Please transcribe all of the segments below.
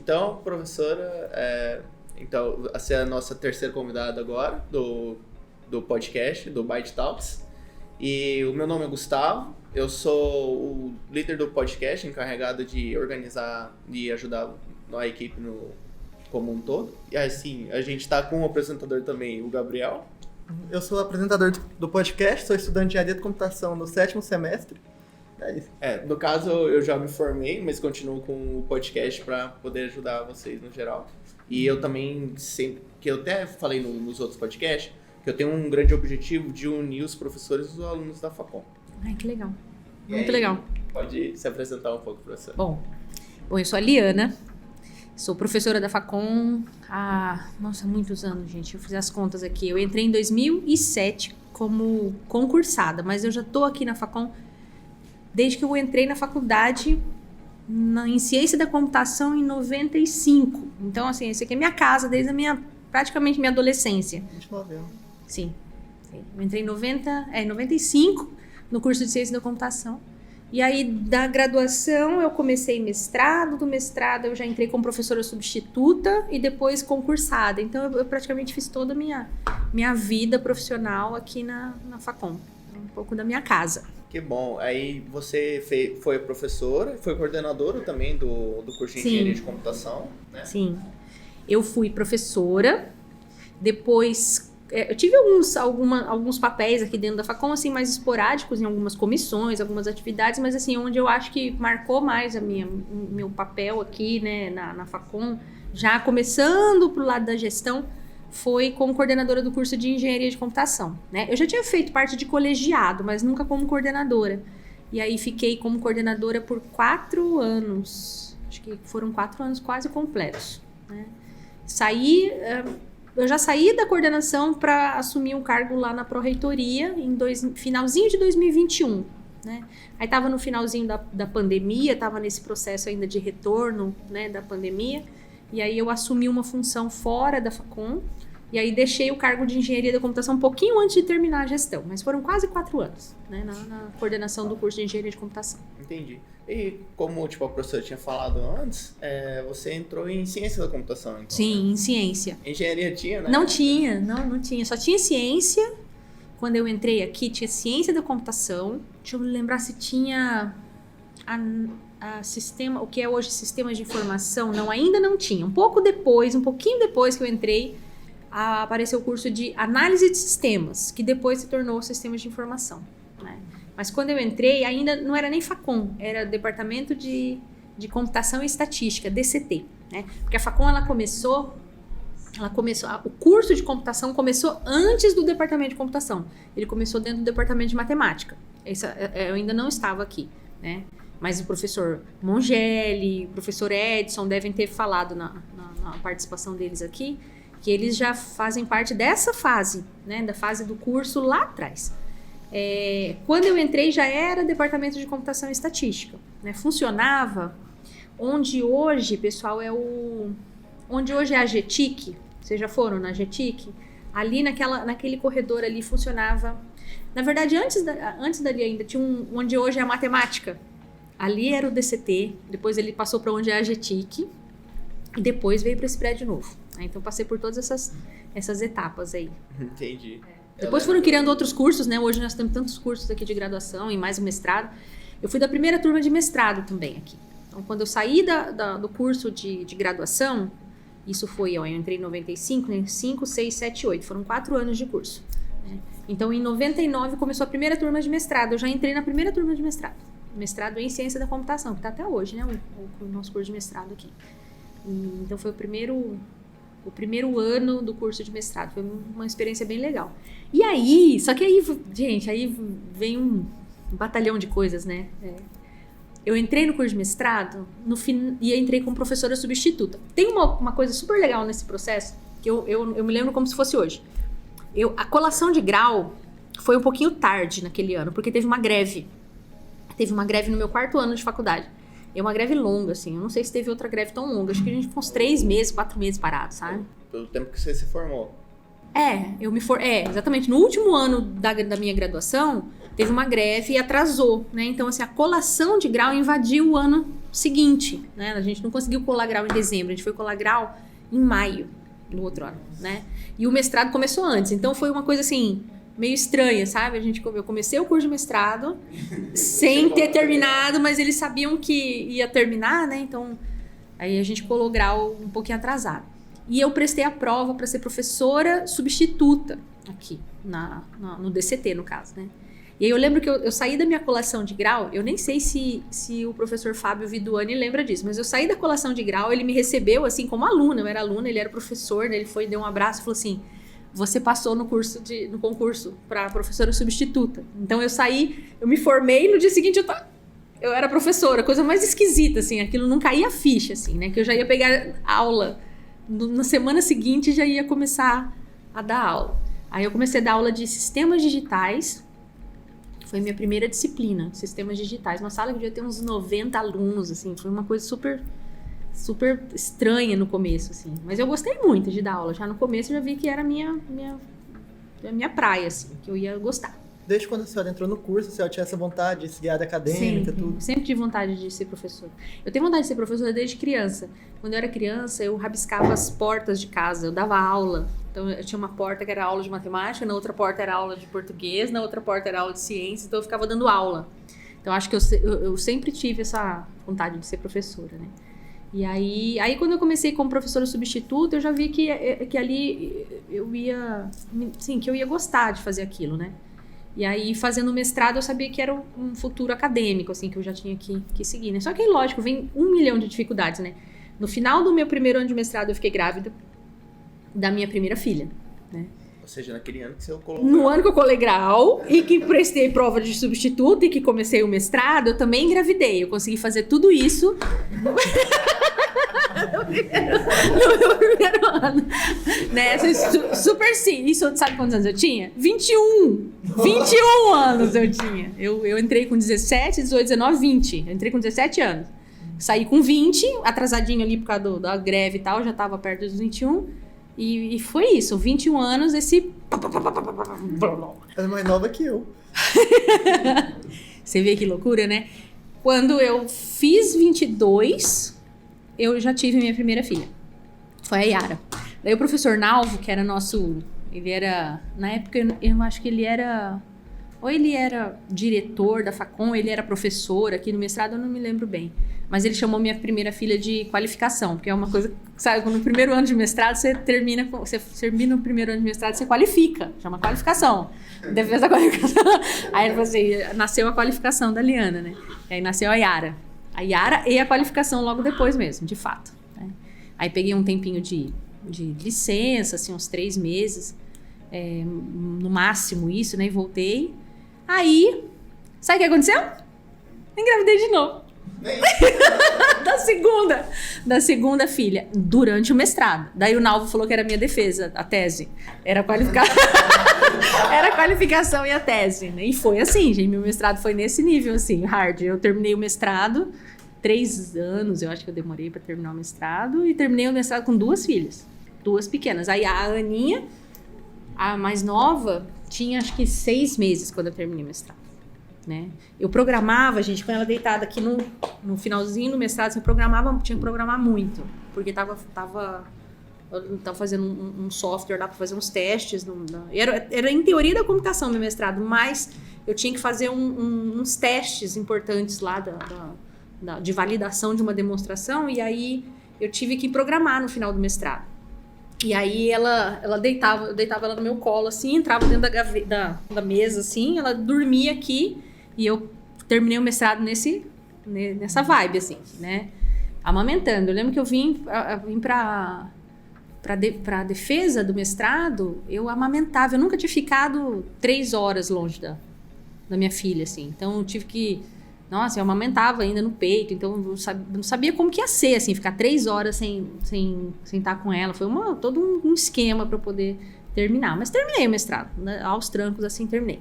Então, professora, então, você é a nossa terceira convidada agora do podcast, do Byte Talks. E o meu nome é Gustavo, eu sou o líder do podcast, encarregado de organizar e ajudar a equipe como um todo. E assim, a gente está com o apresentador também, o Gabriel. Eu sou apresentador do podcast, sou estudante de engenharia de computação no 7º semestre. É isso. No caso, eu já me formei, mas continuo com o podcast para poder ajudar vocês no geral. E eu também, sempre, que eu até falei nos outros podcasts, que eu tenho um grande objetivo de unir os professores e os alunos da Facom. Ai, que legal. Muito legal. Pode se apresentar um pouco, professor. Bom, eu sou a Liana, sou professora da Facom há, muitos anos, gente. Eu fiz as contas aqui. Eu entrei em 2007 como concursada, mas eu já estou aqui na Facom desde que eu entrei na faculdade em Ciência da Computação em 95. Então, assim, esse aqui é minha casa desde praticamente minha adolescência. 29 anos. Sim. Eu entrei em 95 no curso de Ciência da Computação. E aí, da graduação, eu comecei mestrado. Do mestrado, eu já entrei como professora substituta e depois concursada. Então, eu praticamente fiz toda a minha vida profissional aqui na Facom. Um pouco da minha casa. Que bom. Aí você foi professora, foi coordenadora também do curso de Engenharia de Computação, né? Sim. Eu fui professora, depois eu tive alguns papéis aqui dentro da Facom, assim, mais esporádicos em algumas comissões, algumas atividades, mas assim, onde eu acho que marcou mais meu papel aqui, né, na Facom, já começando pro lado da gestão, foi como coordenadora do curso de Engenharia de Computação, né? Eu já tinha feito parte de colegiado, mas nunca como coordenadora. E aí fiquei como coordenadora por 4 anos, acho que foram 4 anos quase completos, né? Eu já saí da coordenação para assumir um cargo lá na pró-reitoria finalzinho de 2021, né? Aí estava no finalzinho da pandemia, estava nesse processo ainda de retorno, né, da pandemia, e aí eu assumi uma função fora da Facom, e aí deixei o cargo de Engenharia da Computação um pouquinho antes de terminar a gestão, mas foram quase 4 anos, né, na coordenação do curso de Engenharia de Computação. Entendi. E como a professora tinha falado antes, você entrou em Ciência da Computação, então? Sim, em Ciência. Engenharia tinha, né? Não tinha. Só tinha Ciência. Quando eu entrei aqui, tinha Ciência da Computação. Deixa eu me lembrar se tinha o que é hoje Sistemas de Informação. Não, ainda não tinha. Um pouquinho depois que eu entrei, apareceu o curso de Análise de Sistemas, que depois se tornou Sistemas de Informação, né? Mas quando eu entrei, ainda não era nem Facom, era Departamento de Computação e Estatística, DCT, né? Porque a Facom, o curso de computação começou antes do Departamento de Computação. Ele começou dentro do Departamento de Matemática. Eu ainda não estava aqui, né? Mas o professor Mongeli, o professor Edson devem ter falado na participação deles aqui, que eles já fazem parte dessa fase, né? Da fase do curso lá atrás. Quando eu entrei já era Departamento de Computação e Estatística, né? Funcionava onde hoje, pessoal, onde hoje é a GETIC. Vocês já foram na GETIC? Ali naquele corredor ali funcionava. Na verdade, antes dali ainda tinha onde hoje é a matemática. Ali era o DCT, depois ele passou para onde é a GETIC e depois veio para esse prédio novo. Então passei por todas essas etapas aí. Entendi. Depois foram criando outros cursos, né? Hoje nós temos tantos cursos aqui de graduação e mais o mestrado. Eu fui da primeira turma de mestrado também aqui. Então, quando eu saí do curso de graduação, isso foi, eu entrei em 95, né? 5, 6, 7, 8. Foram 4 anos de curso, né? Então, em 99 começou a primeira turma de mestrado. Eu já entrei na primeira turma de mestrado. Mestrado em Ciência da Computação, que está até hoje, né? O nosso curso de mestrado aqui. Então, foi o primeiro ano do curso de mestrado. Foi uma experiência bem legal. E aí, só que aí, gente, aí vem um batalhão de coisas, né? Eu entrei no curso de mestrado e entrei como professora substituta. Tem uma coisa super legal nesse processo, que eu me lembro como se fosse hoje. A colação de grau foi um pouquinho tarde naquele ano, porque teve uma greve. Teve uma greve no meu 4º ano de faculdade. É uma greve longa, assim. Eu não sei se teve outra greve tão longa. Acho que a gente ficou uns 3 meses, 4 meses parados, sabe? Pelo tempo que você se formou. Exatamente. No último ano da minha graduação, teve uma greve e atrasou, né? Então, assim, a colação de grau invadiu o ano seguinte, né? A gente não conseguiu colar grau em dezembro, a gente foi colar grau em maio do outro ano, né? E o mestrado começou antes, então foi uma coisa assim, meio estranha, sabe? Eu comecei o curso de mestrado sem ter terminado, mas eles sabiam que ia terminar, né? Então, aí a gente colou grau um pouquinho atrasado. E eu prestei a prova para ser professora substituta aqui, no DCT, no caso, né? E aí eu lembro que eu saí da minha colação de grau, eu nem sei se o professor Fábio Viduani lembra disso, mas eu saí da colação de grau, ele me recebeu assim como aluna, eu era aluna, ele era professor, né? Ele foi, deu um abraço e falou assim, você passou no concurso para professora substituta. Então eu saí, eu me formei, no dia seguinte eu era professora, coisa mais esquisita, assim, aquilo não caía a ficha, assim, né? Que eu já ia pegar aula, na semana seguinte já ia começar a dar aula. Aí eu comecei a dar aula de sistemas digitais, foi minha primeira disciplina, sistemas digitais, uma sala que devia ter uns 90 alunos, assim, foi uma coisa super estranha no começo, assim, mas eu gostei muito de dar aula, já no começo eu já vi que era a minha praia, assim, que eu ia gostar. Desde quando a senhora entrou no curso, a senhora tinha essa vontade de seguir a área acadêmica, tudo? Sempre tive vontade de ser professora. Eu tenho vontade de ser professora desde criança. Quando eu era criança, eu rabiscava as portas de casa, eu dava aula. Então, eu tinha uma porta que era aula de matemática, na outra porta era aula de português, na outra porta era aula de ciências, então eu ficava dando aula. Então, acho que eu sempre tive essa vontade de ser professora, né? E aí quando eu comecei como professora substituta, eu já vi que ali eu ia, sim, que eu ia gostar de fazer aquilo, né? E aí, fazendo mestrado, eu sabia que era um futuro acadêmico, assim, que eu já tinha que seguir, né? Só que, lógico, vem 1 milhão de dificuldades, né? No final do meu primeiro ano de mestrado, eu fiquei grávida da minha primeira filha, né? Ou seja, naquele ano que você colocou. No ano que eu colei grau e que prestei prova de substituto e que comecei o mestrado, eu também engravidei. Eu consegui fazer tudo isso no meu primeiro ano. Né? Super sim. Isso, sabe quantos anos eu tinha? 21 anos eu tinha. Eu entrei com 17, 18, 19, 20. Eu entrei com 17 anos. Saí com 20, atrasadinho ali por causa da greve e tal, já tava perto dos 21. E foi isso, 21 anos, esse... Ela é mais nova que eu. Você vê que loucura, né? Quando eu fiz 22, eu já tive minha primeira filha. Foi a Yara. Daí o professor Nalvo, que era nosso... Ele era... Na época, eu acho que ele era... Ou ele era diretor da Facom, ou ele era professor aqui no mestrado, eu não me lembro bem. Mas ele chamou minha primeira filha de qualificação, porque é uma coisa, sabe, no primeiro ano de mestrado, você termina o primeiro ano de mestrado, você qualifica, chama qualificação. Defesa da qualificação. Aí ele falou assim, nasceu a qualificação da Liana, né? Aí nasceu a Yara. A Yara e a qualificação logo depois mesmo, de fato. Né? Aí peguei um tempinho de licença, assim, uns 3 meses, no máximo isso, né? E voltei. Aí, sabe o que aconteceu? Engravidei de novo. da segunda filha, durante o mestrado. Daí o Nalvo falou que era a minha defesa, a tese. Era a qualificação e a tese, né? E foi assim, gente, meu mestrado foi nesse nível, assim, hard. Eu terminei o mestrado, 3 anos, eu acho que eu demorei para terminar o mestrado, e terminei o mestrado com 2 filhas, 2 pequenas. Aí a Aninha, a mais nova, tinha acho que 6 meses quando eu terminei o mestrado, né? Eu programava, gente, com ela deitada aqui no finalzinho do mestrado, tinha que programar muito, porque tava fazendo um software lá para fazer uns testes. Era em teoria da computação meu mestrado, mas eu tinha que fazer uns testes importantes lá de validação de uma demonstração, e aí eu tive que programar no final do mestrado. E aí eu deitava ela no meu colo, assim, entrava dentro da mesa, assim, ela dormia aqui, e eu terminei o mestrado nessa vibe, assim, né? Amamentando. Eu lembro que eu vim pra defesa do mestrado, eu amamentava. Eu nunca tinha ficado 3 horas longe da minha filha, assim. Então, eu tive que... Nossa, eu amamentava ainda no peito, então eu não sabia como que ia ser, assim, ficar 3 horas sem estar com ela. Foi todo um esquema para eu poder terminar. Mas terminei o mestrado, né? Aos trancos, assim, terminei.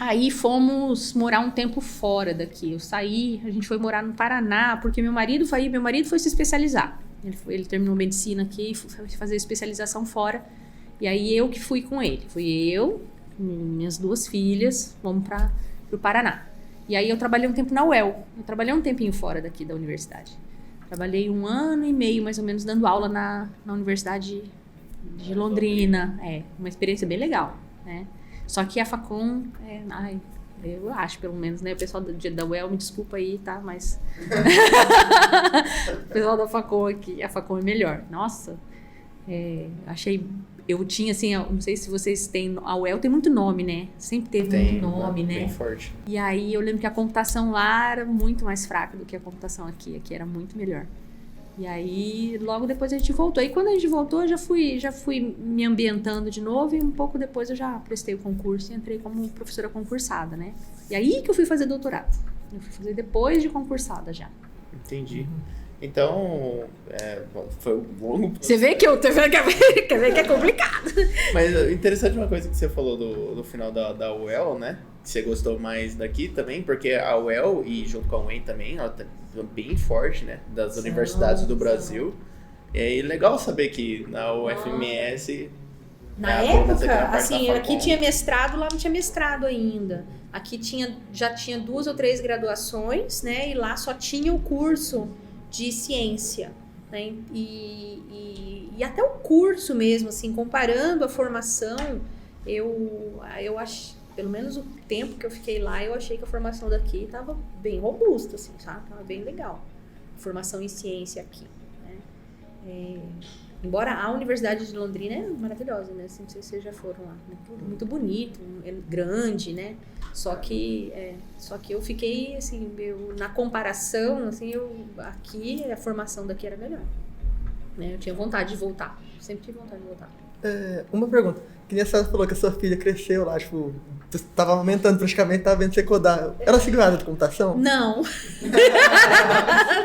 Aí fomos morar um tempo fora daqui. Eu saí, a gente foi morar no Paraná, porque meu marido foi se especializar. Ele terminou medicina aqui e foi fazer especialização fora. E aí eu que fui com ele. Fui eu, minhas 2 filhas, fomos para o Paraná. E aí eu trabalhei um tempo na UEL. Eu trabalhei um tempinho fora daqui da universidade. Trabalhei 1 ano e meio, mais ou menos, dando aula na Universidade de Londrina. Uma experiência bem legal, né? Só que a Facom, eu acho, pelo menos, né? O pessoal da UEL, me desculpa aí, tá? Mas o pessoal da Facom aqui, a Facom é melhor. Nossa, achei... Eu tinha, assim, não sei se vocês têm... A UEL tem muito nome, né? Sempre teve muito nome, né? Bem forte. E aí eu lembro que a computação lá era muito mais fraca do que a computação aqui. Aqui era muito melhor. E aí, logo depois a gente voltou. E quando a gente voltou, eu já fui me ambientando de novo. E um pouco depois eu já prestei o concurso e entrei como professora concursada, né? E aí que eu fui fazer doutorado. Eu fui fazer depois de concursada já. Entendi. Então, foi um longo... Você vê que é complicado. Mas interessante uma coisa que você falou do final da UEL, né? Que você gostou mais daqui também, porque a UEL, e junto com a UEM também, ela tá bem forte, né? Das universidades do Brasil. E aí, legal saber que na UFMS... Na época, assim, aqui tinha mestrado, lá não tinha mestrado ainda. Aqui já tinha 2 ou 3 graduações, né? E lá só tinha o curso de ciência, né? E até o curso mesmo, assim, comparando a formação, eu acho, pelo menos o tempo que eu fiquei lá, eu achei que a formação daqui estava bem robusta, assim, sabe? Tava bem legal. Formação em ciência aqui, né? Embora a Universidade de Londrina é maravilhosa, né? Assim, não sei se vocês já foram lá. Né? Muito bonito, grande, né? Só que eu fiquei, assim, na comparação, assim, aqui, a formação daqui era melhor. Né? Eu tinha vontade de voltar. Sempre tive vontade de voltar. Uma pergunta. Que nem a senhora falou que a sua filha cresceu lá, tipo, estava aumentando praticamente, estava vendo você codar. Ela seguiu a área de computação? Não.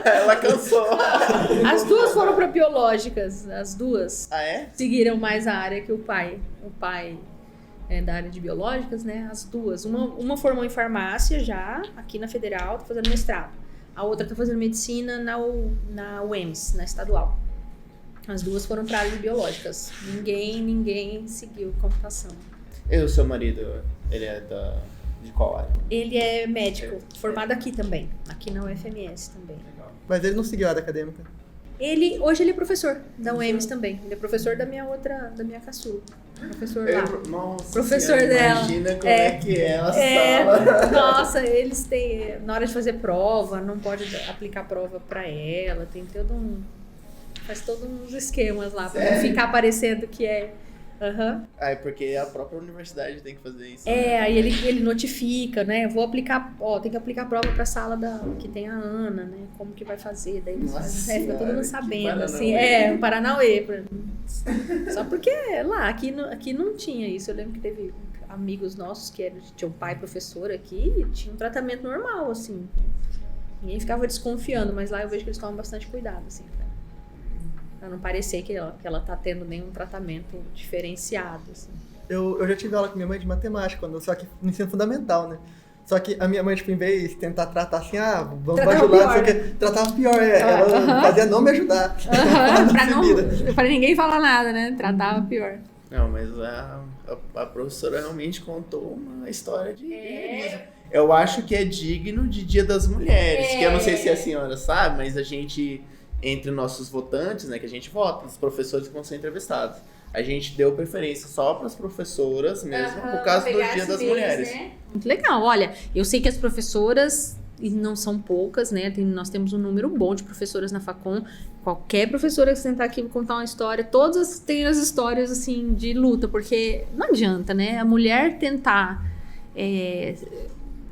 Ela cansou. As duas foram para biológicas. As duas seguiram mais a área que o pai. O pai é da área de biológicas, né? As duas. Uma formou em farmácia já, aqui na Federal, tá fazendo mestrado. A outra tá fazendo medicina na UEMS, na estadual. As duas foram para a área de biológicas. Ninguém seguiu computação. E o seu marido, ele é de qual área? Ele é médico, formado aqui também, aqui na UFMS também. Legal. Mas ele não seguiu a área acadêmica? Hoje ele é professor da UEMS também. Ele é professor da minha caçula. Professor lá. Nossa, professor dela. Imagina como é que é a sala. Nossa, eles têm... Na hora de fazer prova, não pode aplicar prova pra ela. Tem faz todos uns esquemas lá, pra não ficar parecendo que é... É porque a própria universidade tem que fazer isso. Aí ele notifica, né? Vou aplicar, tem que aplicar prova pra sala que tem a Ana, né? Como que vai fazer? Daí eles fazem, fica todo mundo sabendo, assim. Um Paranauê. Só porque lá, aqui não tinha isso. Eu lembro que teve amigos nossos que tinham pai professor aqui e tinha um tratamento normal, assim. Ninguém ficava desconfiando, mas lá eu vejo que eles tomam bastante cuidado, assim, pra não parecer que ela tá tendo nenhum tratamento diferenciado, assim. Eu já tive aula com minha mãe de matemática, só que no ensino fundamental, né? Só que a minha mãe, tipo, em vez de tentar tratar assim, vamos ajudar, tratava pior, ela fazia não me ajudar. Pra ninguém falar nada, né? Tratava pior. Não, mas a professora realmente contou uma história de... Eu acho que é digno de Dia das Mulheres, que eu não sei se a senhora sabe, mas a gente... Entre nossos votantes, né, que a gente vota, os professores que vão ser entrevistados. A gente deu preferência só para as professoras mesmo, por causa do Dia das Mulheres. Né? Muito legal. Olha, eu sei que as professoras, e não são poucas, né? Nós temos um número bom de professoras na Facom. Qualquer professora que sentar aqui e contar uma história, todas têm as histórias, assim, de luta, porque não adianta, né? A mulher tentar...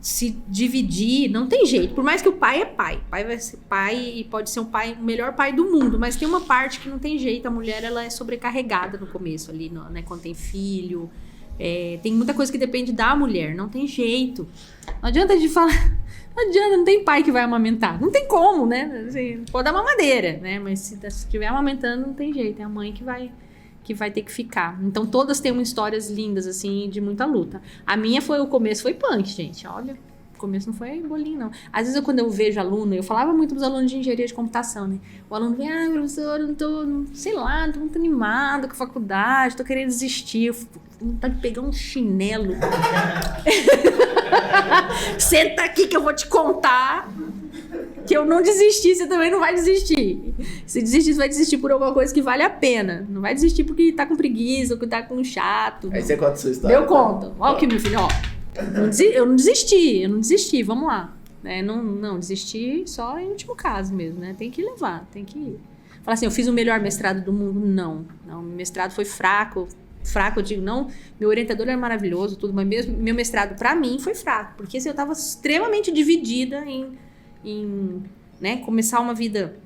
se dividir, não tem jeito. Por mais que o pai é pai vai ser pai e pode ser o melhor pai do mundo, mas tem uma parte que não tem jeito. A mulher, ela é sobrecarregada no começo ali, né, quando tem filho. Tem muita coisa que depende da mulher, não tem jeito. Não adianta de falar, não tem pai que vai amamentar, não tem como, né? Assim, pode dar mamadeira, né? Mas se estiver amamentando, não tem jeito, é a mãe que vai ter que ficar. Então, todas têm histórias lindas, assim, de muita luta. A minha o começo foi punk, gente, olha. O começo não foi bolinho, não. Às vezes, quando eu vejo aluno, eu falava muito pros alunos de engenharia de computação, né? O aluno vem, professor, eu não tô muito animado com a faculdade, tô querendo desistir. Eu fico com vontade de pegar um chinelo. Senta aqui que eu vou te contar que eu não desisti, você também não vai desistir. Se desistir, você vai desistir por alguma coisa que vale a pena. Não vai desistir porque tá com preguiça ou porque tá com chato. Aí você conta a sua história. Eu conto. Ó que meu filho, ó. Eu não desisti, vamos lá. Não, desistir só em último caso mesmo, né? Tem que levar, tem que ir. Falar assim, eu fiz o melhor mestrado do mundo. Não, meu mestrado foi fraco, eu digo, não, meu orientador era maravilhoso, tudo, mas mesmo meu mestrado pra mim foi fraco, porque assim, eu tava extremamente dividida em né, começar uma vida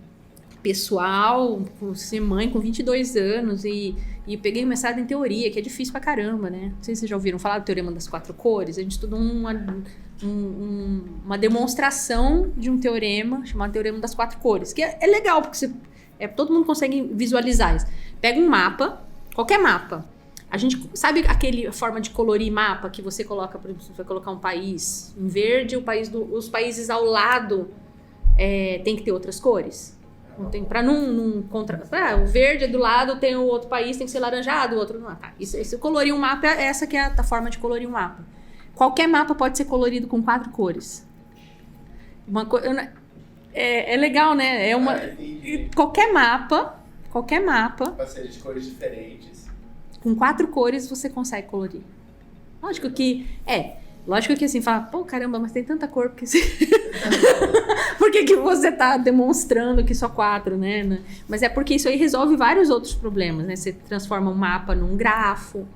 pessoal, ser mãe com 22 anos e eu peguei o mestrado em teoria, que é difícil pra caramba, né? Não sei se vocês já ouviram falar do Teorema das 4 cores. A gente estudou uma demonstração de um teorema chamado Teorema das 4 cores, que é legal, porque todo mundo consegue visualizar isso. Pega um mapa, qualquer mapa. A gente sabe aquele forma de colorir mapa que você coloca, por exemplo, você vai colocar um país em verde, os países ao lado tem que ter outras cores. Não tem, pra não contra. O verde é do lado, tem o outro país, tem que ser laranjado, o outro não. Tá. Isso colorir um mapa, essa que é a forma de colorir um mapa. Qualquer mapa pode ser colorido com 4 cores. É legal, né? Qualquer mapa. Pode ser de cores diferentes. Com 4 cores você consegue colorir. Lógico que assim, fala, pô, caramba, mas tem tanta cor, por que você tá demonstrando que só 4, né? Mas é porque isso aí resolve vários outros problemas, né? Você transforma um mapa num grafo,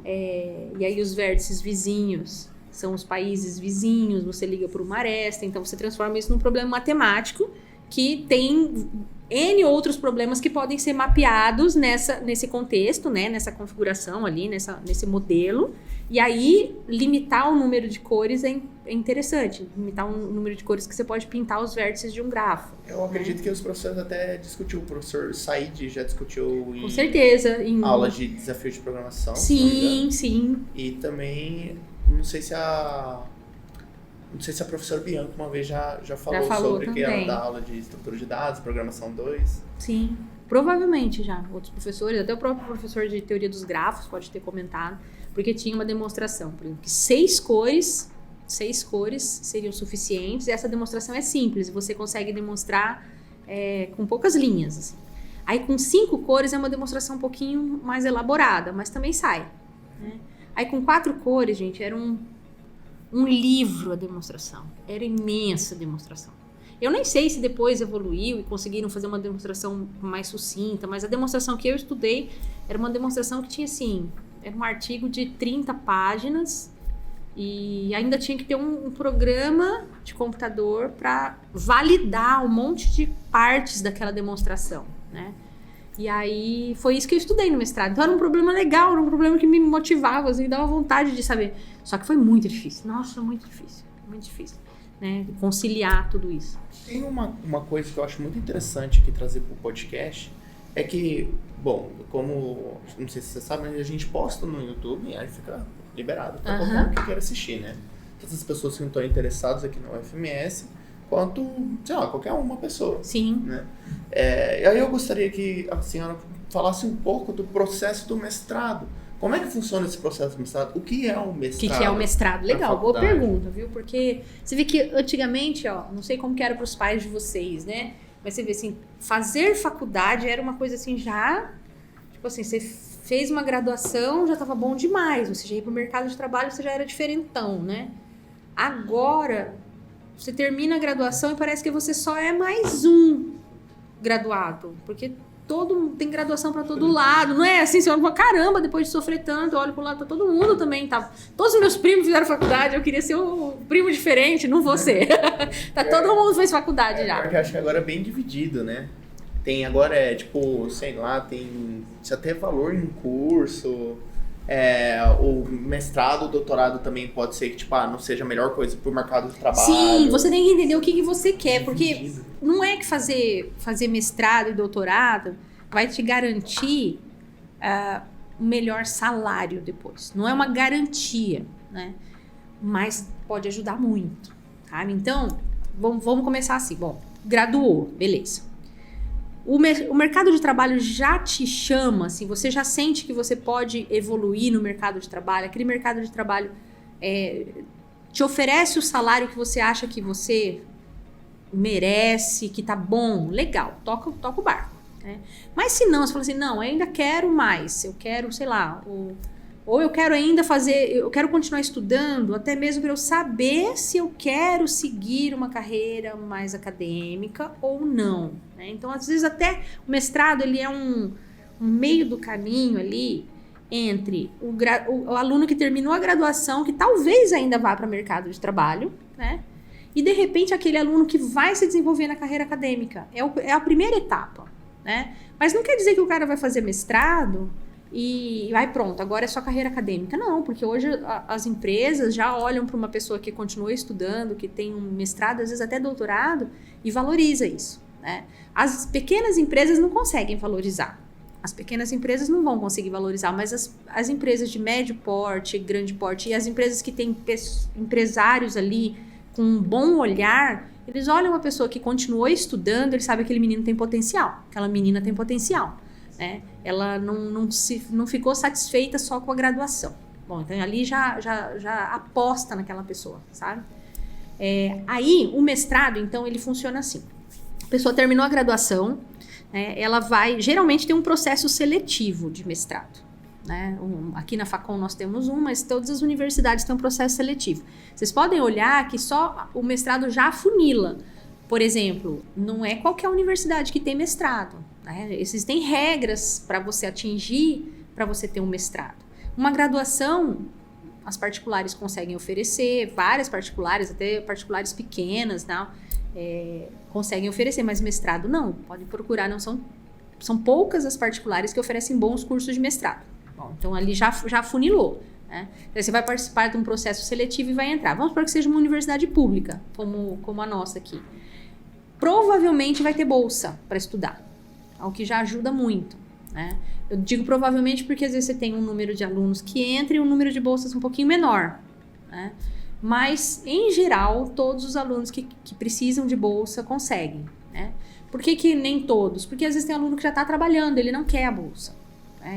e aí os vértices vizinhos são os países vizinhos, você liga por uma aresta, então você transforma isso num problema matemático que tem N outros problemas que podem ser mapeados nesse contexto, né? Nessa configuração ali, nesse modelo. E aí, limitar o número de cores é interessante. Limitar o número de cores que você pode pintar os vértices de um grafo. Eu acredito que os professores até discutiu. O professor Said já discutiu com certeza. Aulas de desafio de programação. Sim. E também, não sei se a professora Bianca uma vez já falou sobre também. Que ela dá aula de estrutura de dados, programação 2. Sim, provavelmente já. Outros professores, até o próprio professor de teoria dos grafos pode ter comentado, porque tinha uma demonstração, por exemplo, que 6 cores seriam suficientes, e essa demonstração é simples, você consegue demonstrar com poucas linhas. Assim. Aí com 5 cores é uma demonstração um pouquinho mais elaborada, mas também sai. Né? Aí com 4 cores, gente, era um livro a demonstração. Era imensa a demonstração. Eu nem sei se depois evoluiu e conseguiram fazer uma demonstração mais sucinta, mas a demonstração que eu estudei era uma demonstração que tinha assim, era um artigo de 30 páginas e ainda tinha que ter um programa de computador para validar um monte de partes daquela demonstração, né? E aí, foi isso que eu estudei no mestrado. Então, era um problema legal, era um problema que me motivava, assim, me dava vontade de saber. Só que foi muito difícil. Nossa, muito difícil, né? Conciliar tudo isso. Tem uma coisa que eu acho muito interessante aqui trazer pro podcast, é que, bom, como, não sei se você sabe, mas a gente posta no YouTube e aí fica liberado para qualquer um que queira assistir, né? Todas as pessoas que não estão interessadas aqui no UFMS, quanto, sei lá, qualquer uma pessoa. Sim. Né? E aí eu gostaria que a senhora falasse um pouco do processo do mestrado. Como é que funciona esse processo do mestrado? O que é o mestrado? O que é o mestrado? Legal, boa pergunta, viu? Porque você vê que antigamente, não sei como que era para os pais de vocês, né? Mas você vê assim, fazer faculdade era uma coisa assim já, tipo assim, você fez uma graduação, já estava bom demais. Você já ia para o mercado de trabalho, você já era diferentão, né? Agora, você termina a graduação e parece que você só é mais um graduado, porque tem graduação para todo lado, não é assim, você olha, caramba, depois de sofrer tanto, eu olho pro lado, tá todo mundo também, tá, todos os meus primos fizeram faculdade, eu queria ser o primo diferente, não você. Todo mundo fez faculdade já. Porque eu acho que agora é bem dividido, né? Tem agora, tipo, sei lá, tem até valor em curso, o mestrado, o doutorado também pode ser que, tipo, não seja a melhor coisa pro mercado de trabalho. Sim, você tem que entender o que você quer, porque não é que fazer mestrado e doutorado vai te garantir um melhor salário depois. Não é uma garantia, né? Mas pode ajudar muito, sabe? Então, vamos começar assim. Bom, graduou, beleza. O mercado de trabalho já te chama, assim, você já sente que você pode evoluir no mercado de trabalho, aquele mercado de trabalho te oferece o salário que você acha que você merece, que tá bom, legal, toca o barco. Né? Mas se não, você fala assim, não, eu ainda quero mais, eu quero, sei lá, ou eu quero ainda eu quero continuar estudando, até mesmo para eu saber se eu quero seguir uma carreira mais acadêmica ou não. Né? Então, às vezes, até o mestrado, ele é um meio do caminho ali entre o aluno que terminou a graduação, que talvez ainda vá para o mercado de trabalho, né? E, de repente, aquele aluno que vai se desenvolver na carreira acadêmica. É a primeira etapa, né? Mas não quer dizer que o cara vai fazer mestrado e vai pronto, agora é só carreira acadêmica. Não, porque hoje as empresas já olham para uma pessoa que continua estudando, que tem um mestrado, às vezes até doutorado, e valoriza isso, né? As pequenas empresas não conseguem valorizar. As pequenas empresas não vão conseguir valorizar, mas as empresas de médio porte, grande porte, e as empresas que têm empresários ali com um bom olhar, eles olham uma pessoa que continuou estudando, eles sabem que aquele menino tem potencial, aquela menina tem potencial, né? Ela não ficou satisfeita só com a graduação. Bom, então ali já aposta naquela pessoa, sabe? Aí, o mestrado, então, ele funciona assim. A pessoa terminou a graduação, ela vai, geralmente tem um processo seletivo de mestrado. Né? Aqui na Facom nós temos mas todas as universidades têm um processo seletivo. Vocês podem olhar que só o mestrado já afunila. Por exemplo, não é qualquer universidade que tem mestrado. Né? Existem regras para você atingir, para você ter um mestrado. Uma graduação, as particulares conseguem oferecer, várias particulares, até particulares pequenas, não, conseguem oferecer, mas mestrado não. Pode procurar, não são poucas as particulares que oferecem bons cursos de mestrado. Bom, então ali já afunilou. Né? Então, você vai participar de um processo seletivo e vai entrar. Vamos supor que seja uma universidade pública, como a nossa aqui. Provavelmente vai ter bolsa para estudar, o que já ajuda muito. Né? Eu digo provavelmente porque às vezes você tem um número de alunos que entra e um número de bolsas um pouquinho menor. Né? Mas, em geral, todos os alunos que precisam de bolsa conseguem. Né? Por que nem todos? Porque às vezes tem aluno que já está trabalhando, ele não quer a bolsa.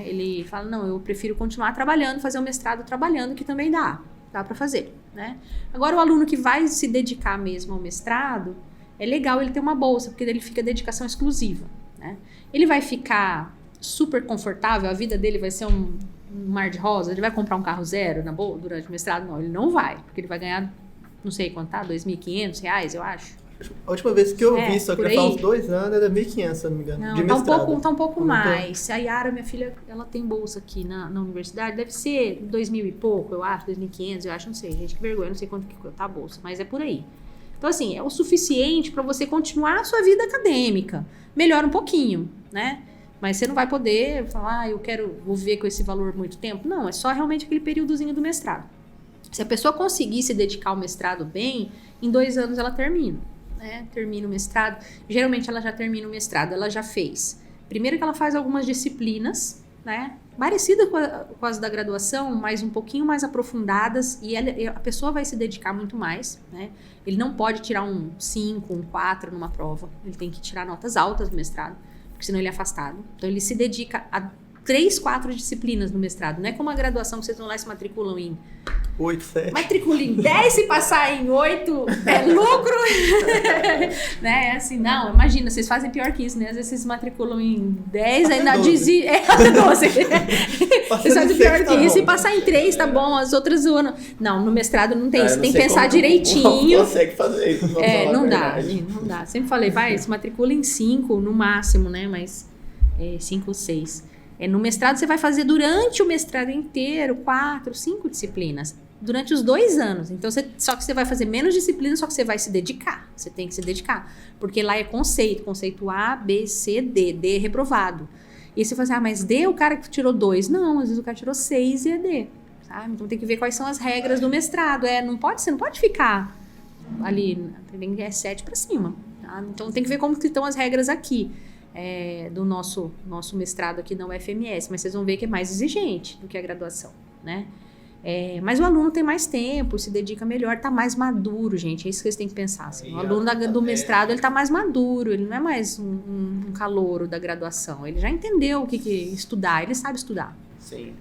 Ele fala, não, eu prefiro continuar trabalhando, fazer o mestrado trabalhando, que também dá para fazer, né? Agora, o aluno que vai se dedicar mesmo ao mestrado, é legal ele ter uma bolsa, porque ele fica dedicação exclusiva, né? Ele vai ficar super confortável, a vida dele vai ser um mar de rosa, ele vai comprar um carro zero durante o mestrado? Não, ele não vai, porque ele vai ganhar, não sei quanto tá, R$2.500, eu acho. A última vez que eu vi, só que já faz uns 2 anos, era 1.500, se eu não me engano. Não, de tá um pouco mais. A Yara, minha filha, ela tem bolsa aqui na universidade, deve ser 2.000 e pouco, eu acho, 2.500, eu acho, não sei, gente, que vergonha, não sei quanto que tá a bolsa, mas é por aí. Então, assim, é o suficiente para você continuar a sua vida acadêmica. Melhora um pouquinho, né? Mas você não vai poder falar, vou viver com esse valor muito tempo. Não, é só realmente aquele períodozinho do mestrado. Se a pessoa conseguir se dedicar ao mestrado bem, em 2 anos ela termina. Né? Termina o mestrado. Geralmente ela já termina o mestrado, ela já fez. Primeiro que ela faz algumas disciplinas, né? Parecidas com as da graduação, mas um pouquinho mais aprofundadas, e a pessoa vai se dedicar muito mais. Né? Ele não pode tirar um 5, um 4 numa prova, ele tem que tirar notas altas do mestrado, porque senão ele é afastado. Então ele se dedica a 3, 4 disciplinas no mestrado. Não é como a graduação que vocês vão lá e se matriculam em 8, 7. Matricula em 10 e passar em 8 é lucro. Né? É assim, não, imagina, vocês fazem pior que isso, né? Às vezes vocês matriculam em 10, ainda dizem. Até 12. Vocês fazem pior que isso e passar em 3, tá bom, as outras zoam. Não, no mestrado não tem isso, tem que pensar direitinho. Não consegue fazer isso. Não dá. Sempre falei, se matricula em 5 no máximo, né? Mas 5 ou 6. No mestrado você vai fazer durante o mestrado inteiro 4, 5 disciplinas. Durante os 2 anos. Então, só que você vai fazer menos disciplinas, só que você vai se dedicar. Você tem que se dedicar. Porque lá é conceito A, B, C, D. D é reprovado. E você fala assim, mas D é o cara que tirou 2. Não, às vezes o cara tirou 6 e é D. Sabe? Então tem que ver quais são as regras do mestrado. Você não pode ficar ali, é 7 para cima. Tá? Então tem que ver como que estão as regras aqui. Do nosso mestrado aqui na UFMS, mas vocês vão ver que é mais exigente do que a graduação, né? Mas o aluno tem mais tempo, se dedica melhor, tá mais maduro, gente, é isso que vocês têm que pensar, assim. O aluno do mestrado, ele tá mais maduro, ele não é mais um calouro da graduação, ele já entendeu o que estudar, ele sabe estudar. Sim.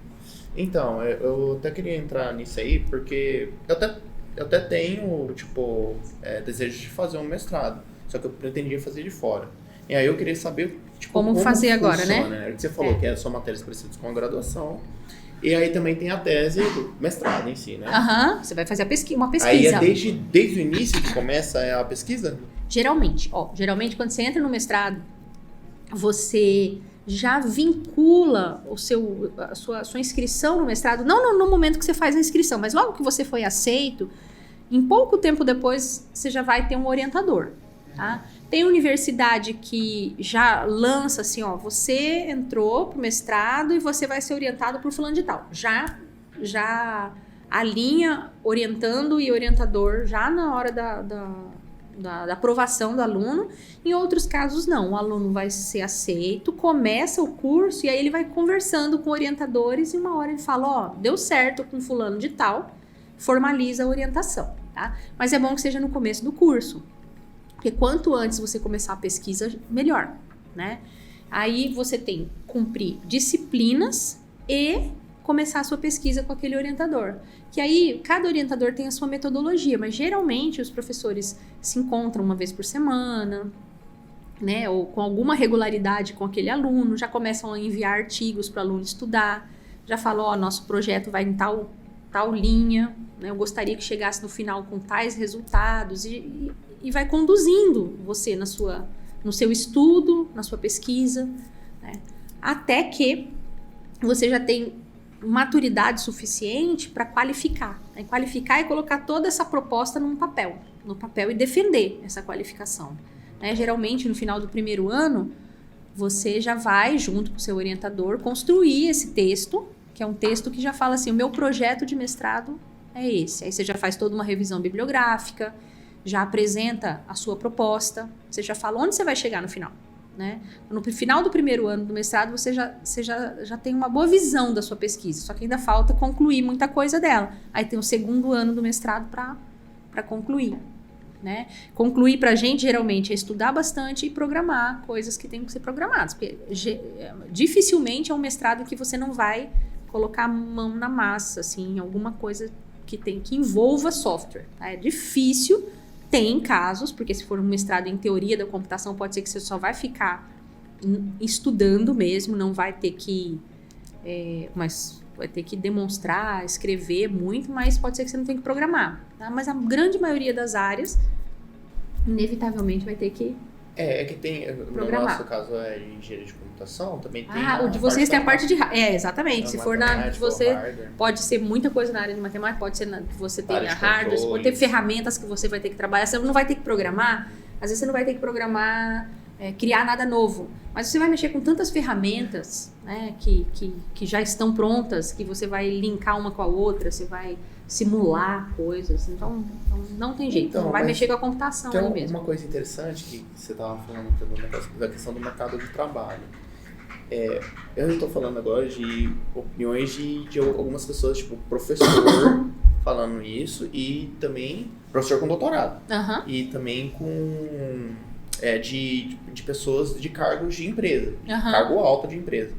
Então, eu até queria entrar nisso aí, porque eu até eu até tenho, desejo de fazer um mestrado, só que eu pretendia fazer de fora. E aí eu queria saber, como fazer funciona, agora, né? Você falou que são matérias parecidas com a graduação, e aí também tem a tese do mestrado em si, né? Você vai fazer uma pesquisa. Aí é desde o início que começa a pesquisa? Geralmente quando você entra no mestrado, você já vincula a sua inscrição no mestrado, não no momento que você faz a inscrição, mas logo que você foi aceito, em pouco tempo depois, você já vai ter um orientador, tá? Tem universidade que já lança assim, você entrou pro mestrado e você vai ser orientado por fulano de tal. Já alinha orientando e orientador já na hora da aprovação do aluno. Em outros casos, não. O aluno vai ser aceito, começa o curso e aí ele vai conversando com orientadores e uma hora ele fala, deu certo com fulano de tal, formaliza a orientação, tá? Mas é bom que seja no começo do curso. Porque quanto antes você começar a pesquisa, melhor, né? Aí você tem que cumprir disciplinas e começar a sua pesquisa com aquele orientador. Que aí, cada orientador tem a sua metodologia, mas geralmente os professores se encontram uma vez por semana, né? Ou com alguma regularidade com aquele aluno, já começam a enviar artigos para o aluno estudar, já falam, nosso projeto vai em tal linha, né? Eu gostaria que chegasse no final com tais resultados e vai conduzindo você no seu estudo, na sua pesquisa, né? Até que você já tem maturidade suficiente para qualificar. Né? Qualificar e colocar toda essa proposta no papel e defender essa qualificação. Né? Geralmente, no final do primeiro ano, você já vai, junto com o seu orientador, construir esse texto, que é um texto que já fala assim, o meu projeto de mestrado é esse. Aí você já faz toda uma revisão bibliográfica, já apresenta a sua proposta, você já fala onde você vai chegar no final, né? No final do primeiro ano do mestrado, você já tem uma boa visão da sua pesquisa, só que ainda falta concluir muita coisa dela. Aí tem o segundo ano do mestrado para concluir, né? Concluir pra gente, geralmente, é estudar bastante e programar coisas que têm que ser programadas, porque dificilmente é um mestrado que você não vai colocar a mão na massa, assim, em alguma coisa que envolva software, tá? É difícil. Tem casos, porque se for um mestrado em teoria da computação, pode ser que você só vai ficar estudando mesmo, não vai ter que... mas vai ter que demonstrar, escrever muito, mas pode ser que você não tenha que programar. Tá? Mas a grande maioria das áreas, inevitavelmente, vai ter que que tem, programar. No nosso caso é engenharia de computação, também tem... o de vocês tem a parte de... exatamente. Se for na de você, hardware. Pode ser muita coisa na área de matemática, pode ser que você tenha hardware, controles. pode ter ferramentas que você vai ter que trabalhar. Você não vai ter que programar, às vezes você não vai ter que programar, criar nada novo. Mas você vai mexer com tantas ferramentas, né, que já estão prontas, que você vai linkar uma com a outra, você vai simular coisas. Então não tem jeito. Vai mexer com a computação ali mesmo. Uma coisa interessante que você estava falando da questão do mercado de trabalho. Eu estou falando agora de opiniões de algumas pessoas, tipo professor falando isso, e também professor com doutorado. E também com de pessoas de cargos de empresa, cargo alto de empresa,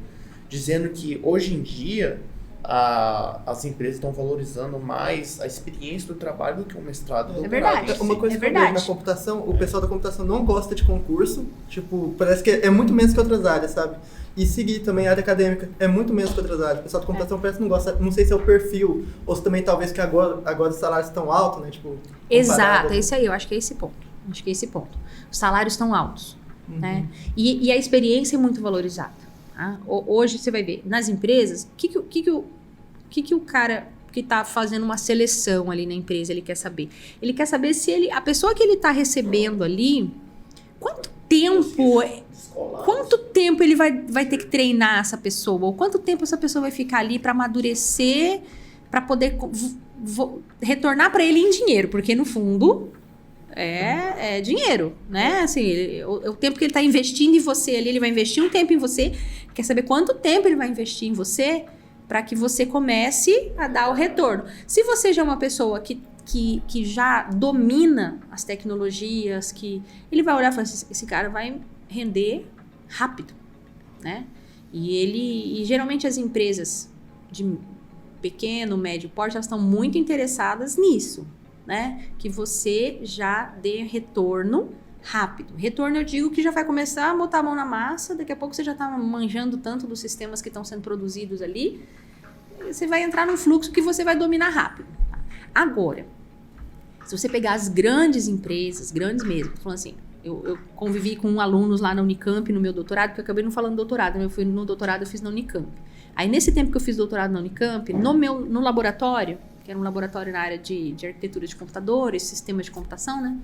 dizendo que hoje em dia as empresas estão valorizando mais a experiência do trabalho do que o mestrado e o doutorado. Verdade. Uma coisa que eu vejo na computação, o pessoal da computação não gosta de concurso, tipo, parece que é muito menos que outras áreas, sabe? E seguir também a área acadêmica é muito menos que outras áreas. O pessoal da computação parece que não gosta, não sei se é o perfil, ou se também talvez que agora os salários estão altos, né? Tipo, exato, é isso aí, eu acho que é esse ponto. Os salários estão altos, né? E a experiência é muito valorizada. Tá? Hoje você vai ver, nas empresas, o que o cara que está fazendo uma seleção ali na empresa, ele quer saber? Ele quer saber se a pessoa que ele está recebendo ali, quanto tempo ele vai ter que treinar essa pessoa? Ou quanto tempo essa pessoa vai ficar ali para amadurecer, para poder retornar para ele em dinheiro? Porque, no fundo, é dinheiro, né? Assim, o tempo que ele está investindo em você ali, ele vai investir um tempo em você, quer saber quanto tempo ele vai investir em você para que você comece a dar o retorno. Se você já é uma pessoa que já domina as tecnologias, que ele vai olhar e falar assim, esse cara vai render rápido, né? E geralmente as empresas de pequeno, médio porte, elas estão muito interessadas nisso, né? Que você já dê retorno rápido. Retorno eu digo que já vai começar a botar a mão na massa, daqui a pouco você já está manjando tanto dos sistemas que estão sendo produzidos ali, você vai entrar num fluxo que você vai dominar rápido. Agora, se você pegar as grandes empresas, grandes mesmo, falando assim, eu convivi com alunos lá na Unicamp no meu doutorado, porque eu acabei não falando doutorado, né? Eu fui no doutorado, eu fiz na Unicamp. Aí nesse tempo que eu fiz doutorado na Unicamp, no laboratório, que era um laboratório na área de arquitetura de computadores, sistemas de computação, né?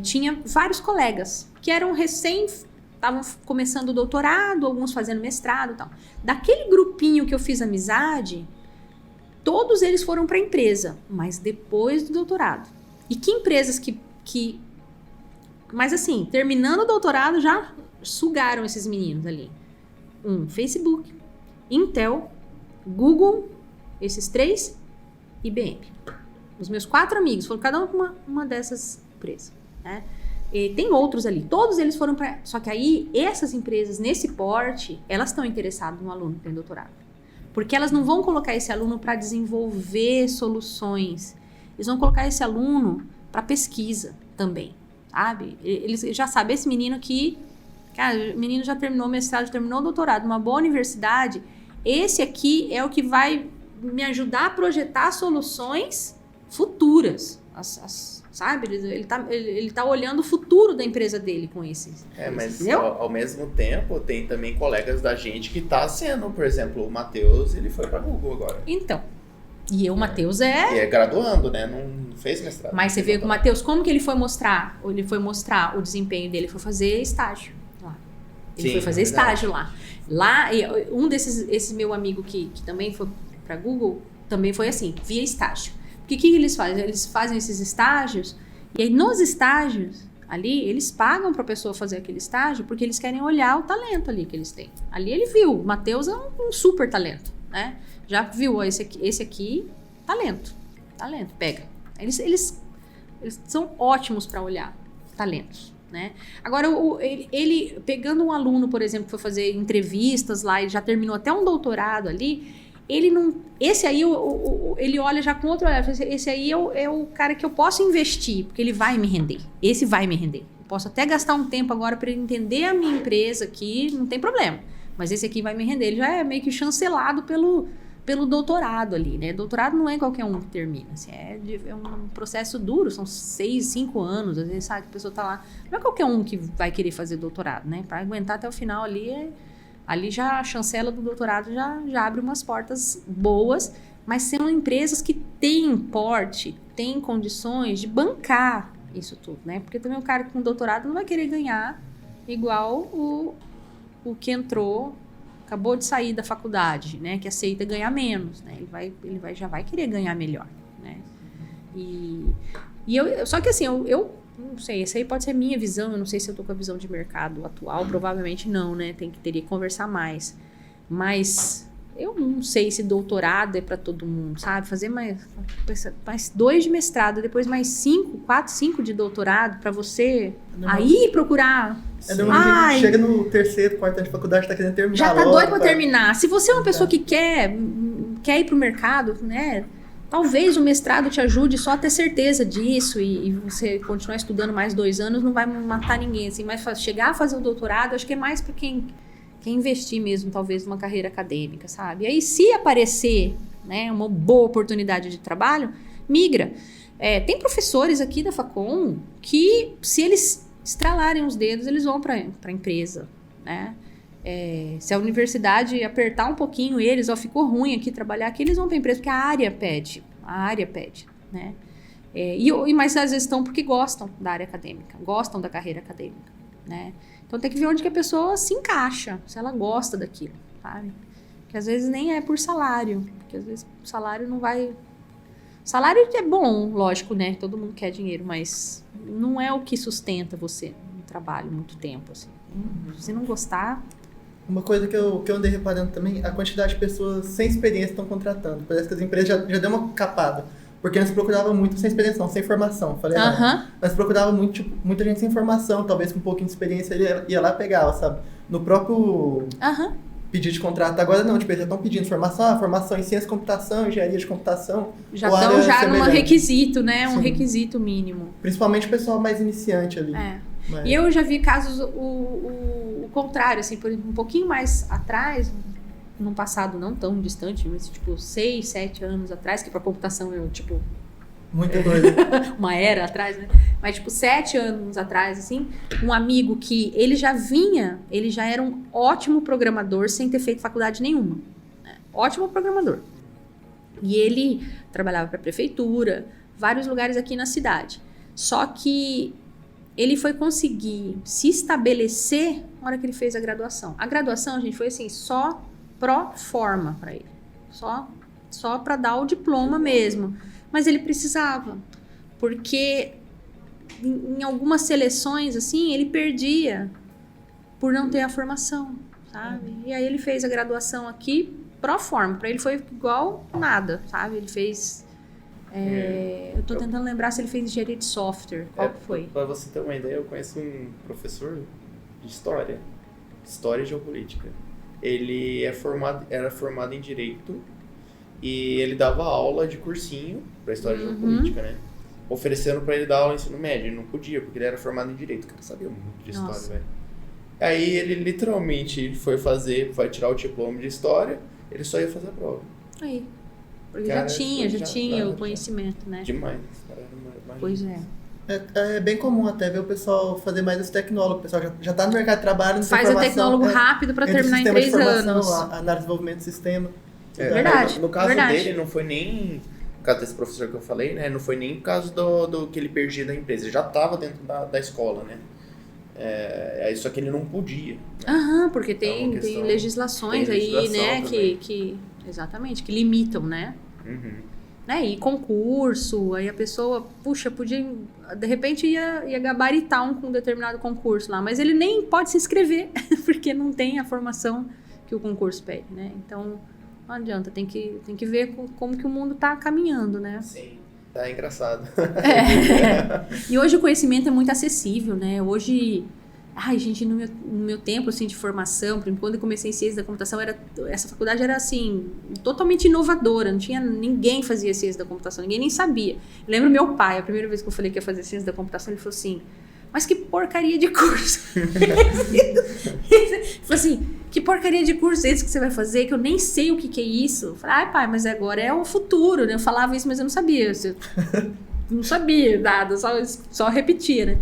Tinha vários colegas que eram estavam começando o doutorado, alguns fazendo mestrado e tal. Daquele grupinho que eu fiz amizade, todos eles foram para a empresa, mas depois do doutorado. E que empresas mas assim, terminando o doutorado, já sugaram esses meninos ali. Facebook, Intel, Google, esses 3, IBM. Os meus 4 amigos foram cada uma dessas empresas, né? E tem outros ali, todos eles foram para... Só que aí, essas empresas, nesse porte, elas estão interessadas no aluno que tem doutorado. Porque elas não vão colocar esse aluno para desenvolver soluções. Eles vão colocar esse aluno para pesquisa também, sabe? Eles já sabem, esse menino aqui... Cara, o menino já terminou o mestrado, já terminou o doutorado, numa boa universidade. Esse aqui é o que vai me ajudar a projetar soluções futuras. Sabe? Ele tá olhando o futuro da empresa dele com esses. Mas ao mesmo tempo, tem também colegas da gente que tá sendo, por exemplo, o Matheus, ele foi pra Google agora. Então, o Matheus E é graduando, né? Não fez mestrado. Mas você vê que o Matheus, como que ele foi mostrar? Ele foi mostrar o desempenho dele, foi fazer estágio lá. Ele foi fazer estágio lá. Lá, esse meu amigo que também foi pra Google, também foi assim, via estágio. O que eles fazem? Eles fazem esses estágios, e aí nos estágios ali, eles pagam para a pessoa fazer aquele estágio porque eles querem olhar o talento ali que eles têm. Ali ele viu, o Matheus é um super talento, né? Já viu, ó, esse aqui, talento, pega. Eles são ótimos para olhar talentos, né? Agora, ele pegando um aluno, por exemplo, que foi fazer entrevistas lá, ele já terminou até um doutorado ali, esse aí, ele olha já com outro olhar. Esse aí é o cara que eu posso investir, porque ele vai me render. Esse vai me render. Eu posso até gastar um tempo agora para ele entender a minha empresa aqui, não tem problema. Mas esse aqui vai me render. Ele já é meio que chancelado pelo doutorado ali, né? Doutorado não é qualquer um que termina. Assim, é um processo duro, são 6, 5 anos. Às vezes, sabe, que a pessoa tá lá. Não é qualquer um que vai querer fazer doutorado, né? Para aguentar até o final ali já a chancela do doutorado já abre umas portas boas, mas são empresas que têm porte, têm condições de bancar isso tudo, né? Porque também o cara com doutorado não vai querer ganhar igual o que entrou, acabou de sair da faculdade, né? Que aceita ganhar menos, né? Ele já vai querer ganhar melhor, né? Só que assim, eu não sei, essa aí pode ser minha visão, eu não sei se eu tô com a visão de mercado atual, provavelmente não, né? Teria que conversar mais. Mas eu não sei se doutorado é para todo mundo, sabe? Fazer mais 2 de mestrado, depois mais 5 de doutorado para você aí procurar. Chega no 3º, 4º ano de faculdade, tá querendo terminar. Já tá doido para terminar. Se você é uma pessoa que quer ir pro mercado, né? Talvez o mestrado te ajude só a ter certeza disso e você continuar estudando mais 2 anos não vai matar ninguém, assim, mas chegar a fazer o doutorado, acho que é mais para quem quer investir mesmo, talvez, numa carreira acadêmica, sabe? E aí, se aparecer, né, uma boa oportunidade de trabalho, migra. Tem professores aqui da Facom que, se eles estralarem os dedos, eles vão para a empresa, né? Se a universidade apertar um pouquinho eles, ficou ruim aqui trabalhar aqui, eles vão para a empresa, porque a área pede, né? Mas às vezes estão porque gostam da área acadêmica, gostam da carreira acadêmica, né? Então tem que ver onde que a pessoa se encaixa, se ela gosta daquilo, sabe? Que às vezes nem é por salário, porque às vezes o salário não vai... Salário é bom, lógico, né? Todo mundo quer dinheiro, mas não é o que sustenta você no trabalho muito tempo, assim. Se você não gostar... Uma coisa que eu andei reparando também, a quantidade de pessoas sem experiência estão contratando. Parece que as empresas já deu uma capada. Porque nós procurava muito sem experiência, não, sem formação. Falei, nós procurava muito, tipo, muita gente sem formação, talvez com um pouquinho de experiência ele ia lá e pegava, sabe? No próprio pedir de contrato. Agora não, tipo, eles já estão pedindo formação em ciência de computação, engenharia de computação. Já estão já num semelhante. requisito, né? Um Sim. requisito mínimo. Principalmente o pessoal mais iniciante ali. Mas... E eu já vi casos o contrário, assim, por exemplo, um pouquinho mais atrás, num passado não tão distante, mas tipo 6, 7 anos atrás, que pra computação eu, tipo, Muita coisa. uma era atrás, né? Mas tipo 7 anos atrás, assim, um amigo que ele já era um ótimo programador sem ter feito faculdade nenhuma. Né? Ótimo programador. E ele trabalhava pra prefeitura, vários lugares aqui na cidade. Só que ele foi conseguir se estabelecer na hora que ele fez a graduação. A graduação, gente, foi assim, só pro forma para ele. Só para dar o diploma mesmo. Mas ele precisava. Porque em algumas seleções, assim, ele perdia por não ter a formação, sabe? E aí ele fez a graduação aqui pro forma. Para ele foi igual nada, sabe? Ele fez... eu tô tentando lembrar se ele fez engenharia de software. Qual que foi? Para você ter uma ideia, eu conheço um professor de história e geopolítica. Ele era formado em Direito e ele dava aula de cursinho para História e Geopolítica, né? Oferecendo para ele dar aula no ensino médio. Ele não podia, porque ele era formado em Direito. O cara sabia muito de História, velho. Aí ele literalmente foi tirar o diploma de História, ele só ia fazer a prova. Aí. Porque Cara, já tinha o conhecimento, né? Demais. Cara, Pois é. É bem comum até ver o pessoal fazer mais esse tecnólogo. O pessoal já tá no mercado de trabalho, não Faz tem o tecnólogo rápido para terminar em 3 anos. A análise de desenvolvimento de sistema. Verdade. No caso verdade. dele, não foi nem... No caso desse professor que eu falei, né? Não foi nem por causa do que ele perdia da empresa. Ele já estava dentro da escola, né? Só que ele não podia. Né? Porque tem legislações aí, né? Que exatamente, que limitam, né? Né? E concurso, aí a pessoa, podia, de repente ia gabaritar um determinado concurso lá, mas ele nem pode se inscrever, porque não tem a formação que o concurso pede, né? Então, não adianta, tem que ver como que o mundo tá caminhando, né? Sim, tá engraçado. E hoje o conhecimento é muito acessível, né? Hoje... Ai, gente, no meu tempo, assim, de formação, quando eu comecei em ciência da computação, essa faculdade era, assim, totalmente inovadora. Não tinha... Ninguém fazia ciência da computação, ninguém nem sabia. Eu lembro meu pai, a primeira vez que eu falei que ia fazer ciência da computação, ele falou assim, mas que porcaria de curso. Ele falou assim, que porcaria de curso é esse que você vai fazer, que eu nem sei o que é isso. Eu falei, ai, pai, mas agora é o futuro, né? Eu falava isso, mas eu não sabia. Eu não sabia nada, só repetia, né?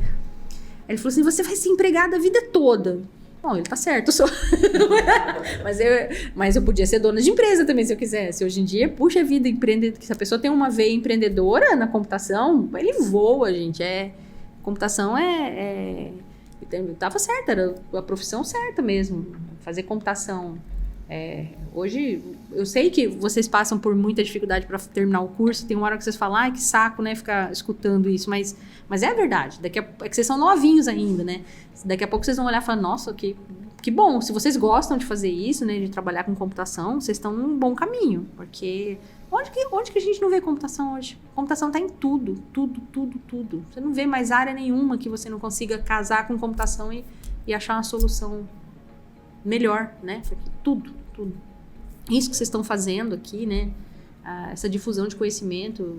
Ele falou assim, você vai ser empregada a vida toda. Bom, ele tá certo, eu sou. mas eu podia ser dona de empresa também, se eu quisesse. Hoje em dia, puxa vida, se a pessoa tem uma veia empreendedora na computação, ele voa, gente. Computação tava certa, era a profissão certa mesmo. Fazer computação. Hoje, eu sei que vocês passam por muita dificuldade para terminar o curso. Tem uma hora que vocês falam, ai, que saco, né, ficar escutando isso. Mas é a verdade. É que vocês são novinhos ainda, né? Daqui a pouco vocês vão olhar e falar, nossa, que bom. Se vocês gostam de fazer isso, né, de trabalhar com computação, vocês estão num bom caminho. Porque onde que a gente não vê computação hoje? Computação tá em tudo. Tudo. Você não vê mais área nenhuma que você não consiga casar com computação e achar uma solução melhor, né? Tudo. Isso que vocês estão fazendo aqui, né? Essa difusão de conhecimento,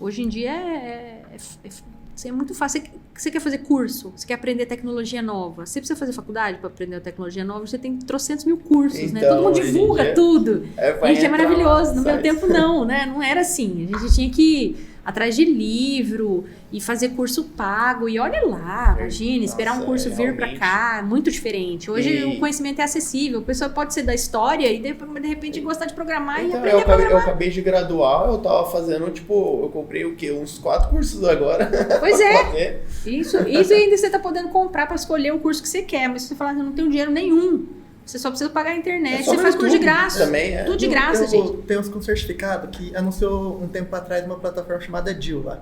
hoje em dia é muito fácil. Você quer fazer curso, você quer aprender tecnologia nova, você precisa fazer faculdade para aprender a tecnologia nova, você tem 300.000 cursos, então, né? Todo mundo divulga tudo. Gente, é maravilhoso. No meu tempo não, né? Não era assim. A gente tinha que ir atrás de livro e fazer curso pago. E olha lá, imagina, esperar um curso vir para cá, muito diferente. Hoje o conhecimento é acessível. A pessoa pode ser da história e de repente gostar de programar e aprender a programar. Eu acabei de graduar, eu tava fazendo, eu comprei o quê? Uns 4 cursos agora. Pois é. Isso ainda você tá podendo comprar para escolher o curso que você quer. Mas se você falar, eu não tenho dinheiro nenhum, você só precisa pagar a internet. Você faz curso de graça. Também tudo de graça, gente. Tem uns com certificado que anunciou um tempo atrás uma plataforma chamada Dil lá.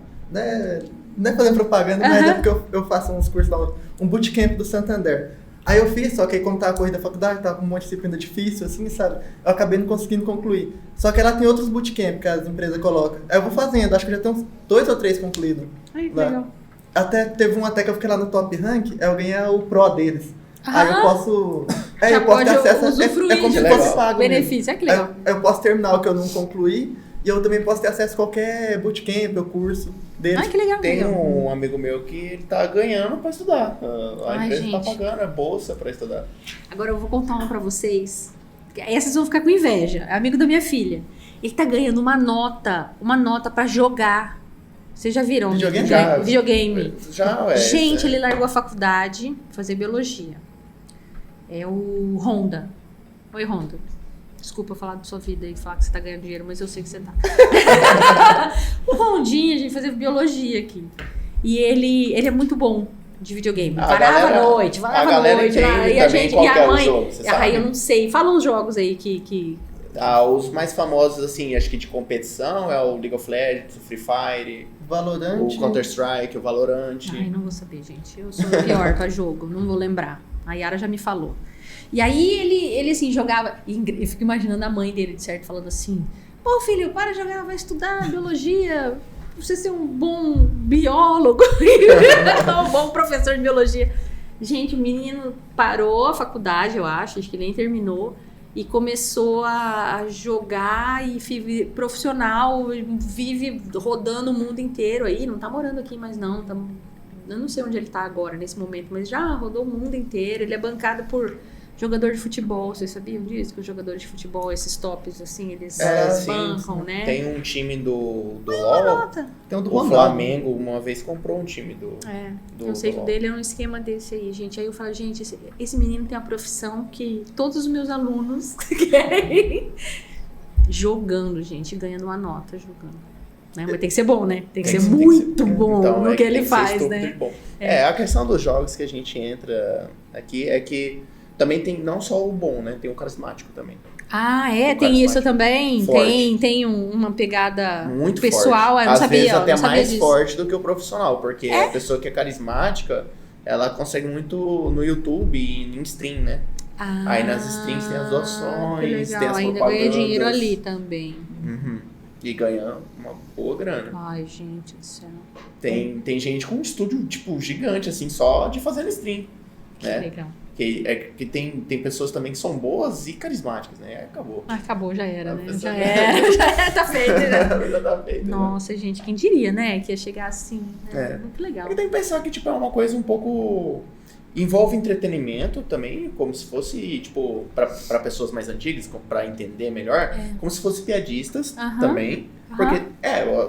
Não é fazer propaganda, mas é porque eu faço uns cursos lá, um bootcamp do Santander. Aí eu fiz, só que aí como tava corrida da faculdade, tava com um monte de disciplina difícil, assim, sabe? Eu acabei não conseguindo concluir. Só que ela tem outros bootcamp que as empresas colocam. Aí eu vou fazendo, acho que já tem uns 2 ou 3 concluídos. Ai, que legal. Até teve um que eu fiquei lá no top rank, eu ganhei o pro deles. Aí eu posso... Já eu posso ter pode acesso... usufruir É como se de fosse legal. pago mesmo. benefício. É que legal. Aí eu posso terminar o que eu não concluí e eu também posso ter acesso a qualquer bootcamp ou curso dele. Ai, que legal. Tem legal. um amigo meu que ele tá ganhando pra estudar. A Ai, empresa tá gente. pagando, é bolsa pra estudar. Agora eu vou contar uma pra vocês. Essas vão ficar com inveja. É amigo da minha filha. Ele tá ganhando uma nota pra jogar. Vocês já viram? Videogame? Já. Videogame. Já, é. Gente, ele largou a faculdade, fazer biologia. É o Honda. Oi, Honda. Desculpa falar da sua vida e falar que você tá ganhando dinheiro, mas eu sei que você tá. O Rondinha, a gente fazia biologia aqui. E ele é muito bom de videogame. A Varava galera- a noite, varava a a galera noite. entende Lá, e a também gente, qual e que é a o mãe. jogo, você Aí sabe? eu não sei. Fala uns jogos aí que Os mais famosos, assim, acho que de competição é o League of Legends, o Free Fire, Valorant. o Counter-Strike, o Valorant. Ai, não vou saber, gente. Eu sou pior pra jogo, não vou lembrar. A Yara já me falou. E aí ele assim, jogava. E eu fico imaginando a mãe dele, de certo, falando assim: pô, filho, para de jogar, vai estudar biologia, pra você ser um bom biólogo, um bom professor de biologia. Gente, o menino parou a faculdade, eu acho que nem terminou. E começou a jogar e profissional, vive rodando o mundo inteiro aí. Não tá morando aqui mais não. Eu não sei onde ele tá agora, nesse momento, mas já rodou o mundo inteiro. Ele é bancado por jogador de futebol. Vocês sabiam disso? Que os jogadores de futebol, esses tops, assim, eles sim. bancam, né? Tem um time do Uma LoL, nota. Tem um do o Ronaldo. Flamengo uma vez comprou um time do Eu sei que o LoL. dele é um esquema desse aí, gente. Aí eu falo, gente, esse menino tem uma profissão que todos os meus alunos querem. Jogando, gente, ganhando uma nota jogando. Né? Mas tem que ser bom, né? Tem que ser muito bom Então, no que tem ele ser faz, estúpido né? de bom. A questão dos jogos que a gente entra aqui é que também tem não só o bom, né? Tem o carismático também. Ah, O tem carismático. isso também? Forte. Tem uma pegada Muito pessoal? forte. Eu não Às sabia, vezes eu até não sabia mais disso. forte do que o profissional, porque a pessoa que é carismática, ela consegue muito no YouTube e em stream, né? Ah, Aí nas streams tem as doações, que legal. tem as Ainda ganha propagandas. dinheiro ali também. Uhum. E ganha uma boa grana. Ai, gente do céu. Tem gente com um estúdio, tipo, gigante, assim, só de fazendo stream, Que né? legal. Que tem pessoas também que são boas e carismáticas, né? Aí acabou. Ah, acabou, já era, A né? pessoa- Já era, tá feito, já. Já tá feito, né? Nossa, gente, quem diria, né? Que ia chegar assim. Né? É. Muito legal. Porque tem que pensar que, tipo, é uma coisa um pouco... Envolve entretenimento também, como se fosse, tipo, pra pessoas mais antigas, pra entender melhor, como se fosse piadistas Aham. também. Aham. Porque,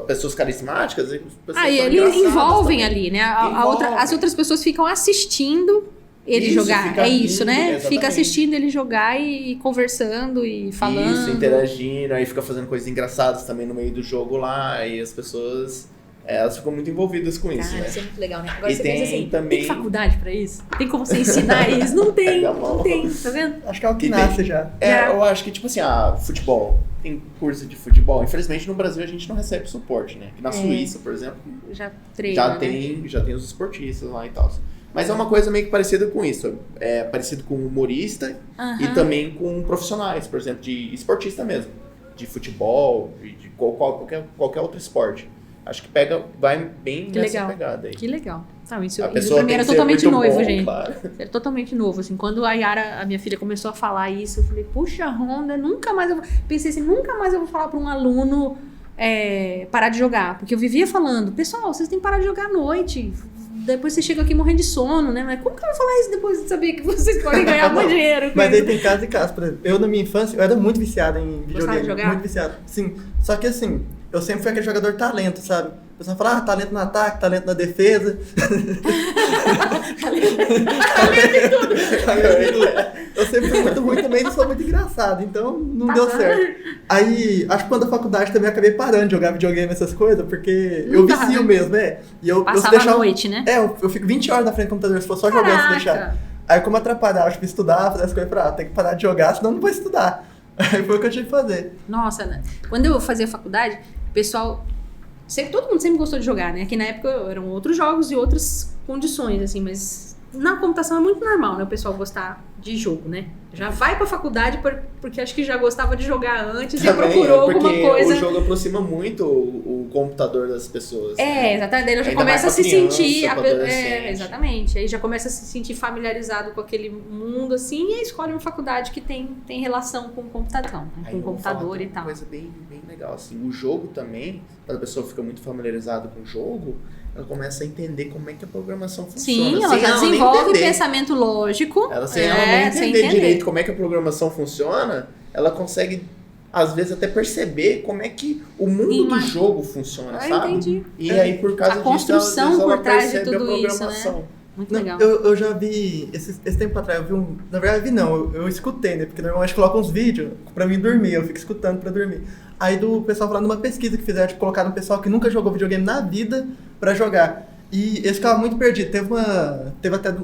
pessoas carismáticas, pessoas E são eles engraçadas envolvem também. ali, né? Envolvem. As outras pessoas ficam assistindo ele Isso, jogar. fica É isso, rindo, né? exatamente. Fica assistindo ele jogar e conversando e falando. Isso, interagindo, aí fica fazendo coisas engraçadas também no meio do jogo lá, e as pessoas, elas ficam muito envolvidas com isso, Cara, né? isso é muito legal, né? Agora E você tem pensa assim, também- tem faculdade pra isso? Tem como você ensinar isso? Não tem, Pega a não mão. tem, tá vendo? Acho que é o que E nasce já. Já. Eu acho que, tipo assim, futebol. Tem curso de futebol. Infelizmente, no Brasil, a gente não recebe suporte, né? Aqui na Suíça, por exemplo, Já treina, já né? tem os esportistas lá e tal. Mas é uma coisa meio que parecida com isso. É parecido com humorista e Aham. também com profissionais, por exemplo, de esportista mesmo. De futebol, de qualquer outro esporte. Acho que vai bem Que nessa legal. pegada aí. Que legal. Não, isso A pra pessoa mim tem era que ser totalmente muito noivo, bom, gente. claro. Era totalmente novo, assim. Quando a Yara, a minha filha, começou a falar isso, eu falei, puxa, Honda, nunca mais eu vou... Pensei assim, nunca mais eu vou falar pra um aluno parar de jogar. Porque eu vivia falando, pessoal, vocês têm que parar de jogar à noite. Depois vocês chegam aqui morrendo de sono, né? Mas como que eu vou falar isso depois de saber que vocês podem ganhar muito dinheiro? com Mas isso? aí tem casos e casos. Por exemplo, eu na minha infância, eu era muito viciado em Gostava videogame. de jogar? Muito viciado. Sim. Só que assim, eu sempre fui aquele jogador talento, sabe? O pessoal fala, talento no ataque, talento na defesa. Eu sempre fui muito ruim também, não sou muito engraçado, então não deu certo. Aí, acho que quando a faculdade também eu acabei parando de jogar videogame, essas coisas, porque Não eu dá, vicio né? mesmo, E eu Passava se deixar, a noite, né? eu fico 20 horas na frente do computador, se for só jogando, se deixar. Caraca! Aí como atrapalhar, acho que estudar, fazer as coisas, tem que parar de jogar, senão não vou estudar. Aí foi o que eu tive que fazer. Nossa, né? Quando eu fazia faculdade, o pessoal... todo mundo sempre gostou de jogar, né? Que na época eram outros jogos e outras condições, assim, mas na computação é muito normal, né? O pessoal gostar de jogo, né? Já vai pra faculdade porque acho que já gostava de jogar antes e procurou alguma coisa. O jogo aproxima muito o computador das pessoas. Exatamente. Daí ele já Ainda começa a mais pra se criança, sentir. pra adolescente. Exatamente. Aí já começa a se sentir familiarizado com aquele mundo assim e aí escolhe uma faculdade que tem relação com computação, né? Aí Com eu vou falar computador e uma tal. coisa bem legal, assim, o jogo também, quando a pessoa fica muito familiarizada com o jogo, ela começa a entender como é que a programação funciona. Sim, ela sem já nem desenvolve entender. pensamento lógico. Ela, sem ela nem entender direito como é que a programação funciona, ela consegue, às vezes, até perceber como é que o mundo do jogo funciona, sabe? Entendi. E aí, por causa A disso, construção às vezes, ela por trás de percebe tudo a isso, programação. Muito Não, legal. eu já vi, esse tempo atrás, eu vi um... Na verdade, vi não, eu escutei, né? Porque normalmente coloca uns vídeos pra mim dormir, eu fico escutando pra dormir. Aí do pessoal falando uma pesquisa que fizeram, tipo, colocaram um pessoal que nunca jogou videogame na vida pra jogar. E eles ficavam muito perdidos. Teve até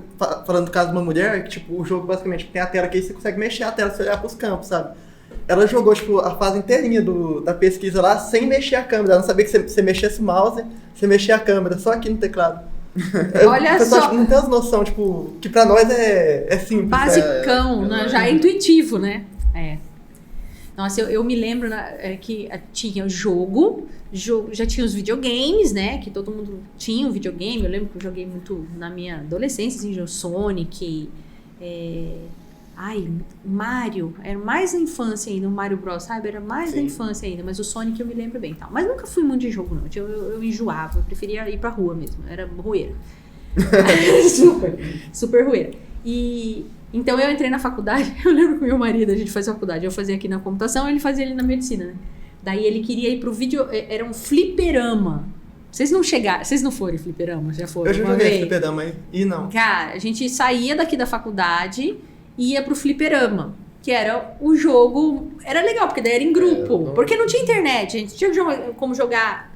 falando do caso de uma mulher, que tipo, o jogo basicamente tem a tela que aí você consegue mexer a tela se olhar pros campos, sabe? Ela jogou, tipo, a fase inteirinha da pesquisa lá sem mexer a câmera. Ela não sabia que você mexesse o mouse, você mexia a câmera, só aqui no teclado. Olha o pessoal, só. tipo, não tem as noção, tipo, que pra nós é simples. Basicão, né? Já é intuitivo, né? Nossa, eu me lembro que tinha o jogo, já tinha os videogames, né? Que todo mundo tinha um videogame. Eu lembro que eu joguei muito na minha adolescência, assim, o Sonic, Mario, era mais na infância ainda, o Mario Bros, sabe? Era mais na infância ainda, mas o Sonic eu me lembro bem, tal. Mas nunca fui muito de jogo, não. Eu enjoava, eu preferia ir pra rua mesmo, era rueira. super rueira. E então eu entrei na faculdade, eu lembro que meu marido, a gente fazia faculdade, eu fazia aqui na computação, ele fazia ali na medicina, né? Daí ele queria ir pro era um fliperama. Vocês não foram em fliperama? Já foram? Eu já joguei fliperama e não. Cara, a gente saía daqui da faculdade e ia pro fliperama, que era o jogo, era legal, porque daí era em grupo, porque não tinha internet, a gente tinha como jogar,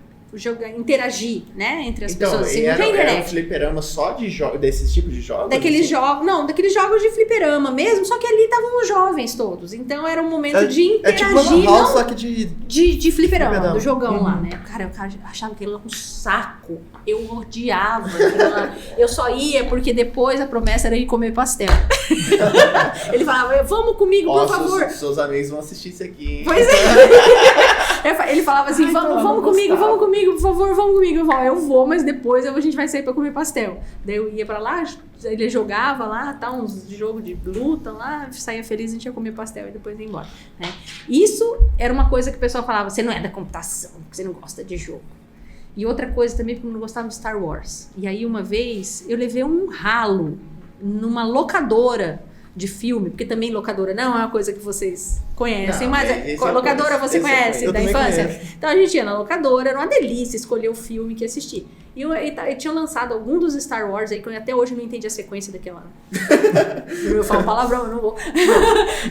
interagir, né, entre as pessoas, assim, não tinha internet. Era um fliperama só desses tipos de jogos? Daqueles jogos de fliperama mesmo, só que ali estavam os jovens todos, então era um momento de interagir, tipo uma house, só que de fliperama, do jogão lá, né, cara, eu achava aquilo lá um saco, eu odiava aquilo lá. Eu só ia porque depois a promessa era ir comer pastel. Ele falava, vamos comigo, por favor. Seus amigos vão assistir isso aqui, hein? Pois é. Ele falava assim, vamos comigo, por favor, vamos comigo. Eu falava, eu vou, mas depois a gente vai sair pra comer pastel. Daí eu ia pra lá, ele jogava lá, uns jogos de luta lá, saía feliz, a gente ia comer pastel e depois ia embora, né? Isso era uma coisa que o pessoal falava, você não é da computação, você não gosta de jogo. E outra coisa também, porque eu não gostava de Star Wars. E aí uma vez eu levei um ralo numa locadora de filme, porque também locadora não é uma coisa que vocês conhecem, mas locadora você conhece da infância? Então a gente ia na locadora, era uma delícia escolher o filme que assistir. E eu tinha lançado algum dos Star Wars aí, que eu até hoje não entendi a sequência daquela. Eu falo palavrão, eu não vou.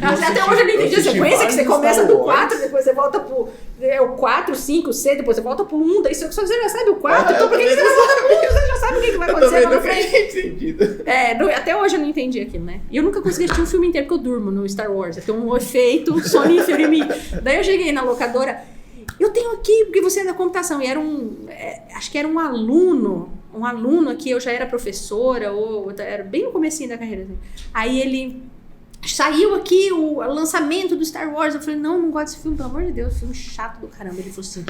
Até hoje eu não entendi a sequência, que você começa do 4, depois você volta pro o 4, 5, 6, depois você volta pro 1, daí você já sabe o 4, então por que você vai voltar pro 1? Você já sabe o que vai acontecer lá na frente. Até hoje eu não entendi aquilo, né? E eu nunca consegui assistir um filme inteiro, porque eu durmo no Star Wars. Tem um efeito sonífero em mim. Daí eu cheguei na locadora, eu tenho aqui, porque você é da computação, e era acho que era um aluno aqui, eu já era professora, ou era bem no comecinho da carreira. Assim. Aí ele, saiu aqui o lançamento do Star Wars, eu falei, não gosto desse filme, pelo amor de Deus, filme chato do caramba. Ele falou assim,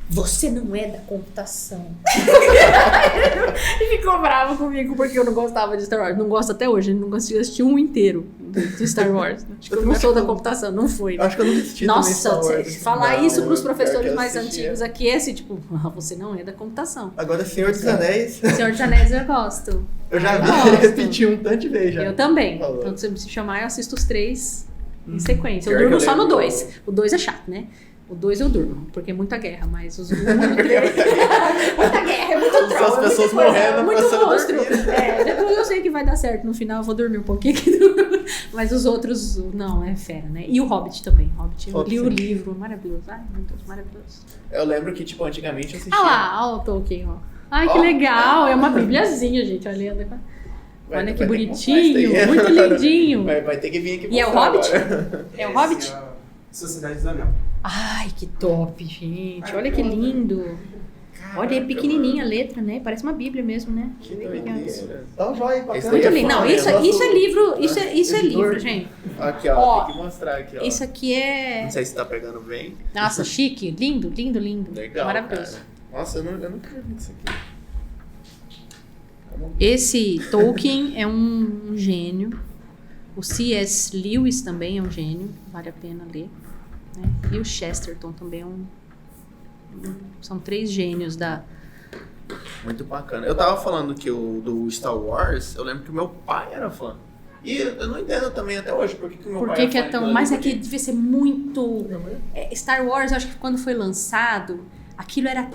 você não é da computação. E ficou bravo comigo porque eu não gostava de Star Wars. Não gosto até hoje, não consegui assistir um inteiro do Star Wars. Acho que eu não sou da computação, não foi. Acho que eu nunca assisti. Nossa, falar isso pros professores mais antigos aqui é assim, tipo, você não é da computação. Agora, Senhor dos Anéis. Senhor dos Anéis eu gosto. Eu já vi repetir um tanto de vez já. Eu também. Então, se me chamar, eu assisto os 3 em sequência. Eu durmo só no 2. O 2 é chato, né? O 2 eu durmo, porque é muita guerra, mas os 1 e 3... Muita guerra, é muito troll, as pessoas morrendo, muito monstro. Depois eu sei que vai dar certo, no final eu vou dormir um pouquinho, mas os outros, não, é fera, né? E o Hobbit também, eu li o livro, maravilhoso, ai meu Deus, maravilhoso. Eu lembro que, tipo, antigamente eu assistia... Olha o Tolkien, ó. Ai, que legal, é uma bibliazinha, gente, olha Olha que bonitinho, muito lindinho. Vai ter que vir aqui. E é o Hobbit? É o Hobbit? Sociedade do Anel. Ai, que top, gente. Olha que lindo. Olha, é pequenininha a letra, né? Parece uma bíblia mesmo, né? Que doideira. Dá um joia pra Esse câmera. daí Muito lindo. Não, isso é livro, isso é livro, gente. Aqui, ó, Ó, tem que mostrar aqui, ó. Isso aqui é... Não sei se tá pegando bem. Nossa, chique, lindo, lindo, lindo. Legal, Maravilhoso. cara. Nossa, eu nunca vi isso aqui. Esse Tolkien é um gênio. O C.S. Lewis também é um gênio. Vale a pena ler. Né? E o Chesterton também é são 3 gênios da... Muito bacana. Eu tava falando que do Star Wars, eu lembro que o meu pai era fã. E eu não entendo também até hoje por que o meu Por pai que é que fã é tão... daquilo Mas ali, é que devia ser muito... Star Wars, eu acho que quando foi lançado, aquilo era...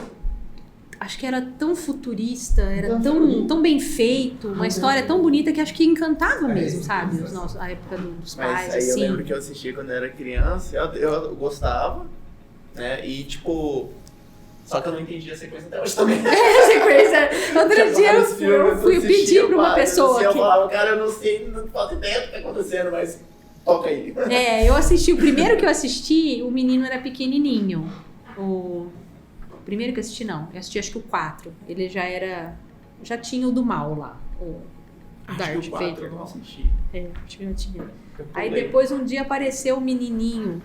Acho que era tão futurista, era tão bem feito, uma história tão bonita que acho que encantava mesmo, sabe? A época dos Mas pais, aí assim. eu lembro que eu assistia quando eu era criança, eu gostava, né? E tipo... Só que eu não entendia a sequência até hoje também. Outro dia eu fui pedir pra uma pessoa Eu que... falava, cara, eu não sei, não faço ideia do que tá acontecendo, mas toca aí. eu assisti, o primeiro que eu assisti, o menino era pequenininho. O primeiro que eu assisti, não. Eu assisti acho que o 4. Ele já tinha o do mal lá. O Darth que o 4 Vader. eu não assisti. Acho que já tinha. Eu Aí pulei. depois um dia apareceu o menininho,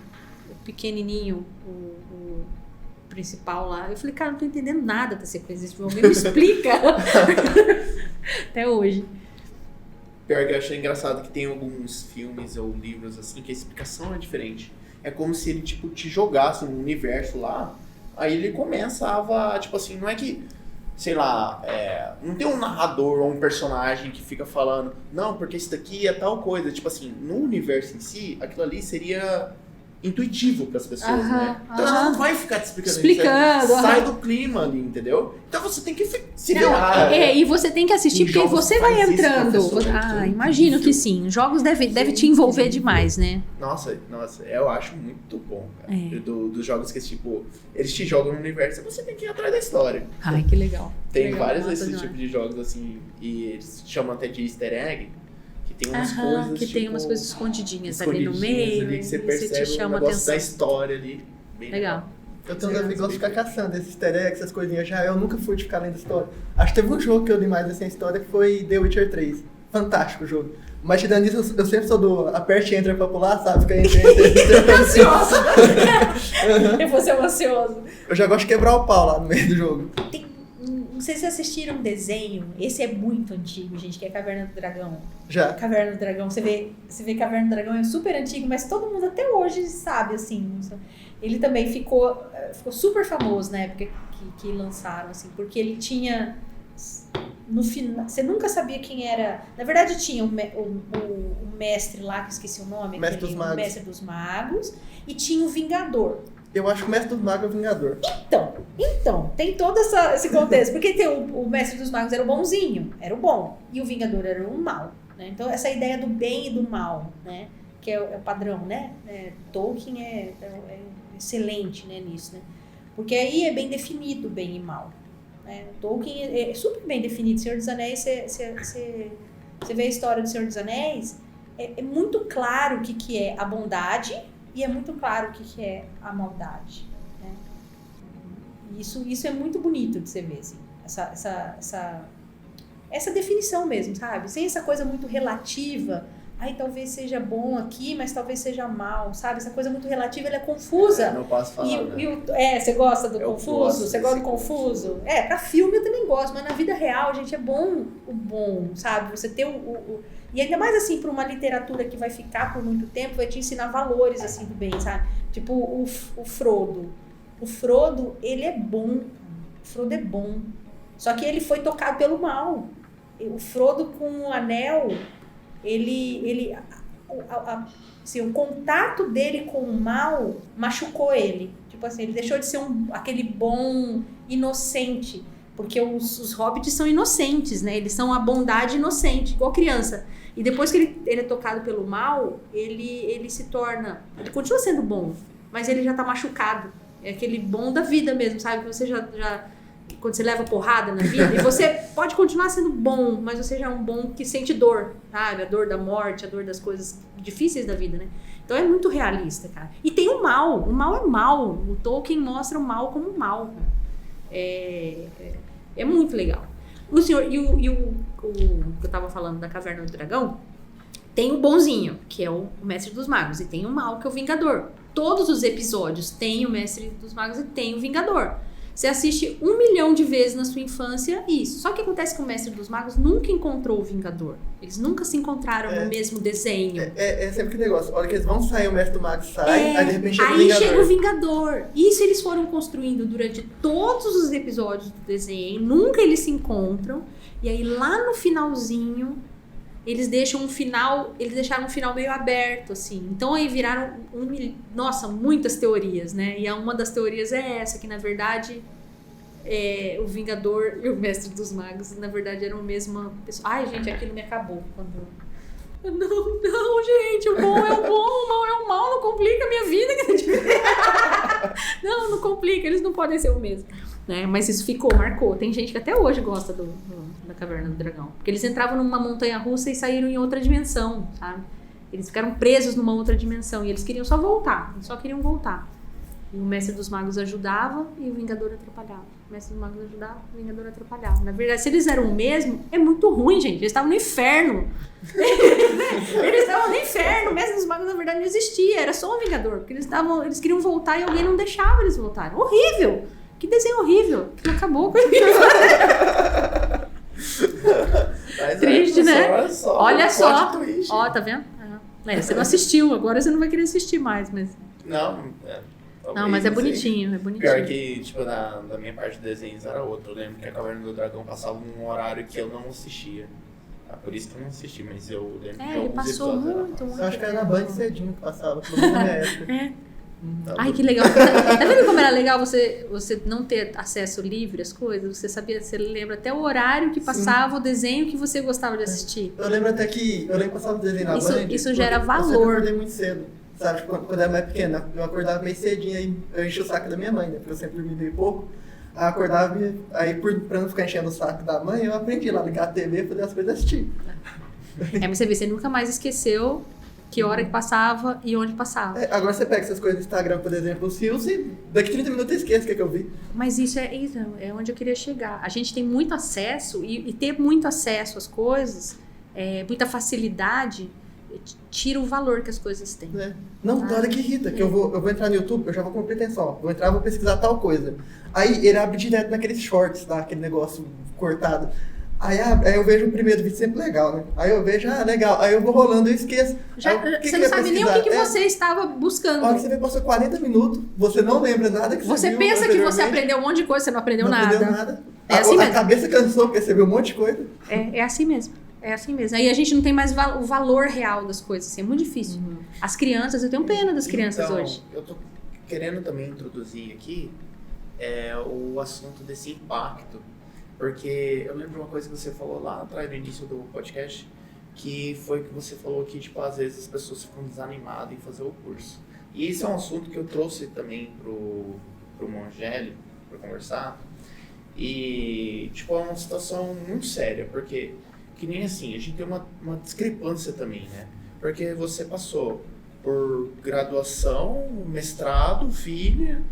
o pequenininho, o principal lá. Eu falei, cara, não tô entendendo nada da sequência desse filme. Me explica. Até hoje. Pior que eu achei engraçado que tem alguns filmes ou livros assim que a explicação é diferente. É como se ele, tipo, te jogasse num universo lá, aí ele começava, tipo assim, não é que, sei lá, não tem um narrador ou um personagem que fica falando, não, porque isso daqui é tal coisa. Tipo assim, no universo em si, aquilo ali seria intuitivo para as pessoas, né? Então ela não vai ficar te explicando. Isso, sai do clima ali, entendeu? Então você tem que se virar. E você tem que assistir Em porque jogos você vai faz isso, entrando. professor. Imagino que sim. Jogos deve te envolver demais, né? Nossa, eu acho muito bom, cara. É. Dos jogos que, tipo, eles te jogam no universo e você tem que ir atrás da história. Ai, que legal. Tem Legal, vários nossa, desses demais. tipos de jogos, assim, e eles chamam até de easter egg, que tem umas coisas, que tipo, tem umas coisas escondidinhas ali no meio. ali, que você e percebe te o chama negócio atenção. da história ali. Bem Legal. Eu tenho um amigo que gosta de ficar caçando esses easter eggs, essas coisinhas já. Eu nunca fui de ficar lendo história. Acho que teve um jogo que eu li mais assim a história que foi The Witcher 3. Fantástico o jogo. Mas tirando isso, eu sempre sou do aperte e entra pra pular, sabe? Fica Ansioso. Eu vou ser ansioso. Eu já gosto de quebrar o pau lá no meio do jogo. Não sei se vocês assistiram um desenho, esse é muito antigo, gente, que é Caverna do Dragão. Já. Caverna do Dragão, você vê Caverna do Dragão, é super antigo, mas todo mundo até hoje sabe, assim. Ele também ficou super famoso na época que lançaram, assim, porque ele tinha... No final, você nunca sabia quem era. Na verdade, tinha o mestre lá, que eu esqueci o nome, Mestre dos Magos. o mestre dos magos, e tinha o Vingador. Eu acho que o mestre dos magos é o Vingador. Então, tem todo esse contexto. Porque tem o mestre dos magos era o bonzinho, era o bom, e o Vingador era o mal. Né? Então, essa ideia do bem e do mal, né? Que é o padrão, né? Tolkien é excelente, né, nisso, né? Porque aí é bem definido bem e mal. Né? Tolkien é super bem definido. Senhor dos Anéis, você vê a história do Senhor dos Anéis, é muito claro o que é a bondade e é muito claro o que é a maldade. Né? Isso é muito bonito de você ver, assim, essa definição mesmo, sabe? Sem essa coisa muito relativa. Aí talvez seja bom aqui, mas talvez seja mal, sabe? Essa coisa muito relativa, ela é confusa. Não posso falar, você gosta do eu confuso? gosto Você gosta do desse confuso? Pra filme eu também gosto, mas na vida real, gente, é bom o bom, sabe? Você ter E ainda mais, assim, para uma literatura que vai ficar por muito tempo, vai te ensinar valores, assim, do bem, sabe? Tipo o Frodo. O Frodo, ele é bom. O Frodo é bom. Só que ele foi tocado pelo mal. O Frodo com o anel... o contato dele com o mal machucou ele. Tipo assim, ele deixou de ser aquele bom inocente. Porque os hobbits são inocentes, né? Eles são a bondade inocente, igual criança. E depois que ele é tocado pelo mal, ele se torna... Ele continua sendo bom, mas ele já tá machucado. É aquele bom da vida mesmo, sabe? Que você já quando você leva porrada na vida, e você pode continuar sendo bom, mas você já é um bom que sente dor, sabe? A dor da morte, a dor das coisas difíceis da vida, né? Então é muito realista, cara. E tem o mal é mal. O Tolkien mostra o mal como mal, cara. É muito legal. O senhor, e o que eu tava falando da Caverna do Dragão, tem o bonzinho, que é o Mestre dos Magos, e tem o mal, que é o Vingador. Todos os episódios tem o Mestre dos Magos e tem o Vingador. Você assiste 1 milhão de vezes na sua infância isso. Só que acontece que o Mestre dos Magos nunca encontrou o Vingador. Eles nunca se encontraram no mesmo desenho. É sempre que negócio. A hora que eles vão sair, o Mestre dos Magos sai, aí de repente chega o Vingador. Aí chega o Vingador. Isso eles foram construindo durante todos os episódios do desenho. Nunca eles se encontram. E aí lá no finalzinho, eles deixaram um final meio aberto, assim. Então aí viraram muitas teorias, né? E uma das teorias é essa, que na verdade o Vingador e o Mestre dos Magos, na verdade, eram a mesma pessoa. Ai, gente, aquilo me acabou. Não, gente, o bom é o bom, o mal é o mal, não complica a minha vida. Não complica, eles não podem ser o mesmo. Né? Mas isso marcou. Tem gente que até hoje gosta da Caverna do Dragão. Porque eles entravam numa montanha-russa e saíram em outra dimensão, sabe? Eles ficaram presos numa outra dimensão e eles queriam só voltar. Eles só queriam voltar. E o Mestre dos Magos ajudava e o Vingador atrapalhava. O Mestre dos Magos ajudava e o Vingador atrapalhava. Na verdade, se eles eram o mesmo, é muito ruim, gente. Eles estavam no inferno. Eles estavam no inferno. O Mestre dos Magos, na verdade, não existia. Era só o Vingador. Porque eles queriam voltar e alguém não deixava eles voltarem. Horrível! Que desenho horrível. Que acabou com ele. Triste, né? Olha só. Ó, tá vendo? Você não assistiu. Agora você não vai querer assistir mais, mas... Não, mas é bonitinho, é bonitinho. Pior que, tipo, da minha parte de desenhos era outra. Eu lembro que a Caverna do Dragão passava um horário que eu não assistia. Por isso que eu não assisti, mas eu lembro que ele passou muito. Eu acho que era na Band cedinho que passava, pelo menos na minha época. Ai, que legal. Tá vendo como era legal você não ter acesso livre às coisas? Você lembra até o horário que passava o desenho que você gostava de assistir. Eu lembro até que passava o desenho na Band. Isso gera valor. Eu acordei muito cedo, sabe? Quando eu era mais pequena, eu acordava meio cedinho, aí eu enchi o saco da minha mãe, né? Porque eu sempre dormi meio pouco. Aí eu acordava aí pra não ficar enchendo o saco da mãe, eu aprendi lá, ligar a TV, fazer as coisas assistir. Mas você vê, você nunca mais esqueceu que hora que passava e onde passava. Agora você pega essas coisas do Instagram, por exemplo, os rios, e daqui 30 minutos eu esqueço o que eu vi. Mas isso é onde eu queria chegar. A gente tem muito acesso, e ter muito acesso às coisas, muita facilidade, tira o valor que as coisas têm. Não, na hora que irrita, que eu vou entrar no YouTube, eu já vou com pretensão. Vou entrar, vou pesquisar tal coisa. Aí ele abre direto naqueles shorts, tá? Aquele negócio cortado. Aí eu vejo o primeiro vídeo sempre legal, né? Aí eu vejo, legal. Aí eu vou rolando e eu esqueço. Você não sabe nem o que você estava buscando. A hora que você vê, passou 40 minutos, você não lembra nada que você viu. Você pensa que você aprendeu um monte de coisa, você não aprendeu nada. Não aprendeu nada. É assim mesmo. A cabeça cansou, porque você viu um monte de coisa. É assim mesmo. É assim mesmo. Aí a gente não tem mais o valor real das coisas. Assim, é muito difícil. As crianças, eu tenho pena das crianças hoje. Eu tô querendo também introduzir aqui o assunto desse impacto. Porque eu lembro uma coisa que você falou lá atrás no início do podcast, que foi que você falou que, tipo, às vezes as pessoas ficam desanimadas em fazer o curso. E esse é um assunto que eu trouxe também pro Mongeli, para conversar. E, tipo, é uma situação muito séria, porque, que nem assim, a gente tem uma discrepância também, né? Porque você passou por graduação, mestrado, filha...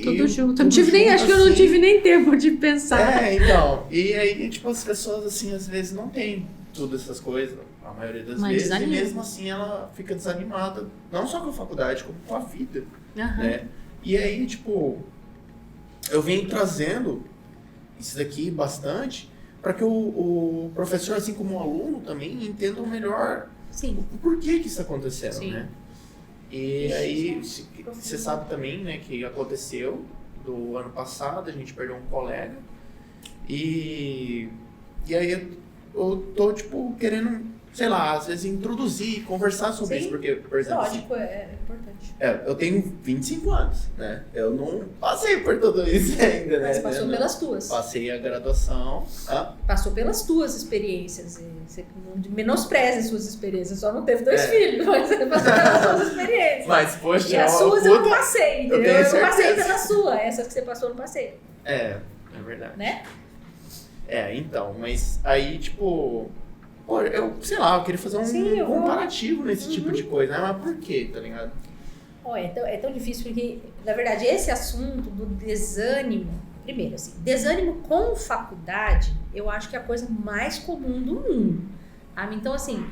Tudo junto. Acho que eu não tive nem tempo de pensar. Então. E aí, tipo, as pessoas, assim, às vezes não tem tudo essas coisas, a maioria das vezes, desanima. E mesmo assim ela fica desanimada, não só com a faculdade, como com a vida, né? E aí, tipo, eu venho trazendo isso daqui bastante para que o professor, assim como o aluno também, entendam melhor o porquê que isso está acontecendo, né? E aí, você sabe também, né, que aconteceu do ano passado, a gente perdeu um colega. E aí eu tô, tipo, querendo, sei lá, às vezes introduzir, conversar sobre isso. Porque, por exemplo... Lógico, é importante. Eu tenho 25 anos, né? Eu não passei por tudo isso ainda, né? Mas passou pelas tuas. Passei a graduação. Passou pelas tuas experiências. Você menospreze as suas experiências. Só não teve 2 filhos, mas você passou pelas suas experiências. Mas, poxa, e as suas eu não passei, entendeu? Eu não passei pela sua. Essas que você passou, eu não passei. É verdade. Né? Então, mas aí, tipo... Pô, eu queria fazer um comparativo nesse tipo de coisa, né? Mas por quê, tá ligado? É tão difícil porque, na verdade, esse assunto do desânimo, primeiro, assim, desânimo com faculdade, eu acho que é a coisa mais comum do mundo. Sabe? Então, assim,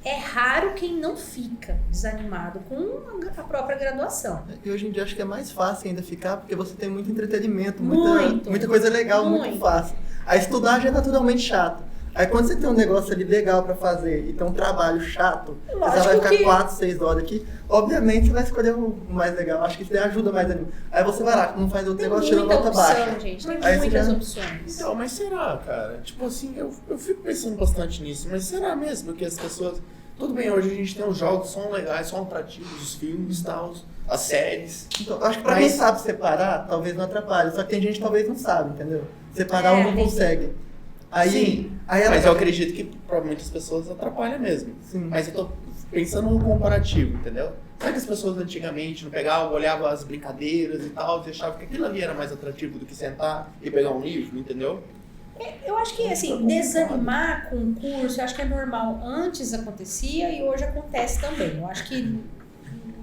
é raro quem não fica desanimado com a própria graduação. E hoje em dia acho que é mais fácil ainda ficar, porque você tem muito entretenimento, Muito. muita coisa legal, muito fácil. Aí estudar já é naturalmente chato. Aí quando você tem um negócio ali legal pra fazer e tem um trabalho chato, você vai ficar 4, 6 horas aqui, obviamente você vai escolher o mais legal. Acho que isso ajuda mais ali. Aí você vai lá, não faz outro negócio, tira nota baixa. Gente, tem aí muitas opções. Então, mas será, cara? Tipo assim, eu fico pensando bastante nisso, mas será mesmo que as pessoas... Tudo bem, hoje a gente tem os jogos, são legais, são atrativos, os filmes e tal, as séries. Então, acho que pra quem sabe separar, talvez não atrapalhe. Só que tem gente que talvez não sabe, entendeu? Separar ou não consegue. Aí ela... Mas eu acredito que pra muitas pessoas atrapalha mesmo. Sim. Mas eu tô pensando no comparativo, entendeu? Sabe que as pessoas antigamente não pegavam, olhavam as brincadeiras e tal, e achavam que aquilo ali era mais atrativo do que sentar e pegar um livro, entendeu? Eu acho que, assim, desanimar com o curso, eu acho que é normal. Antes acontecia e hoje acontece também. Eu acho que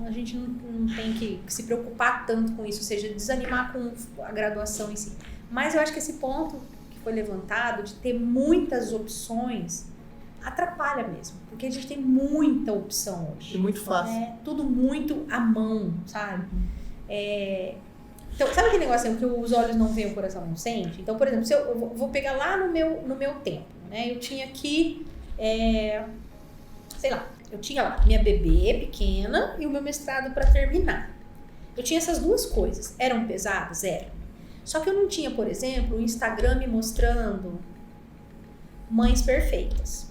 a gente não tem que se preocupar tanto com isso, ou seja, desanimar com a graduação em si. Mas eu acho que esse ponto que foi levantado, de ter muitas opções, atrapalha mesmo. Porque a gente tem muita opção hoje. É muito fácil. É tudo muito à mão, sabe? Então, sabe aquele negócio assim, que os olhos não veem, o coração não sente? Então, por exemplo, se eu vou pegar lá no meu tempo, né? Eu tinha aqui, sei lá, eu tinha lá minha bebê pequena e o meu mestrado para terminar. Eu tinha essas duas coisas. Eram pesadas? Eram. Só que eu não tinha, por exemplo, o Instagram me mostrando mães perfeitas.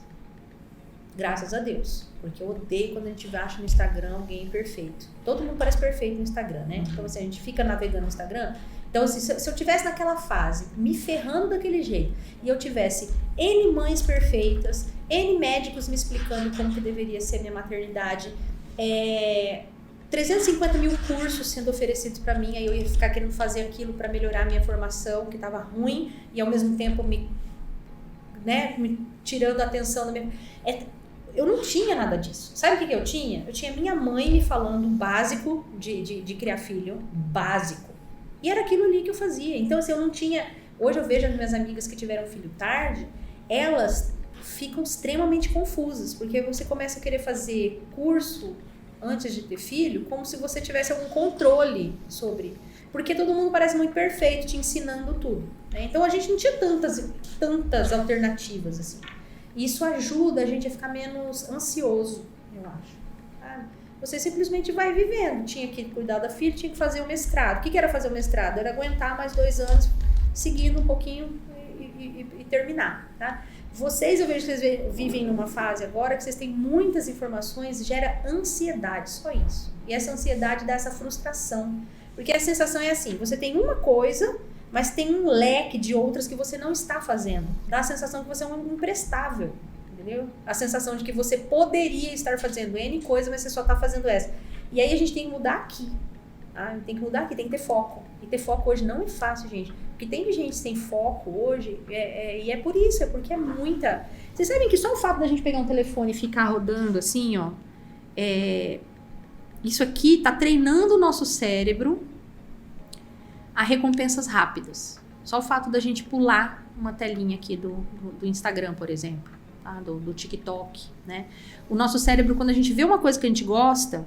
Graças a Deus. Porque eu odeio quando a gente acha no Instagram alguém perfeito. Todo mundo parece perfeito no Instagram, né? Então, assim, a gente fica navegando no Instagram. Então, assim, se eu tivesse naquela fase, me ferrando daquele jeito, e eu tivesse N mães perfeitas, N médicos me explicando como que deveria ser minha maternidade, 350 mil cursos sendo oferecidos para mim, aí eu ia ficar querendo fazer aquilo para melhorar a minha formação, que estava ruim, e ao mesmo tempo me tirando a atenção da minha... Eu não tinha nada disso. Sabe o que eu tinha? Eu tinha minha mãe me falando o básico de criar filho. Básico. E era aquilo ali que eu fazia. Então, assim, eu não tinha... Hoje eu vejo as minhas amigas que tiveram filho tarde, elas ficam extremamente confusas. Porque você começa a querer fazer curso antes de ter filho, como se você tivesse algum controle sobre... Porque todo mundo parece muito perfeito, te ensinando tudo. Né? Então, a gente não tinha tantas alternativas, assim. Isso ajuda a gente a ficar menos ansioso, eu acho. Sabe? Você simplesmente vai vivendo. Tinha que cuidar da filha, tinha que fazer o mestrado. O que era fazer o mestrado? Era aguentar mais 2 anos, seguindo um pouquinho e terminar. Tá? Vocês, eu vejo que vocês vivem numa fase agora que vocês têm muitas informações, gera ansiedade, só isso. E essa ansiedade dá essa frustração. Porque a sensação é assim, você tem uma coisa... mas tem um leque de outras que você não está fazendo. Dá a sensação que você é um imprestável, entendeu? A sensação de que você poderia estar fazendo N coisa, mas você só está fazendo essa. E aí a gente tem que mudar aqui. Tá? Tem que mudar aqui, tem que ter foco. E ter foco hoje não é fácil, gente. Porque tem gente sem foco hoje, e é por isso, é porque é muita... Vocês sabem que só o fato da gente pegar um telefone e ficar rodando assim, ó, isso aqui tá treinando o nosso cérebro a recompensas rápidas. Só o fato da gente pular uma telinha aqui do Instagram, por exemplo, tá? do TikTok, né? O nosso cérebro, quando a gente vê uma coisa que a gente gosta,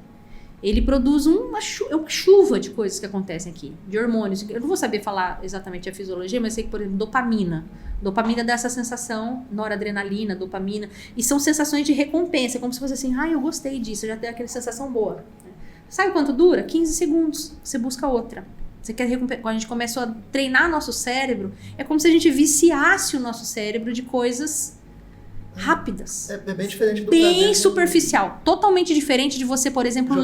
ele produz uma chuva de coisas que acontecem aqui, de hormônios. Eu não vou saber falar exatamente a fisiologia, mas sei que, por exemplo, dopamina. Dopamina dá essa sensação, noradrenalina, dopamina, e são sensações de recompensa, como se fosse assim, eu gostei disso, eu já tenho aquela sensação boa. Sabe quanto dura? 15 segundos, você busca outra. Você quer quando a gente começou a treinar nosso cérebro, é como se a gente viciasse o nosso cérebro de coisas rápidas. É bem diferente do bem superficial. Totalmente diferente de você, por exemplo,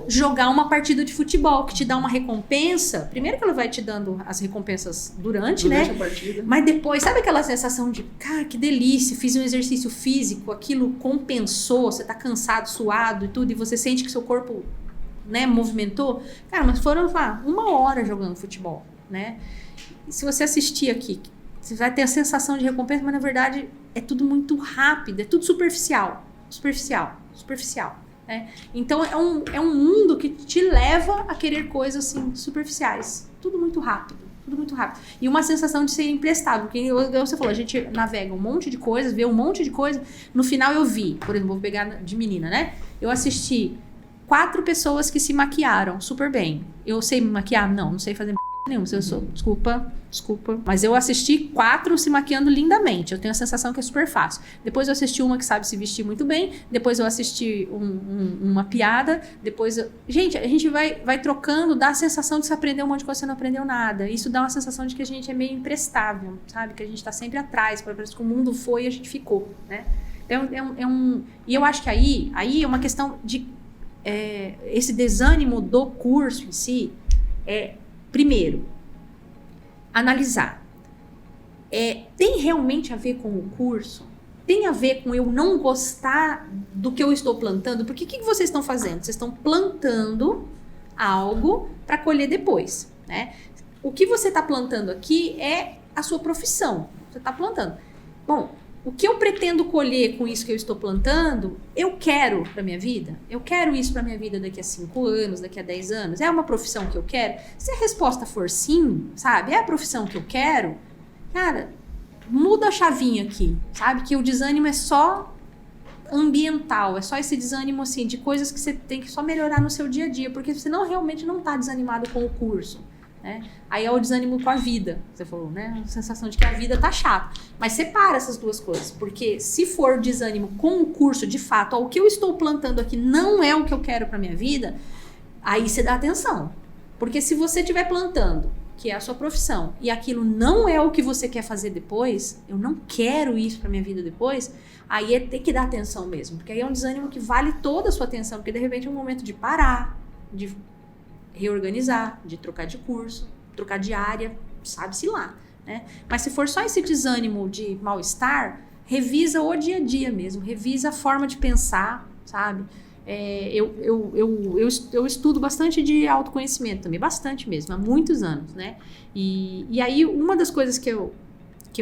jogar uma partida de futebol, que te dá uma recompensa. Primeiro que ela vai te dando as recompensas durante né? A partida. Mas depois, sabe aquela sensação de, cara, que delícia, fiz um exercício físico, aquilo compensou, você tá cansado, suado e tudo, e você sente que seu corpo... né, movimentou, cara, mas foram lá 1 hora jogando futebol, né? E se você assistir aqui, você vai ter a sensação de recompensa, mas na verdade é tudo muito rápido, é tudo superficial, né? Então é um mundo que te leva a querer coisas assim superficiais, tudo muito rápido, Tudo muito rápido. E uma sensação de ser emprestado. Porque você falou, a gente navega um monte de coisas, vê um monte de coisa. No final eu vi, por exemplo, vou pegar de menina, né? Eu assisti 4 pessoas que se maquiaram super bem. Eu sei me maquiar? Não sei fazer nenhum. Eu sou, desculpa. Mas eu assisti 4 se maquiando lindamente. Eu tenho a sensação que é super fácil. Depois eu assisti uma que sabe se vestir muito bem. Depois eu assisti uma piada. Depois Gente, a gente vai trocando. Dá a sensação de você aprender um monte de coisa e você não aprendeu nada. Isso dá uma sensação de que a gente é meio imprestável, sabe? Que a gente tá sempre atrás. Parece que o mundo foi e a gente ficou, né? Então, e eu acho que aí é uma questão de... esse desânimo do curso em si primeiro, analisar. Tem realmente a ver com o curso? Tem a ver com eu não gostar do que eu estou plantando? Porque o que vocês estão fazendo? Vocês estão plantando algo para colher depois, né? O que você está plantando aqui é a sua profissão. Você está plantando. Bom, o que eu pretendo colher com isso que eu estou plantando, eu quero para minha vida? Eu quero isso para minha vida daqui a 5 anos, daqui a 10 anos? É uma profissão que eu quero? Se a resposta for sim, sabe? É a profissão que eu quero? Cara, muda a chavinha aqui, sabe? Que o desânimo é só ambiental, é só esse desânimo, assim, de coisas que você tem que só melhorar no seu dia a dia, porque você realmente não está desanimado com o curso. Né? Aí é o desânimo com a vida, você falou, né? A sensação de que a vida tá chata. Mas separa essas duas coisas, porque se for desânimo com o curso, de fato, o que eu estou plantando aqui não é o que eu quero pra minha vida, aí você dá atenção. Porque se você estiver plantando, que é a sua profissão, e aquilo não é o que você quer fazer depois, eu não quero isso pra minha vida depois, aí tem que dar atenção mesmo, porque aí é um desânimo que vale toda a sua atenção, porque de repente é um momento de parar, de reorganizar, de trocar de curso, trocar de área, sabe-se lá, né? Mas se for só esse desânimo de mal-estar, revisa o dia a dia mesmo, revisa a forma de pensar, sabe? Eu estudo bastante de autoconhecimento também, bastante mesmo, há muitos anos, né? E aí uma das coisas que eu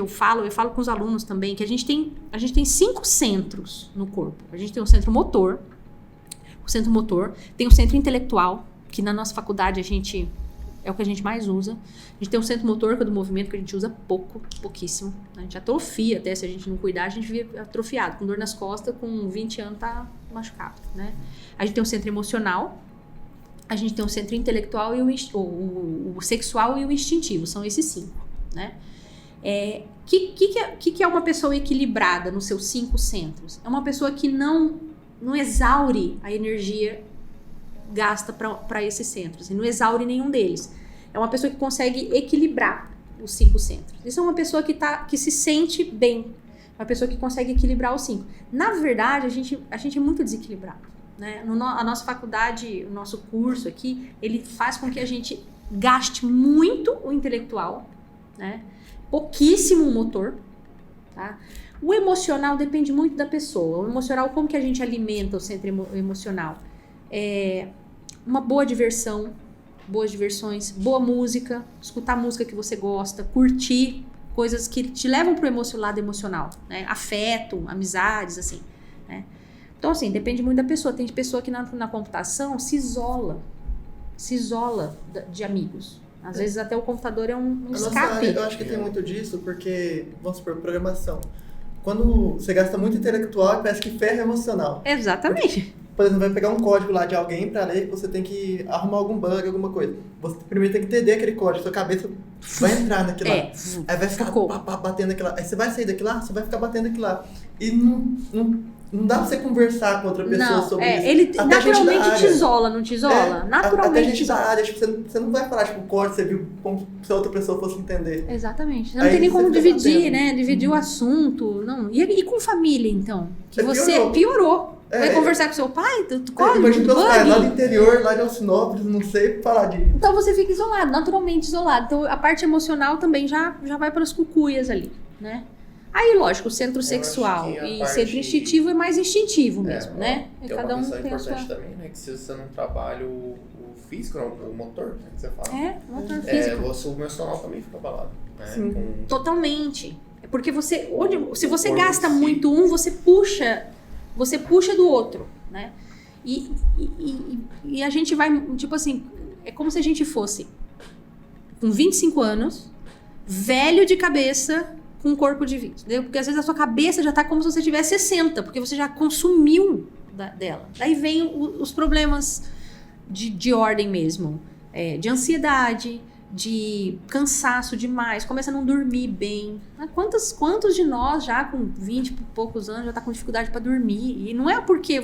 falo com os alunos também, que a gente tem 5 centros no corpo. A gente tem o centro motor, tem o centro intelectual, que na nossa faculdade é o que a gente mais usa. A gente tem um centro motor, que é do movimento, que a gente usa pouquíssimo. A gente atrofia até, se a gente não cuidar, a gente vive atrofiado, com dor nas costas, com 20 anos tá machucado, né? A gente tem um centro emocional, a gente tem um centro intelectual e o sexual e o instintivo, são esses 5, né? Que é uma pessoa equilibrada nos seus 5 centros? É uma pessoa que não exaure a energia gasta para esses centros, e não exaure nenhum deles. É uma pessoa que consegue equilibrar os 5 centros. Isso é uma pessoa que se sente bem, uma pessoa que consegue equilibrar os 5. Na verdade, a gente é muito desequilibrado, né? A nossa faculdade, o nosso curso aqui, ele faz com que a gente gaste muito o intelectual, né? Pouquíssimo o motor, tá? O emocional depende muito da pessoa. O emocional, como que a gente alimenta o centro emocional? Uma boa diversão, boas diversões, boa música, escutar música que você gosta, curtir coisas que te levam para o lado emocional, né? Afeto, amizades, assim, né? Então, assim, depende muito da pessoa. Tem pessoa que na computação se isola de amigos. Às vezes até o computador é um escape. Eu acho que tem muito disso, porque, vamos supor, programação. Quando você gasta muito intelectual, parece que ferra emocional. Exatamente. Por exemplo, vai pegar um código lá de alguém para ler, que você tem que arrumar algum bug, alguma coisa. Você primeiro tem que entender aquele código, sua cabeça vai entrar naquilo lá. Aí vai ficar batendo aquilo lá. Aí você vai sair daquilo lá, você vai ficar batendo aquilo lá. E não dá pra você conversar com outra pessoa sobre isso. Ele naturalmente te isola, não te isola? Naturalmente até gente da área, tipo, você não vai falar, tipo, o código, você viu como se a outra pessoa fosse entender. Exatamente. Você não tem nem como dividir, né? Dividir o assunto. Não. E com família, então? Que você piorou. Vai conversar com seu pai? Imagina meus pais lá do interior, lá de Alcinópolis, não sei falar disso. Então você fica isolado, naturalmente isolado. Então a parte emocional também já vai para as cucuias ali, né? Aí, lógico, o centro sexual e centro instintivo é mais instintivo mesmo, né? Tem cada uma um questão tem a importante sua... também, né? Que se você não trabalha o físico, não, o motor, né, que você fala. O motor físico. O emocional também fica abalado, né? Sim. Totalmente. Porque se você gasta muito você puxa do outro, né? E a gente vai, tipo assim, é como se a gente fosse com 25 anos, velho de cabeça, com um corpo de 20, entendeu? Porque às vezes a sua cabeça já tá como se você tivesse 60, porque você já consumiu dela. Daí vem os problemas de ordem mesmo, de ansiedade, de cansaço demais, começa a não dormir bem. Quantos de nós já com 20 e poucos anos já tá com dificuldade para dormir? E não é porque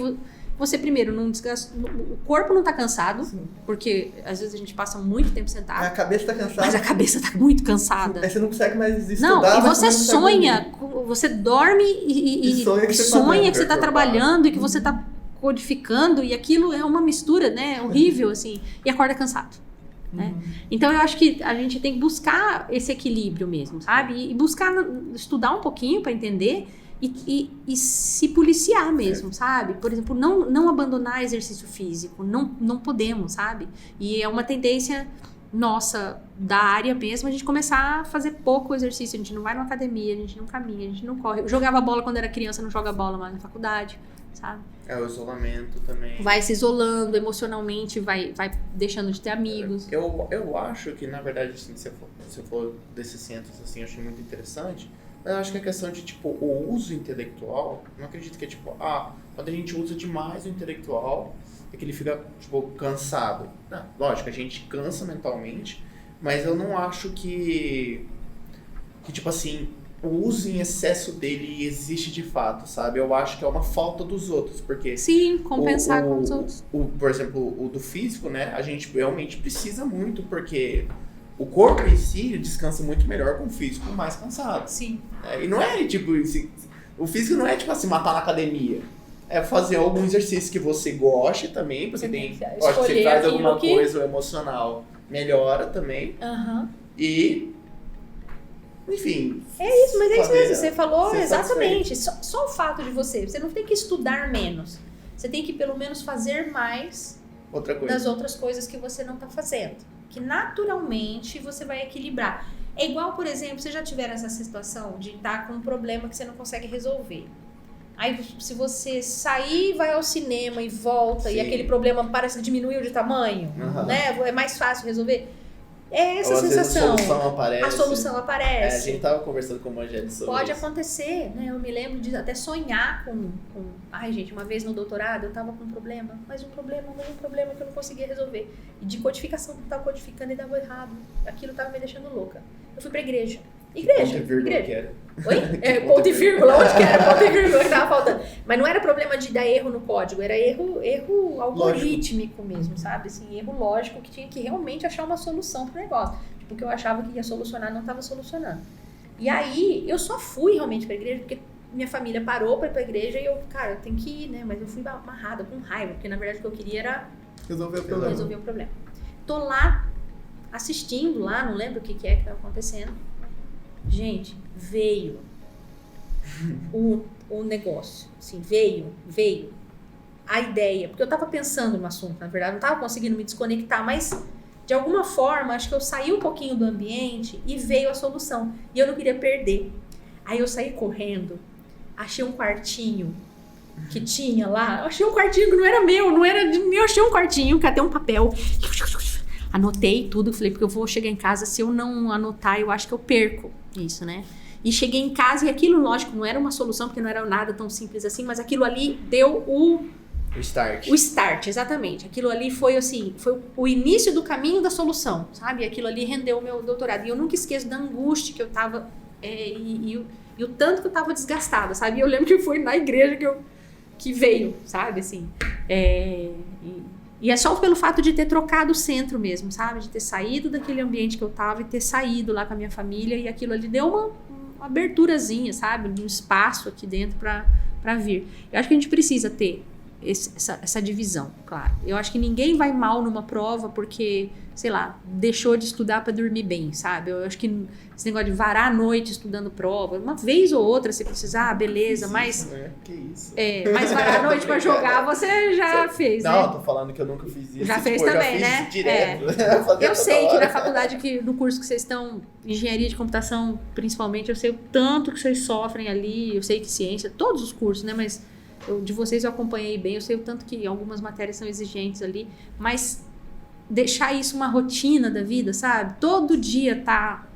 você primeiro não desgasta, o corpo não tá cansado, sim, porque às vezes a gente passa muito tempo sentado. A cabeça tá cansada. Mas a cabeça tá muito cansada. Aí você não consegue mais estudar. Não, e você sonha, você dorme e sonha que você tá trabalhando e que você tá codificando, e aquilo é uma mistura, né, horrível, assim, e acorda cansado. Né? Então eu acho que a gente tem que buscar esse equilíbrio mesmo, sabe? E buscar estudar um pouquinho para entender e se policiar mesmo, sabe? Por exemplo, não abandonar exercício físico, não podemos, sabe? E é uma tendência nossa, da área mesmo, a gente começar a fazer pouco exercício, a gente não vai numa academia, a gente não caminha, a gente não corre. Eu jogava bola quando era criança, não joga bola mais na faculdade, sabe? O isolamento também. Vai se isolando emocionalmente, vai deixando de ter amigos. Eu acho que, na verdade, assim, se eu for desses centros, assim, eu achei muito interessante. Mas eu acho que a questão de, tipo, o uso intelectual, não acredito que é, tipo, quando a gente usa demais o intelectual, é que ele fica, tipo, cansado. Não, lógico, a gente cansa mentalmente, mas eu não acho que tipo assim, o uso em excesso dele existe de fato, sabe? Eu acho que é uma falta dos outros, porque... Sim, compensar com os outros. Por exemplo, o do físico, né? A gente realmente precisa muito, porque o corpo em si descansa muito melhor com o físico mais cansado. Sim. E não é, tipo... O físico não é, tipo assim, matar na academia. É fazer algum exercício que você goste também, porque tem... Acho que você traz alguma coisa emocional, melhora também. E... Enfim. É isso, mas é isso mesmo. Você falou exatamente. Só o fato de você não tem que estudar menos. Você tem que pelo menos fazer mais das outras coisas que você não está fazendo. Que naturalmente você vai equilibrar. É igual, por exemplo, você já tiver essa situação de estar com um problema que você não consegue resolver. Aí se você sair, vai ao cinema e volta, e aquele problema parece que diminuiu de tamanho, né? É mais fácil resolver. É essa sensação. A solução aparece. A gente tava conversando com o Evangelho sobre Pode isso. acontecer, né? Eu me lembro de até sonhar com... Ai, gente, uma vez no doutorado eu tava com um problema, mas um problema que eu não conseguia resolver. E de codificação que eu tava codificando e dava errado. Aquilo tava me deixando louca. Eu fui pra igreja. Ponto e vírgula que era. Oi? Ponto e vírgula, onde que era? Ponto e vírgula que tava faltando. Mas não era problema de dar erro no código, era erro algorítmico mesmo, sabe? Assim, erro lógico que tinha que realmente achar uma solução pro negócio. Tipo, o que eu achava que ia solucionar não estava solucionando. E aí, eu só fui realmente pra igreja porque minha família parou pra ir pra igreja e eu, cara, eu tenho que ir, né? Mas eu fui amarrada, com raiva, porque na verdade o que eu queria era resolver o problema. Tô lá, assistindo lá, não lembro o que é que tava acontecendo. Gente, veio o negócio, assim, veio a ideia, porque eu tava pensando no assunto, na verdade, não tava conseguindo me desconectar, mas de alguma forma, acho que eu saí um pouquinho do ambiente e veio a solução, e eu não queria perder. Aí eu saí correndo, achei um quartinho que tinha lá, eu achei um quartinho que não era meu, eu achei um quartinho, catei um papel, anotei tudo, falei, porque eu vou chegar em casa, se eu não anotar, eu acho que eu perco isso, né? E cheguei em casa e aquilo, lógico, não era uma solução, porque não era nada tão simples assim, mas aquilo ali deu o start. O start, exatamente. Aquilo ali foi assim, foi o início do caminho da solução, sabe? E aquilo ali rendeu o meu doutorado. E eu nunca esqueço da angústia que eu tava, e o tanto que eu tava desgastada, sabe? E eu lembro que foi na igreja que veio, sabe? Assim, e é só pelo fato de ter trocado o centro mesmo, sabe? De ter saído daquele ambiente que eu tava e ter saído lá com a minha família. E aquilo ali deu uma aberturazinha, sabe? Um espaço aqui dentro pra vir. Eu acho que a gente precisa ter essa divisão, claro. Eu acho que ninguém vai mal numa prova porque, sei lá, deixou de estudar para dormir bem, sabe? Eu acho que esse negócio de varar a noite estudando prova, uma vez ou outra você precisar, beleza, mas... Que isso? Mas varar a noite para jogar você já fez, né? Não, eu tô falando que eu nunca fiz isso. Já fez também, já fiz né? Direto. Eu sei que na faculdade, no curso que vocês estão, engenharia de computação principalmente, eu sei o tanto que vocês sofrem ali, eu sei que ciência, todos os cursos, né? Mas de vocês eu acompanhei bem, eu sei o tanto que algumas matérias são exigentes ali, mas deixar isso uma rotina da vida, sabe? Todo dia tá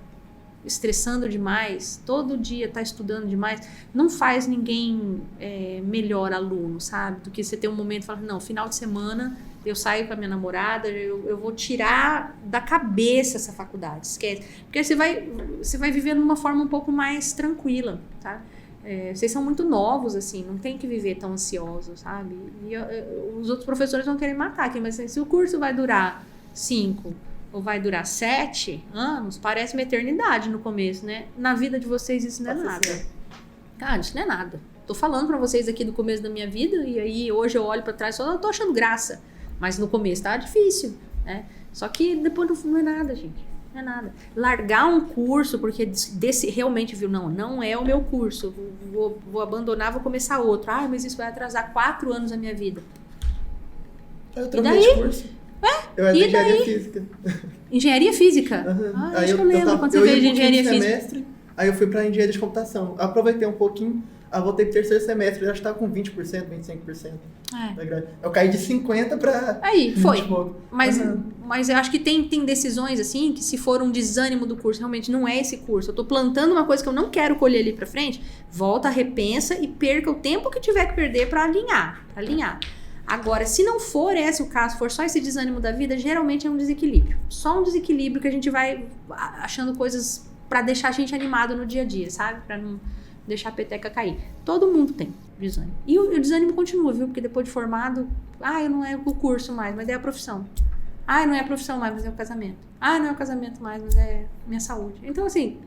estressando demais, todo dia tá estudando demais, não faz ninguém melhor aluno, sabe? Do que você ter um momento e falar, não, final de semana eu saio com a minha namorada, eu vou tirar da cabeça essa faculdade, esquece. Porque você vai viver de uma forma um pouco mais tranquila, tá? Vocês são muito novos, assim, não tem que viver tão ansiosos, sabe? E os outros professores vão querer matar aqui, mas se o curso vai durar 5 ou vai durar 7 anos, parece uma eternidade no começo, né? Na vida de vocês isso não é nada. Cara, isso não é nada. Tô falando pra vocês aqui do começo da minha vida, e aí hoje eu olho pra trás e só tô achando graça. Mas no começo tá difícil, né? Só que depois não é nada, gente. Não é nada. Largar um curso porque realmente viu, não é o meu curso. Vou abandonar, vou começar outro. Ah, mas isso vai atrasar 4 anos da minha vida. Eu troquei de curso. Eu era de engenharia física. Engenharia física? Uhum. Ah, acho que eu lembro quando você veio de engenharia física. Semestre, aí eu fui pra engenharia de computação. Aproveitei um pouquinho, voltei pro terceiro semestre, eu já estava com 20%, 25%. Eu caí de 50 pra... Aí, foi. Mas eu acho que tem decisões, assim, que se for um desânimo do curso, realmente não é esse curso. Eu tô plantando uma coisa que eu não quero colher ali pra frente, volta, repensa e perca o tempo que tiver que perder pra alinhar. Agora, se não for esse o caso, for só esse desânimo da vida, geralmente é um desequilíbrio. Só um desequilíbrio que a gente vai achando coisas pra deixar a gente animado no dia a dia, sabe? Pra não deixar a peteca cair. Todo mundo tem desânimo. E o desânimo continua, viu? Porque depois de formado, não é o curso mais, mas é a profissão. Não é a profissão mais, mas é o casamento. Não é o casamento mais, mas é minha saúde. Então, assim,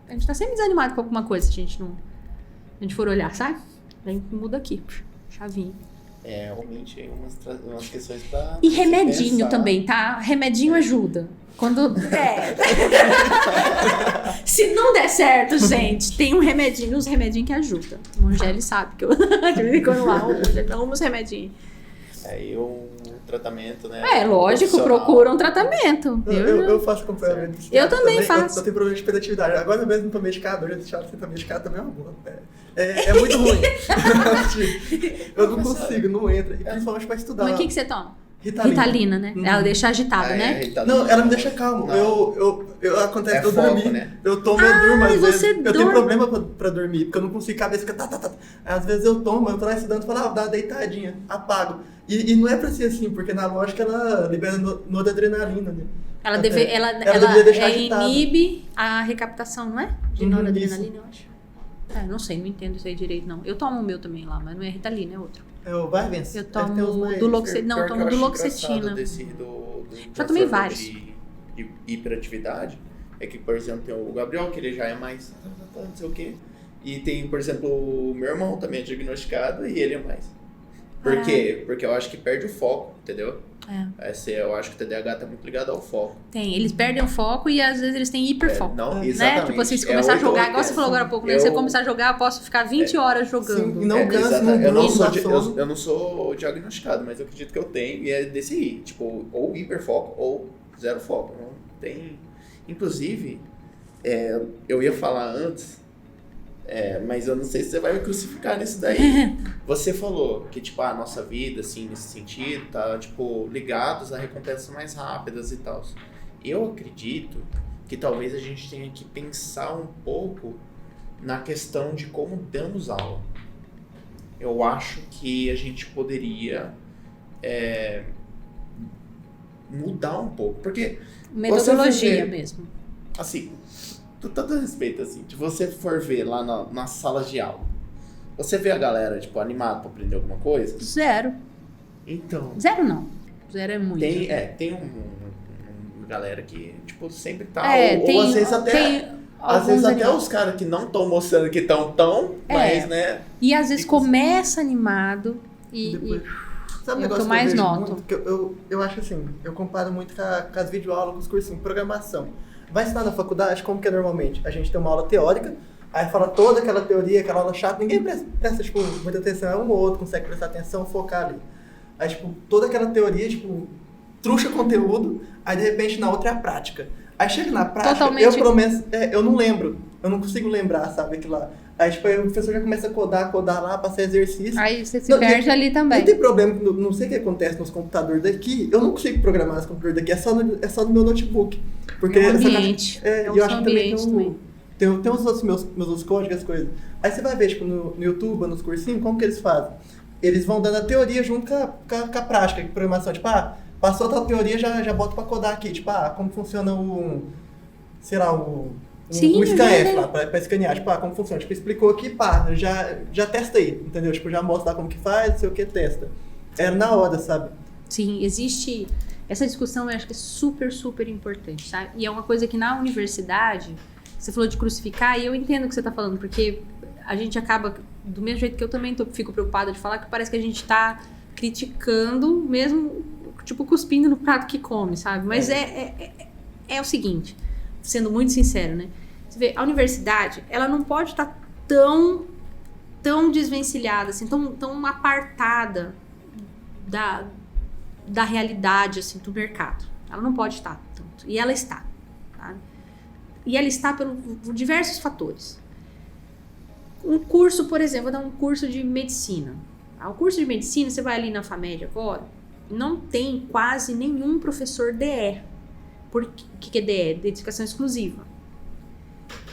a gente tá sempre desanimado com alguma coisa, se a gente for olhar, sabe? A gente muda aqui, chavinho. Realmente, umas questões pra... E remedinho também, tá? Remedinho ajuda. Quando... Se não der certo, gente, tem um remedinho, uns remedinhos que ajudam. O Angeli sabe que eu de vez em quando lá, arrumo uns remedinhos. Aí um tratamento, né? Lógico, procura um tratamento. Eu faço acompanhamento. Eu também faço. Eu tenho problema de hiperatividade. Agora mesmo não tô medicado, eu já deixava de ser medicado também é uma boa. É muito ruim. Eu não consigo, não entra. E principalmente pra estudar. Mas o que você toma? Ritalina, né? Ela deixa agitado, né? Não, ela me deixa calmo. Acontece que eu dormi. Né? Eu tomo, eu durmo às vezes. Dorme. Eu tenho problema pra dormir, porque eu não consigo, cabeça fica Às vezes eu tomo, eu tô lá estudando e falo, dá uma deitadinha, apago. E não é pra ser assim, porque na lógica ela libera noradrenalina, né? Ela deveria deixar agitado. inibe a recaptação, não é? De noradrenalina, eu acho. Não sei, não entendo isso aí direito, não. Eu tomo o meu também lá, mas não é Ritalina, é outro. É o Vyvanse. Eu tomo do Loxetina. Não, eu tomo do Loxetina. Já tomei vários. De hiperatividade, é que, por exemplo, tem o Gabriel, que ele já é mais... não sei o quê. E tem, por exemplo, o meu irmão também é diagnosticado e ele é mais. Por quê? Porque eu acho que perde o foco, entendeu? Eu acho que o TDAH tá muito ligado ao foco. Tem, eles perdem o foco e às vezes eles têm hiperfoco. Exatamente. Né? Tipo assim, se começar a jogar, igual você falou agora há pouco, né? Se eu começar a jogar, eu posso ficar 20 horas jogando. Sim, e não cansa, eu não sou diagnosticado, mas eu acredito que eu tenho, e é desse aí, tipo, ou hiperfoco ou zero foco. Não tem. Inclusive, eu ia falar antes, mas eu não sei se você vai me crucificar nisso daí. Você falou que, tipo, a nossa vida, assim, nesse sentido, tá, tipo, ligados a recompensas mais rápidas e tal. Eu acredito que talvez a gente tenha que pensar um pouco na questão de como damos aula. Eu acho que a gente poderia mudar um pouco, porque... Metodologia mesmo. Assim... Com todo respeito, assim, se você for ver lá nas salas de aula, você vê a galera, tipo, animada pra aprender alguma coisa? Zero. Então... Zero não. Zero é muito. Tem uma galera que, tipo, sempre tá... ou às vezes até... Às vezes até os caras que não estão mostrando que estão mas, né... E às vezes começa animado e... Depois... Sabe um é o negócio que eu mais vejo noto? Muito, que eu acho assim, eu comparo muito com as videoaulas, com os cursinhos de programação. Vai ensinar na faculdade, como que é normalmente? A gente tem uma aula teórica, aí fala toda aquela teoria, aquela aula chata, ninguém presta tipo, muita atenção, um ou outro consegue prestar atenção, focar ali. Aí, tipo, toda aquela teoria, tipo, truxa conteúdo, aí de repente na outra é a prática. Aí chega na prática, eu não lembro. eu não consigo lembrar, sabe, aquilo lá. Aí, tipo, aí o professor já começa a codar lá, passar exercício. Aí você se perde ali também. Não tem problema, não sei o que acontece nos computadores daqui, eu não consigo programar nos computadores daqui, é só no meu notebook. Porque É um ambiente. eu acho que também tem uns outros meus outros códigos, as coisas. Aí você vai ver, tipo, no YouTube, nos cursinhos, como que eles fazem? Eles vão dando a teoria junto com a prática, com a programação. Tipo, passou a tal teoria, já bota pra codar aqui. Tipo, como funciona o scanf lá, pra escanear. Tipo, como funciona. Tipo, explicou aqui, já testa aí, entendeu? Tipo, já mostra lá como que faz, não sei o que, testa. Era na hora, sabe? Sim, existe... Essa discussão eu acho que é super, super importante, sabe? E é uma coisa que na universidade, você falou de crucificar, e eu entendo o que você tá falando, porque a gente acaba, do mesmo jeito que eu também fico preocupada de falar, que parece que a gente tá criticando, mesmo, tipo, cuspindo no prato que come, sabe? Mas é o seguinte, sendo muito sincero, né? Você vê, a universidade, ela não pode estar tão desvencilhada, assim, tão apartada da realidade, assim, do mercado. Ela não pode estar tanto. E ela está. Tá? E ela está por diversos fatores. Um curso, por exemplo, vou dar um curso de medicina. O curso de medicina, você vai ali na FAMED agora, não tem quase nenhum professor DE. O que é DE? Dedicação exclusiva.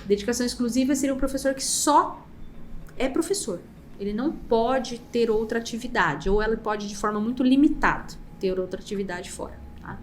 Dedicação exclusiva seria um professor que só é professor. Ele não pode ter outra atividade, ou ela pode, de forma muito limitada, ter outra atividade fora. Tá?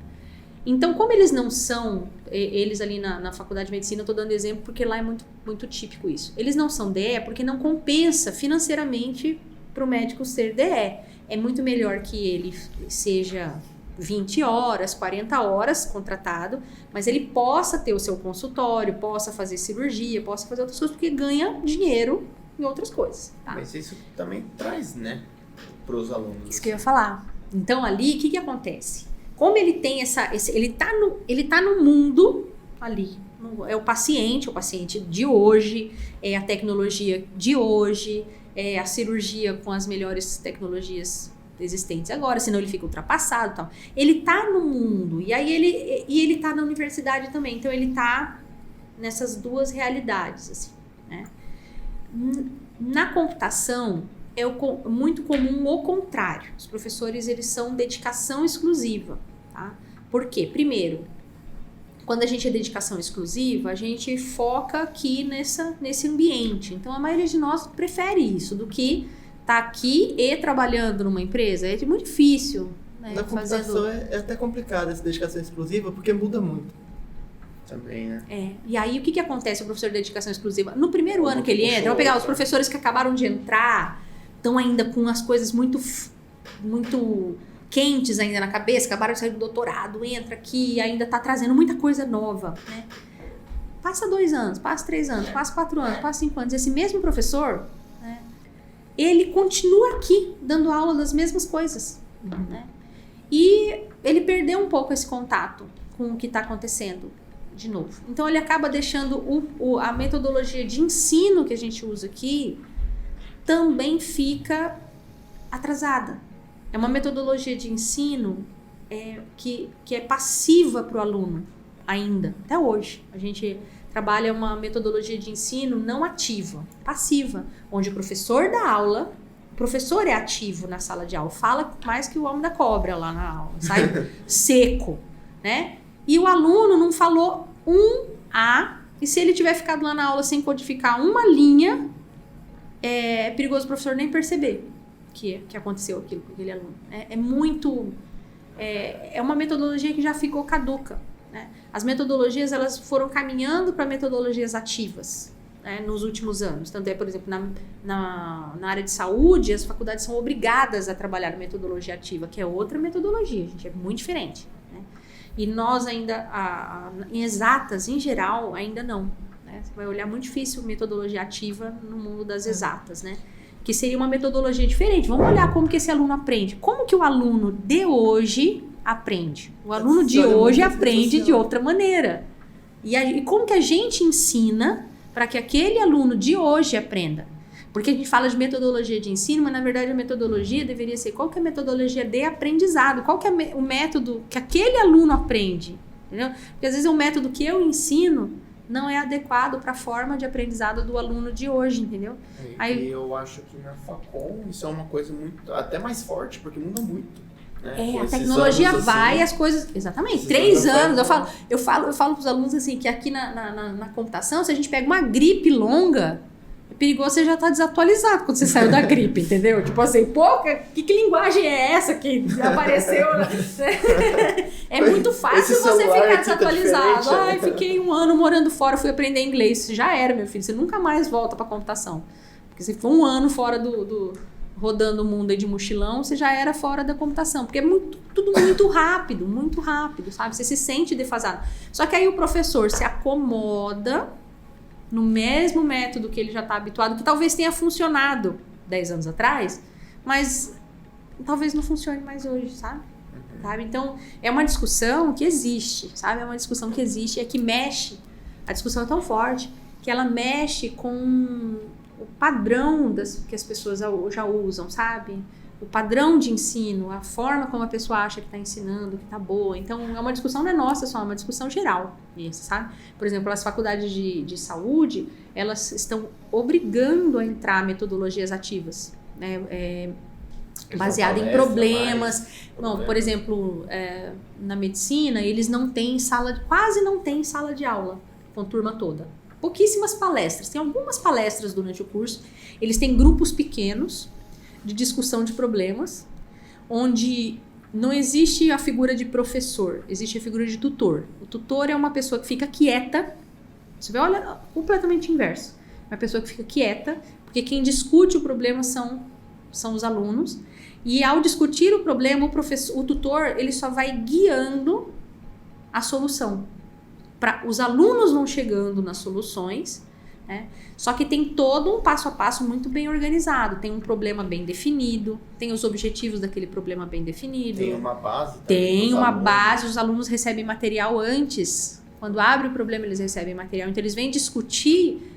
Então, como eles não são, eles ali na faculdade de medicina, eu estou dando exemplo porque lá é muito, muito típico isso. Eles não são DE porque não compensa financeiramente para o médico ser DE. É muito melhor que ele seja 20 horas, 40 horas contratado, mas ele possa ter o seu consultório, possa fazer cirurgia, possa fazer outras coisas, porque ganha dinheiro em outras coisas. Tá? Mas isso também traz, né, para os alunos. Isso que eu ia falar. Então ali, o que acontece? Como ele tem ele tá no mundo ali, é o paciente de hoje, é a tecnologia de hoje, é a cirurgia com as melhores tecnologias existentes agora, senão ele fica ultrapassado e tal. Ele tá no mundo, e aí ele tá na universidade também, então ele tá nessas duas realidades, assim, né? Na computação, é muito comum o contrário. Os professores, eles são dedicação exclusiva, tá? Por quê? Primeiro, quando a gente é dedicação exclusiva, a gente foca aqui nesse ambiente. Então, a maioria de nós prefere isso do que estar aqui e trabalhando numa empresa. É muito difícil, né? Na computação é até complicado essa dedicação exclusiva, porque muda muito. Também, né? E aí, o que acontece com o professor de dedicação exclusiva? No primeiro ano que ele entra, vou pegar os professores que acabaram de entrar, estão ainda com as coisas muito quentes ainda na cabeça, acabaram de sair do doutorado, entra aqui, ainda está trazendo muita coisa nova, né? Passa 2 anos, passa 3 anos, passa 4 anos, passa 5 anos, esse mesmo professor, né, ele continua aqui, dando aula das mesmas coisas, né? E ele perdeu um pouco esse contato com o que está acontecendo de novo. Então, ele acaba deixando a metodologia de ensino que a gente usa aqui também fica atrasada. É uma metodologia de ensino que é passiva para o aluno ainda, até hoje. A gente trabalha uma metodologia de ensino não ativa, passiva, onde o professor dá aula, o professor é ativo na sala de aula, fala mais que o homem da cobra lá na aula, sai seco, né? E o aluno não falou e se ele tiver ficado lá na aula sem codificar uma linha, é perigoso o professor nem perceber que aconteceu aquilo com aquele aluno. É uma metodologia que já ficou caduca, né? As metodologias, elas foram caminhando para metodologias ativas, né, nos últimos anos. Tanto por exemplo, na área de saúde, as faculdades são obrigadas a trabalhar metodologia ativa, que é outra metodologia, gente, é muito diferente, né? E nós ainda, em exatas, em geral, ainda não, né? Você vai olhar muito difícil metodologia ativa no mundo das exatas, né? Que seria uma metodologia diferente. Vamos olhar como que esse aluno aprende. Como que o aluno de hoje aprende? O aluno de hoje aprende de outra maneira. E como que a gente ensina para que aquele aluno de hoje aprenda? Porque a gente fala de metodologia de ensino, mas na verdade a metodologia deveria ser qual que é a metodologia de aprendizado, qual que é o método que aquele aluno aprende, entendeu? Porque às vezes o método que eu ensino não é adequado para a forma de aprendizado do aluno de hoje, entendeu? E eu acho que na Facom isso é uma coisa muito, até mais forte, porque muda muito. Né? A tecnologia vai, as coisas... Exatamente, 3 anos. Eu falo para os alunos assim, que aqui na computação, se a gente pega uma gripe longa, é perigoso você já estar desatualizado quando você saiu da gripe, entendeu? Tipo assim, pô, que linguagem é essa que apareceu? É muito fácil você ficar desatualizado. Ai, fiquei 1 ano morando fora, fui aprender inglês. Já era, meu filho, você nunca mais volta para computação. Porque se for 1 ano fora rodando o mundo aí de mochilão, você já era fora da computação. Porque é tudo muito rápido, sabe? Você se sente defasado. Só que aí o professor se acomoda no mesmo método que ele já está habituado, que talvez tenha funcionado 10 anos atrás, mas talvez não funcione mais hoje, sabe? Então, é uma discussão que existe, sabe? É uma discussão que existe, é que mexe, a discussão é tão forte, que ela mexe com o padrão que as pessoas já usam, sabe? O padrão de ensino, a forma como a pessoa acha que está ensinando, que está boa. Então, é uma discussão não é nossa só, é uma discussão geral, sabe? Por exemplo, as faculdades de saúde, elas estão obrigando a entrar metodologias ativas, né? Baseada em problemas. Não, por exemplo, na medicina, eles não têm quase não tem sala de aula com turma toda. Pouquíssimas palestras. Tem algumas palestras durante o curso. Eles têm grupos pequenos de discussão de problemas, onde não existe a figura de professor, existe a figura de tutor. O tutor é uma pessoa que fica quieta, você vê, olha, completamente inverso. Uma pessoa que fica quieta, porque quem discute o problema são os alunos, e ao discutir o problema, o tutor, ele só vai guiando a solução. Os alunos vão chegando nas soluções, né? Só que tem todo um passo a passo muito bem organizado, tem um problema bem definido, tem os objetivos daquele problema bem definido. Tem uma base. Tem uma base, os alunos recebem material antes. Quando abre o problema, eles recebem material. Então, eles vêm discutir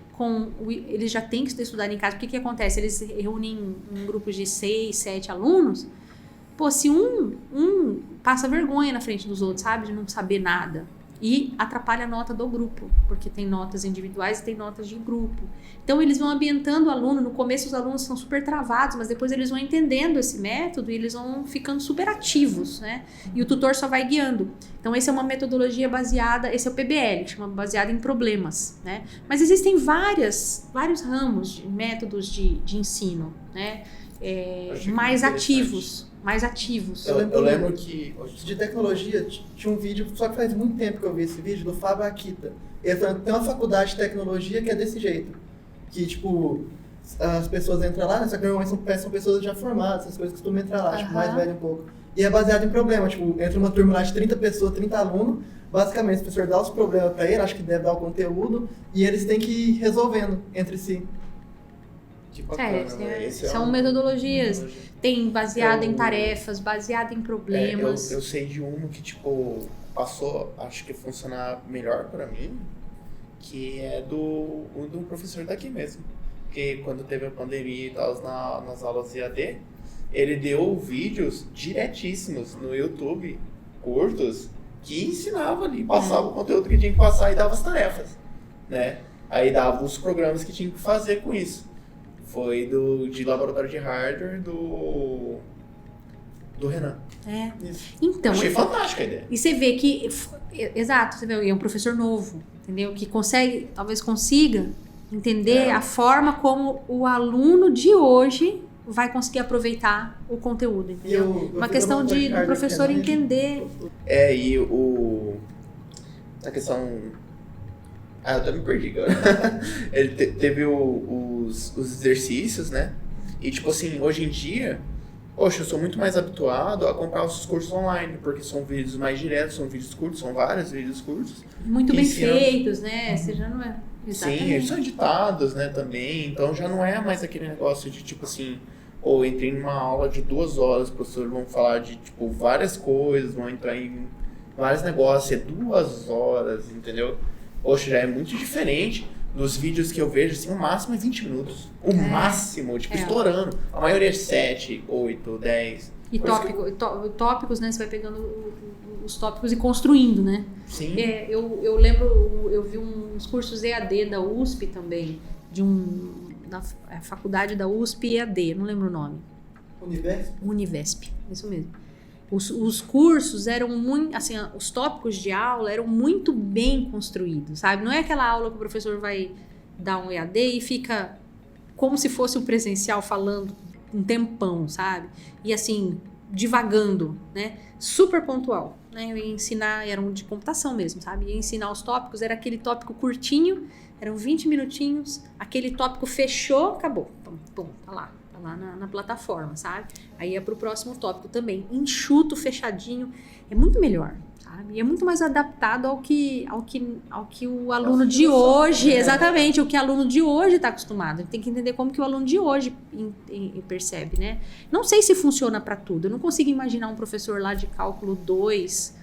eles já têm que estudar em casa. O que acontece? Eles reúnem um grupo de 6, 7 alunos. Pô, se um passa vergonha na frente dos outros, sabe? De não saber nada. E atrapalha a nota do grupo, porque tem notas individuais e tem notas de grupo. Então, eles vão ambientando o aluno. No começo, os alunos são super travados, mas depois eles vão entendendo esse método e eles vão ficando super ativos, né? E o tutor só vai guiando. Então, essa é uma metodologia baseada, esse é o PBL, que chama baseado em problemas, né? Mas existem vários ramos de métodos de ensino, né? Mais ativos. Eu lembro que... De tecnologia, tinha um vídeo, só que faz muito tempo que eu vi esse vídeo, do Fábio Akita. Ele falando que tem uma faculdade de tecnologia que é desse jeito. Que, tipo, as pessoas entram lá, né, só que normalmente são pessoas já formadas, essas coisas costumam entrar lá, tipo, mais velho um pouco. E é baseado em problema, tipo, entra uma turma lá de 30 pessoas, 30 alunos, basicamente o professor dá os problemas pra ele, acho que deve dar o conteúdo, e eles têm que ir resolvendo entre si. São metodologias. Tem baseado em tarefas, baseado em problemas. Eu sei de um que, tipo, passou, acho que funcionar melhor pra mim, que é do professor daqui mesmo. Porque quando teve a pandemia e tal, nas aulas EAD, ele deu vídeos diretíssimos no YouTube, curtos, que ensinava ali, passava o conteúdo que tinha que passar e dava as tarefas, né? Aí dava os programas que tinha que fazer com isso. Foi de laboratório de hardware do Renan. Então, achei fantástica a ideia. E você vê que... Exato, você vê, é um professor novo, entendeu? Que talvez consiga entender a forma como o aluno de hoje vai conseguir aproveitar o conteúdo, entendeu? Uma questão do professor entender. E a questão... eu até me perdi agora. Ele teve os exercícios, né? E, tipo assim, hoje em dia, poxa, eu sou muito mais habituado a comprar os cursos online, porque são vídeos mais diretos, são vídeos curtos, são vários vídeos curtos. Muito bem feitos, né? Você já não é... Exatamente. Sim, eles são editados, né, também. Então, já não é mais aquele negócio de, tipo assim... entrei numa aula de 2 horas, os professores vão falar de, tipo, várias coisas, vão entrar em vários negócios, é 2 horas, entendeu? Poxa, já é muito diferente dos vídeos que eu vejo, assim, o máximo é 20 minutos. O máximo, tipo, estourando. A maioria é 7, 8, 10. E tópicos, né? Você vai pegando os tópicos e construindo, né? Sim. Eu lembro, eu vi uns cursos EAD da USP também, na faculdade da USP EAD, não lembro o nome. Univesp, isso mesmo. Os cursos eram muito, assim, os tópicos de aula eram muito bem construídos, sabe? Não é aquela aula que o professor vai dar um EAD e fica como se fosse o presencial falando um tempão, sabe? E assim, divagando, né? Super pontual, né? Eu ia ensinar, era um de computação mesmo, sabe? Ia ensinar os tópicos, era aquele tópico curtinho, eram 20 minutinhos, aquele tópico fechou, acabou. Pum, tá lá na plataforma, sabe? Aí ia pro próximo tópico também, enxuto, fechadinho, é muito melhor, sabe? E é muito mais adaptado ao que o aluno de hoje, exatamente, o que o aluno de hoje está acostumado. Tem que entender como que o aluno de hoje percebe, né? Não sei se funciona para tudo, eu não consigo imaginar um professor lá de cálculo 2,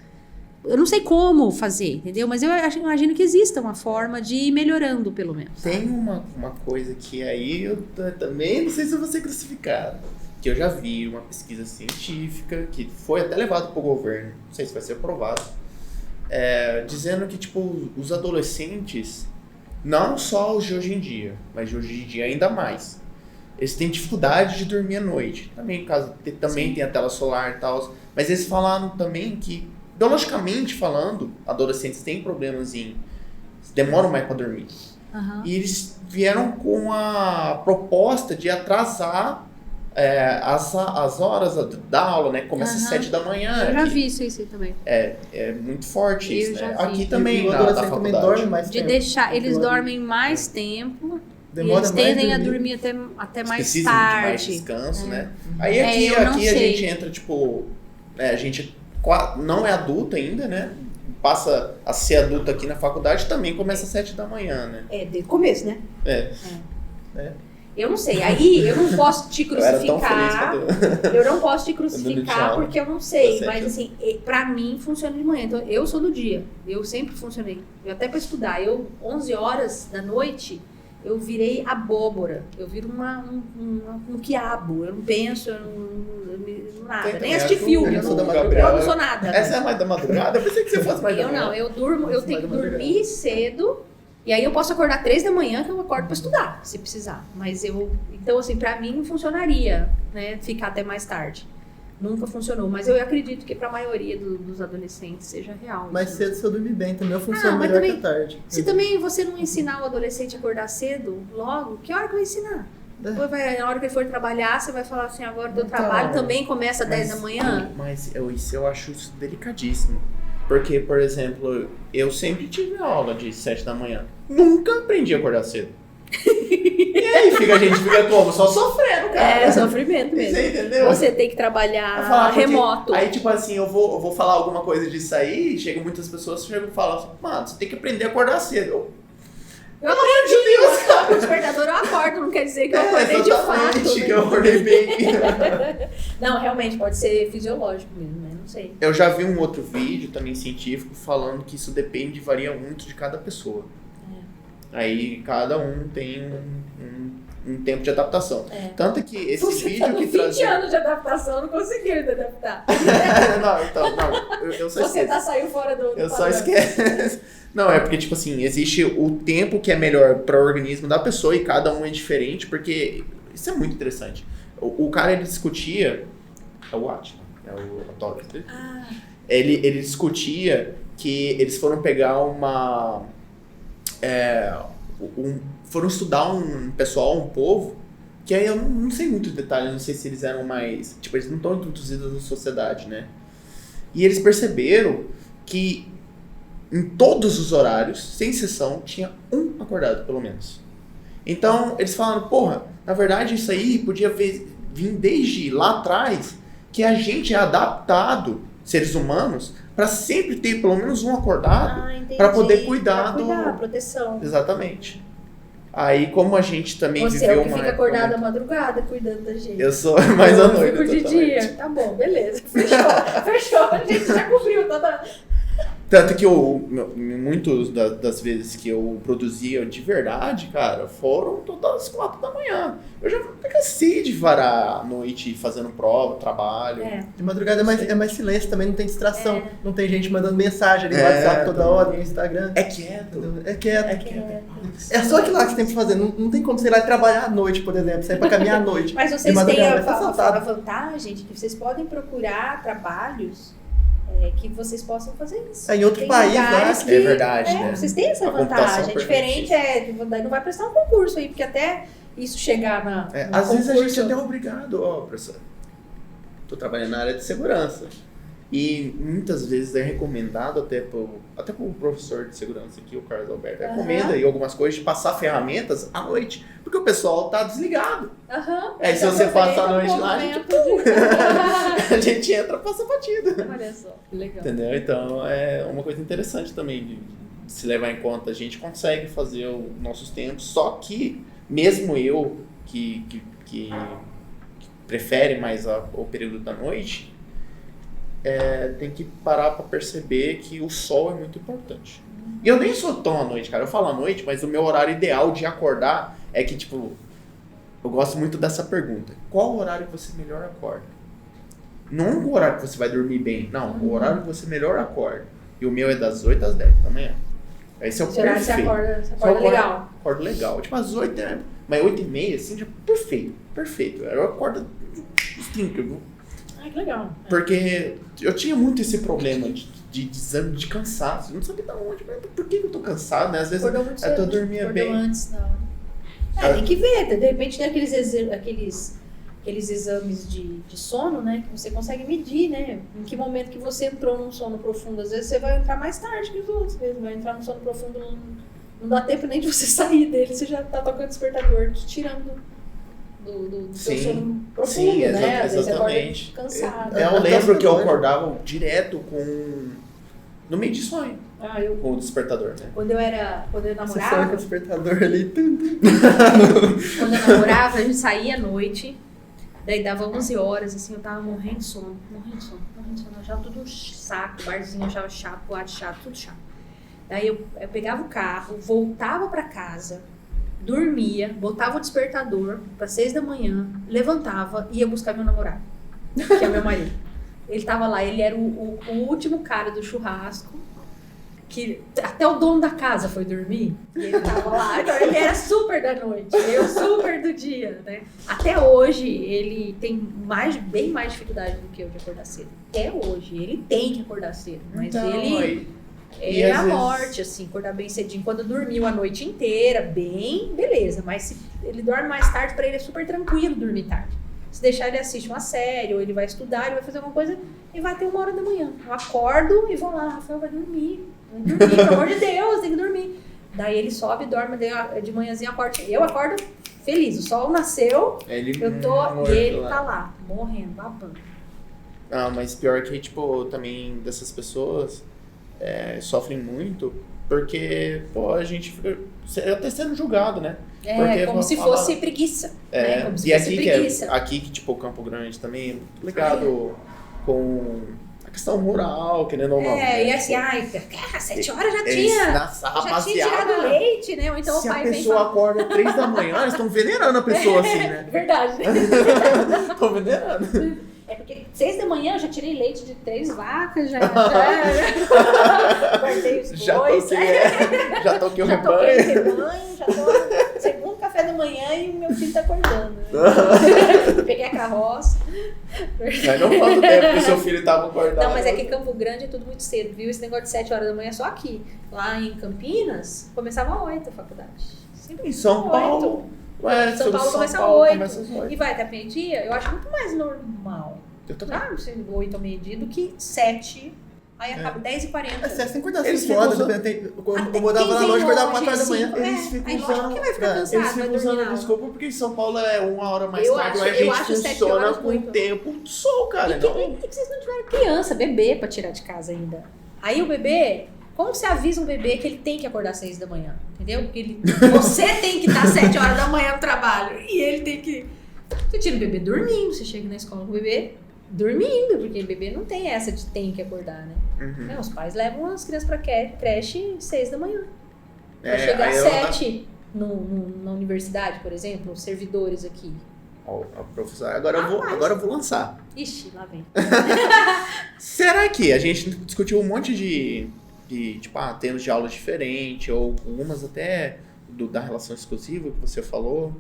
eu não sei como fazer, entendeu? Mas eu imagino que exista uma forma de ir melhorando, pelo menos. Tem uma coisa que aí eu também não sei se eu vou ser crucificado. Que eu já vi uma pesquisa científica que foi até levada para o governo, não sei se vai ser aprovado, dizendo que tipo, os adolescentes, não só os de hoje em dia, mas de hoje em dia ainda mais, eles têm dificuldade de dormir à noite. Também tem a tela solar e tal, mas eles falaram também que, biologicamente falando, adolescentes têm problemas demoram mais para dormir. Uhum. E eles vieram com a proposta de atrasar as horas da aula, né? Começa às 7 da manhã. Eu já vi isso aí também. É muito forte isso, né? Aqui também, o na adolescente também faculdade. dorme mais De tempo. deixar, eles dormem mais tempo. Demora eles mais tendem a dormir. dormir até mais Precisam de tarde. mais descanso, né? Aí eu não aqui a sei. gente entra, tipo... a gente não é adulto ainda, né? Passa a ser adulto aqui na faculdade, também começa às 7 da manhã, né? Desde o começo, né? Eu não sei. Aí eu não posso te Eu era tão crucificar. feliz Eu não posso te Quando crucificar eu porque eu não sei. Tá certo. Mas assim, pra mim funciona de manhã. Então eu sou do dia. Eu sempre funcionei. Até pra estudar. 11 horas da noite, eu virei abóbora. Eu viro um quiabo. Eu não penso, eu não nada. Tem Nem também assisti a filme. Ju, Eu sou da não madrugada. sou nada. Essa é mais da madrugada? Eu pensei que você fosse mais da Eu manhã. não, eu durmo, eu tenho que mais da dormir cedo. E aí eu posso acordar 3 da manhã que eu acordo pra estudar, se precisar. Então assim, pra mim não funcionaria, né, ficar até mais tarde. Nunca funcionou, mas eu acredito que pra maioria dos adolescentes seja real. Mais isso. cedo se eu dormir bem, também eu funciono mas melhor também- que à tarde. Se também você não ensinar o adolescente a acordar cedo, logo, que hora que vai ensinar? Depois na hora que ele for trabalhar, você vai falar assim, agora o teu Então, trabalho também começa às 10 da manhã? Mas eu acho isso delicadíssimo. Porque, por exemplo, eu sempre tive aula de 7 da manhã. Nunca aprendi a acordar cedo. E aí a gente fica como? Só sofrendo, cara. É sofrimento mesmo. Você entendeu? Você tem que Vai trabalhar falar porque- remoto. Aí, tipo assim, eu vou falar alguma coisa disso aí, chegam muitas pessoas e falam assim, mano, você tem que aprender a acordar cedo. Eu aprendi, o despertador eu acordo, não quer dizer que eu acordei de fato. Exatamente, né? que eu acordei bem. Não, realmente, pode ser fisiológico mesmo, né? Não sei. Eu já vi um outro vídeo também científico falando que isso depende, varia muito de cada pessoa. Aí cada um tem um tempo de adaptação. Tanto que esse Você vídeo tá com que 20 trazia... anos de adaptação, não conseguiu ainda adaptar. eu só Você esqueço. saiu fora do Eu só padrão. esqueço. Não, é porque, tipo assim, existe o tempo que é melhor para o organismo da pessoa e cada um é diferente, porque isso é muito interessante. O cara, ele discutia... É o Atila, é o autógrafo dele. Ele discutia que eles foram pegar foram estudar um povo, que aí eu não sei muito detalhes, não sei se eles eram mais... Tipo, eles não estão introduzidos na sociedade, né? E eles perceberam que em todos os horários, sem exceção, tinha um acordado, pelo menos. Então, eles falaram, porra, na verdade isso aí podia vir desde lá atrás, que a gente é adaptado, seres humanos, para sempre ter pelo menos um acordado, para poder cuidar proteção. Exatamente. Aí, como a gente também Você viveu é o que uma fica época acordado muito- à madrugada cuidando da gente. Eu sou mais à noite. Eu fico de totalmente. dia. Tá bom, beleza. Fechou. A gente já cobriu toda... Tanto que muitas das vezes que eu produzia de verdade, cara, foram todas as 4 da manhã. Eu já cansei de varar à noite fazendo prova, trabalho. De madrugada é mais silêncio, também não tem distração. Não tem gente mandando mensagem ali no WhatsApp toda hora, no Instagram. É quieto. É quieto. É só aquilo lá que você tem que fazer. Não tem como você ir lá e trabalhar à noite, por exemplo. Sair pra caminhar à noite. Mas vocês têm a vantagem de que vocês podem procurar trabalhos que vocês possam fazer isso. Em outro país, né? É verdade, né? Vocês têm essa vantagem. Diferente não vai prestar um concurso aí, porque até isso chegar na. Às vezes a gente é até obrigado, professor. Tô trabalhando na área de segurança. E muitas vezes é recomendado até pro professor de segurança aqui, o Carlos Alberto, recomenda aí algumas coisas de passar ferramentas à noite, porque o pessoal tá desligado. Aí se você passar a noite lá, a gente entra, passa batida. Olha só, que legal. Entendeu? Então é uma coisa interessante também de se levar em conta. A gente consegue fazer os nossos tempos, só que mesmo eu que prefere mais o período da noite, tem que parar pra perceber que o sol é muito importante. E eu nem sou tão à noite, cara. Eu falo à noite, mas o meu horário ideal de acordar é que, tipo, eu gosto muito dessa pergunta. Qual o horário que você melhor acorda? Não o horário que você vai dormir bem. Não, o horário que você melhor acorda. E o meu é das 8 às 10 da manhã. Esse é o perfeito. Você acorda legal. Acordo legal. Tipo, às 8, mas 8h30, assim, já perfeito. Eu acordo uns 30, viu? Ai, que legal. Porque eu tinha muito esse problema de desânimo, de cansaço. Eu não sabia de onde, mas por que eu tô cansado, né? Às vezes eu dormia bem. Antes, não. Tem que ver, de repente tem aqueles exames de sono, né? Que você consegue medir, né? Em que momento que você entrou num sono profundo. Às vezes você vai entrar mais tarde que os outros mesmo. Vai entrar num sono profundo, não dá tempo nem de você sair dele. Você já tá tocando despertador, te tirando do seu sono profundo, né? Às vezes você acorda cansado. Eu lembro que eu acordava direto no meio de sonho. Com o despertador, né? Quando eu namorava... Você sonha com o despertador ali. Quando eu namorava, a gente saía à noite, daí dava 11 horas, assim, eu tava morrendo de sono. Eu achava tudo um saco, barzinho, eu achava chato, boate chato, tudo chato. Daí eu pegava o carro, voltava pra casa, dormia, botava o despertador para 6 da manhã, levantava e ia buscar meu namorado, que é meu marido. Ele tava lá, ele era o último cara do churrasco, que até o dono da casa foi dormir, e ele tava lá, então ele era super da noite, eu super do dia, né? Até hoje, ele tem bem mais dificuldade do que eu de acordar cedo. Até hoje, ele tem que acordar cedo, mas então, ele é a morte, assim, acordar bem cedinho. Quando dormiu a noite inteira, beleza. Mas se ele dorme mais tarde, pra ele é super tranquilo dormir tarde. Se deixar, ele assiste uma série, ou ele vai estudar, ele vai fazer alguma coisa e vai ter 1h da manhã. Eu acordo e vou lá, Rafael vai dormir, pelo amor de Deus, tem que dormir. Daí ele sobe, dorme, de manhãzinha eu acordo feliz. O sol nasceu, ele tá lá, morrendo, babando. Mas pior que, tipo, também dessas pessoas sofrem muito porque, a gente fica até sendo julgado, né? Porque, como se fosse preguiça. Né? Como se fosse preguiça. Aqui que, tipo, Campo Grande também é muito ligado com a questão moral, querendo ou não. E assim, 7 horas já tinha tirado leite, né? Ou então se o pai a pessoa acorda 3 da manhã, eles estão venerando a pessoa assim, né? Verdade. Estão venerando. É porque 6 da manhã eu já tirei leite de 3 vacas, já guardei os 2. Já toquei o rebanho, já tô segundo café da manhã e meu filho tá acordando. Né? Peguei a carroça. Mas não quanto tempo que o seu filho tava acordado. Não, mas é que Campo Grande é tudo muito cedo, viu? Esse negócio de 7 horas da manhã é só aqui. Lá em Campinas, começava às 8 a faculdade. Em São Paulo... São Paulo começa às 8 e vai até meio-dia. Eu acho muito mais normal. Sendo 8 ao meio-dia do que 7. Aí acaba 10h40. Você tem que acordar 5 horas. Eu morava na loja, acordava 4 horas da manhã. Eles ficam usando a desculpa porque em São Paulo é 1 hora mais tarde. A gente funciona com o tempo do sol, cara. E que vocês não tiveram criança, bebê pra tirar de casa ainda. Aí o bebê... Como você avisa um bebê que ele tem que acordar 6 da manhã? Entendeu? Porque você tem que estar 7 horas da manhã no trabalho. E ele tem que... Você tira o bebê dormindo, você chega na escola com o bebê dormindo, porque bebê não tem essa de tem que acordar, né? Uhum. Não, os pais levam as crianças pra creche 6 da manhã. Pra É, chegar aí às eu- 7 na universidade, por exemplo, os servidores aqui. Ó, a professora, agora eu vou lançar. Ixi, lá vem. Será que a gente discutiu um monte de tipo, termos de aulas diferentes, ou algumas até da relação exclusiva que você falou?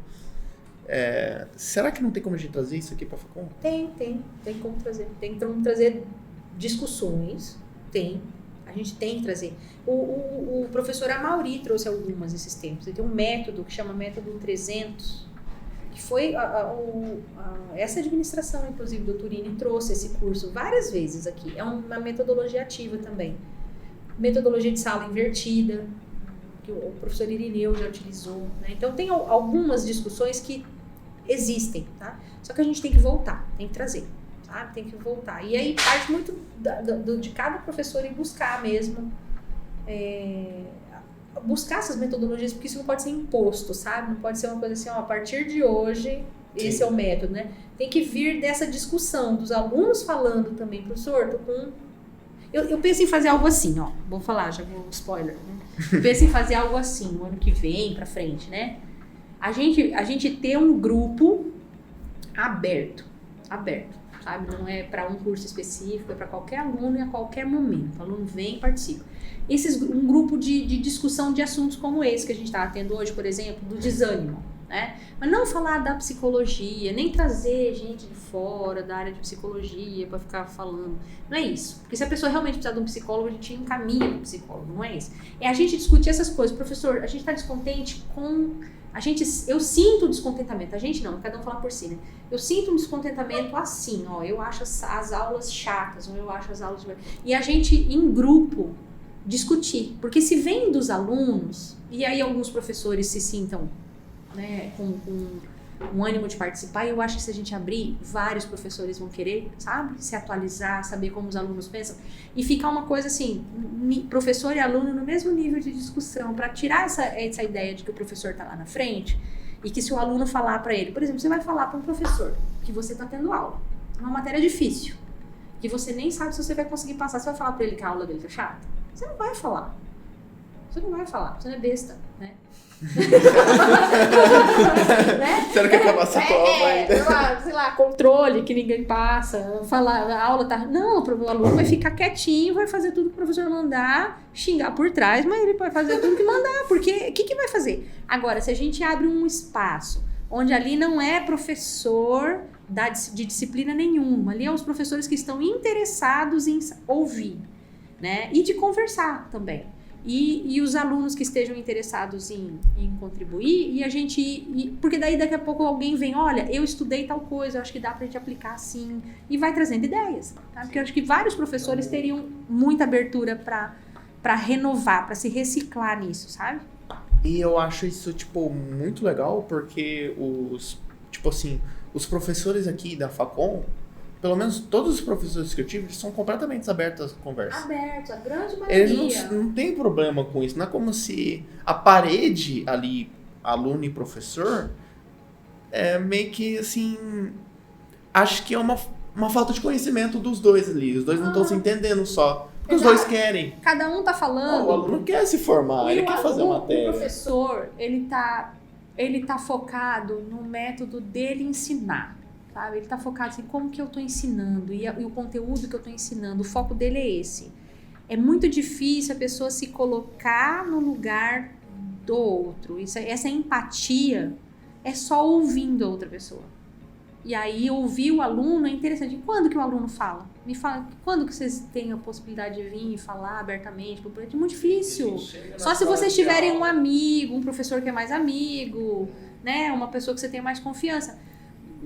Será que não tem como a gente trazer isso aqui pra Facom? Tem como trazer. Tem como trazer discussões, tem. A gente tem que trazer. O professor Amaury trouxe algumas esses tempos. Ele tem um método que chama método 300, que foi essa administração, inclusive, do Turini trouxe esse curso várias vezes aqui. É uma metodologia ativa também. Metodologia de sala invertida, que o professor Irineu já utilizou, né? Então, tem algumas discussões que existem, tá? Só que a gente tem que voltar, tem que trazer, sabe? Tem que voltar. E aí parte muito de cada professor ir buscar mesmo, buscar essas metodologias, porque isso não pode ser imposto, sabe? Não pode ser uma coisa assim, ó, a partir de hoje, esse é o método, né? Tem que vir dessa discussão, dos alunos falando também, professor, tô com... Eu penso em fazer algo assim, ó, vou falar, já vou spoiler, né? Eu penso em fazer algo assim, no ano que vem, pra frente, né? A gente ter um grupo aberto, sabe? Não é para um curso específico, é para qualquer aluno e a qualquer momento. O aluno vem e participa. Um grupo de discussão de assuntos como esse que a gente está tendo hoje, por exemplo, do desânimo, né? Mas não falar da psicologia, nem trazer gente de fora da área de psicologia para ficar falando. Não é isso. Porque se a pessoa realmente precisar de um psicólogo, a gente encaminha para o psicólogo, não é isso. É a gente discutir essas coisas. Professor, a gente está descontente com... Eu sinto descontentamento, a gente não, cada um fala por si, né? Eu sinto um descontentamento assim, ó, eu acho as aulas chatas, ou eu acho as aulas... E a gente, em grupo, discutir, porque se vem dos alunos, e aí alguns professores se sintam, né, com um ânimo de participar, e eu acho que se a gente abrir, vários professores vão querer, sabe? Se atualizar, saber como os alunos pensam, e ficar uma coisa assim, professor e aluno no mesmo nível de discussão, para tirar essa ideia de que o professor está lá na frente, e que se o aluno falar para ele, por exemplo, você vai falar para um professor que você está tendo aula, uma matéria difícil, que você nem sabe se você vai conseguir passar, você vai falar para ele que a aula dele tá chata? Você não vai falar. Você não é besta, né? Né? Você não quer passar a prova ainda? Sei lá, controle que ninguém passa, falar, a aula tá... Não, o aluno vai ficar quietinho, vai fazer tudo que o professor mandar, xingar por trás, mas ele pode fazer tudo que mandar, porque o que vai fazer? Agora, se a gente abre um espaço onde ali não é professor de disciplina nenhuma, ali é os professores que estão interessados em ouvir, né? E de conversar também. E os alunos que estejam interessados em contribuir, e a gente... porque daí daqui a pouco alguém vem, olha, eu estudei tal coisa, eu acho que dá pra gente aplicar assim, e vai trazendo ideias, tá? Porque eu acho que vários professores teriam muita abertura pra renovar, pra se reciclar nisso, sabe? E eu acho isso, tipo, muito legal, porque os professores aqui da Facom, pelo menos todos os professores que eu tive, são completamente abertos à conversa. Abertos, a grande maioria. Eles não têm problema com isso. Não é como se a parede ali, aluno e professor, é meio que, assim... Acho que é uma falta de conhecimento dos dois ali. Os dois não estão se entendendo só. Porque os dois querem. Cada um tá falando... O aluno quer se formar, ele quer fazer matéria. O professor, ele tá focado no método dele ensinar. Sabe? Ele está focado assim, como que eu estou ensinando e o conteúdo que eu estou ensinando, o foco dele é esse. É muito difícil a pessoa se colocar no lugar do outro. Essa empatia é só ouvindo a outra pessoa. E aí ouvir o aluno é interessante. E quando que o aluno fala? Me fala, quando que vocês têm a possibilidade de vir e falar abertamente? É muito difícil. Só se vocês tiverem um amigo, um professor que é mais amigo, né? Uma pessoa que você tem mais confiança.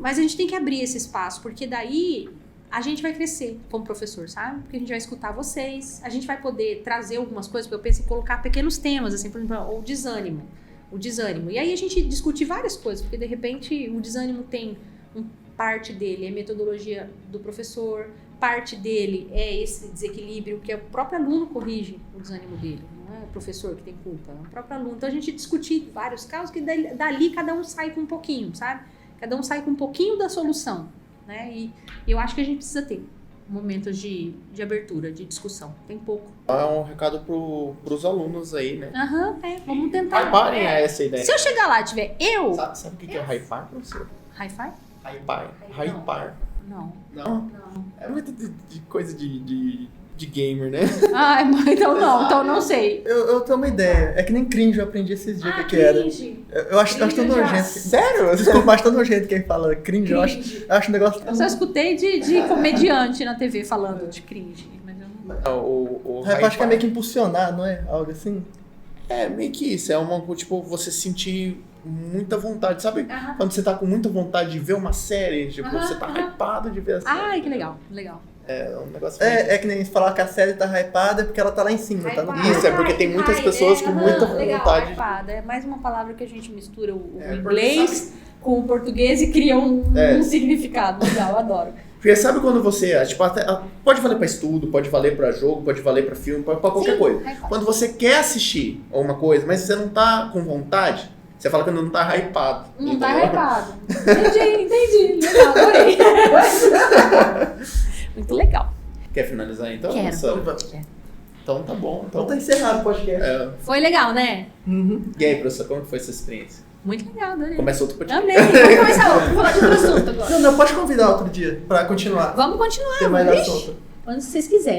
Mas a gente tem que abrir esse espaço, porque daí a gente vai crescer como professor, sabe? Porque a gente vai escutar vocês, a gente vai poder trazer algumas coisas, porque eu penso em colocar pequenos temas, assim, por exemplo, o desânimo. E aí a gente discute várias coisas, porque de repente o desânimo tem parte dele é metodologia do professor, parte dele é esse desequilíbrio que o próprio aluno corrige o desânimo dele, não é o professor que tem culpa, é o próprio aluno. Então a gente discute vários casos que dali cada um sai com um pouquinho, sabe? Cada um sai com um pouquinho da solução. né? E eu acho que a gente precisa ter momentos de abertura, de discussão. Tem pouco. É um recado pros alunos aí, né? Vamos tentar. Hyparem essa ideia. Se eu chegar lá e tiver Sabe o que é hypar, professor? Hi-Fi? Hypar. Não. Não? É muito de coisa de gamer, né? Ah, então não. Então não sei. Eu tenho uma ideia. É que nem cringe eu aprendi esses dias que era. Cringe. Eu acho tão Cringe eu já- nojento. Sério? Desculpa, mas tão nojento quem fala cringe. Eu acho um negócio Eu tão... só escutei de comediante na TV falando de cringe. Mas eu não... O Eu acho que é meio que impulsionar, não é? Algo assim. É, meio que isso. É uma, tipo, você sentir muita vontade. Sabe Aham. quando você tá com muita vontade de ver uma série? Tipo, Aham, você tá aham. hypado de ver a série. Ai, que legal. É um negócio É que nem falar que a série tá hypada porque ela tá lá em cima, tá no Hypada. Isso, é porque tem muitas pessoas com muita vontade. Hypada. É mais uma palavra que a gente mistura o É, porque inglês com o português e cria um significado legal. Eu adoro. Porque sabe quando você, tipo, pode valer pra estudo, pode valer pra jogo, pode valer pra filme, pra qualquer Sim, coisa. hypada. Quando você quer assistir uma coisa, mas você não tá com vontade, você fala que não tá hypado. Não tá entendeu? hypado. Entendi. Legal, adorei. Muito legal. Quer finalizar então? Quero. Nossa, então tá bom. Então Então, tá encerrado o podcast. Foi legal, né? Uhum. E aí, professor, como que foi essa experiência? Muito legal, adorei. Começa outro podcast. Amei. Vamos começar outro. Vamos falar de outro assunto agora. Não, pode convidar outro dia pra continuar. Vamos continuar. Ter mais Vixe, assunto. quando vocês quiserem.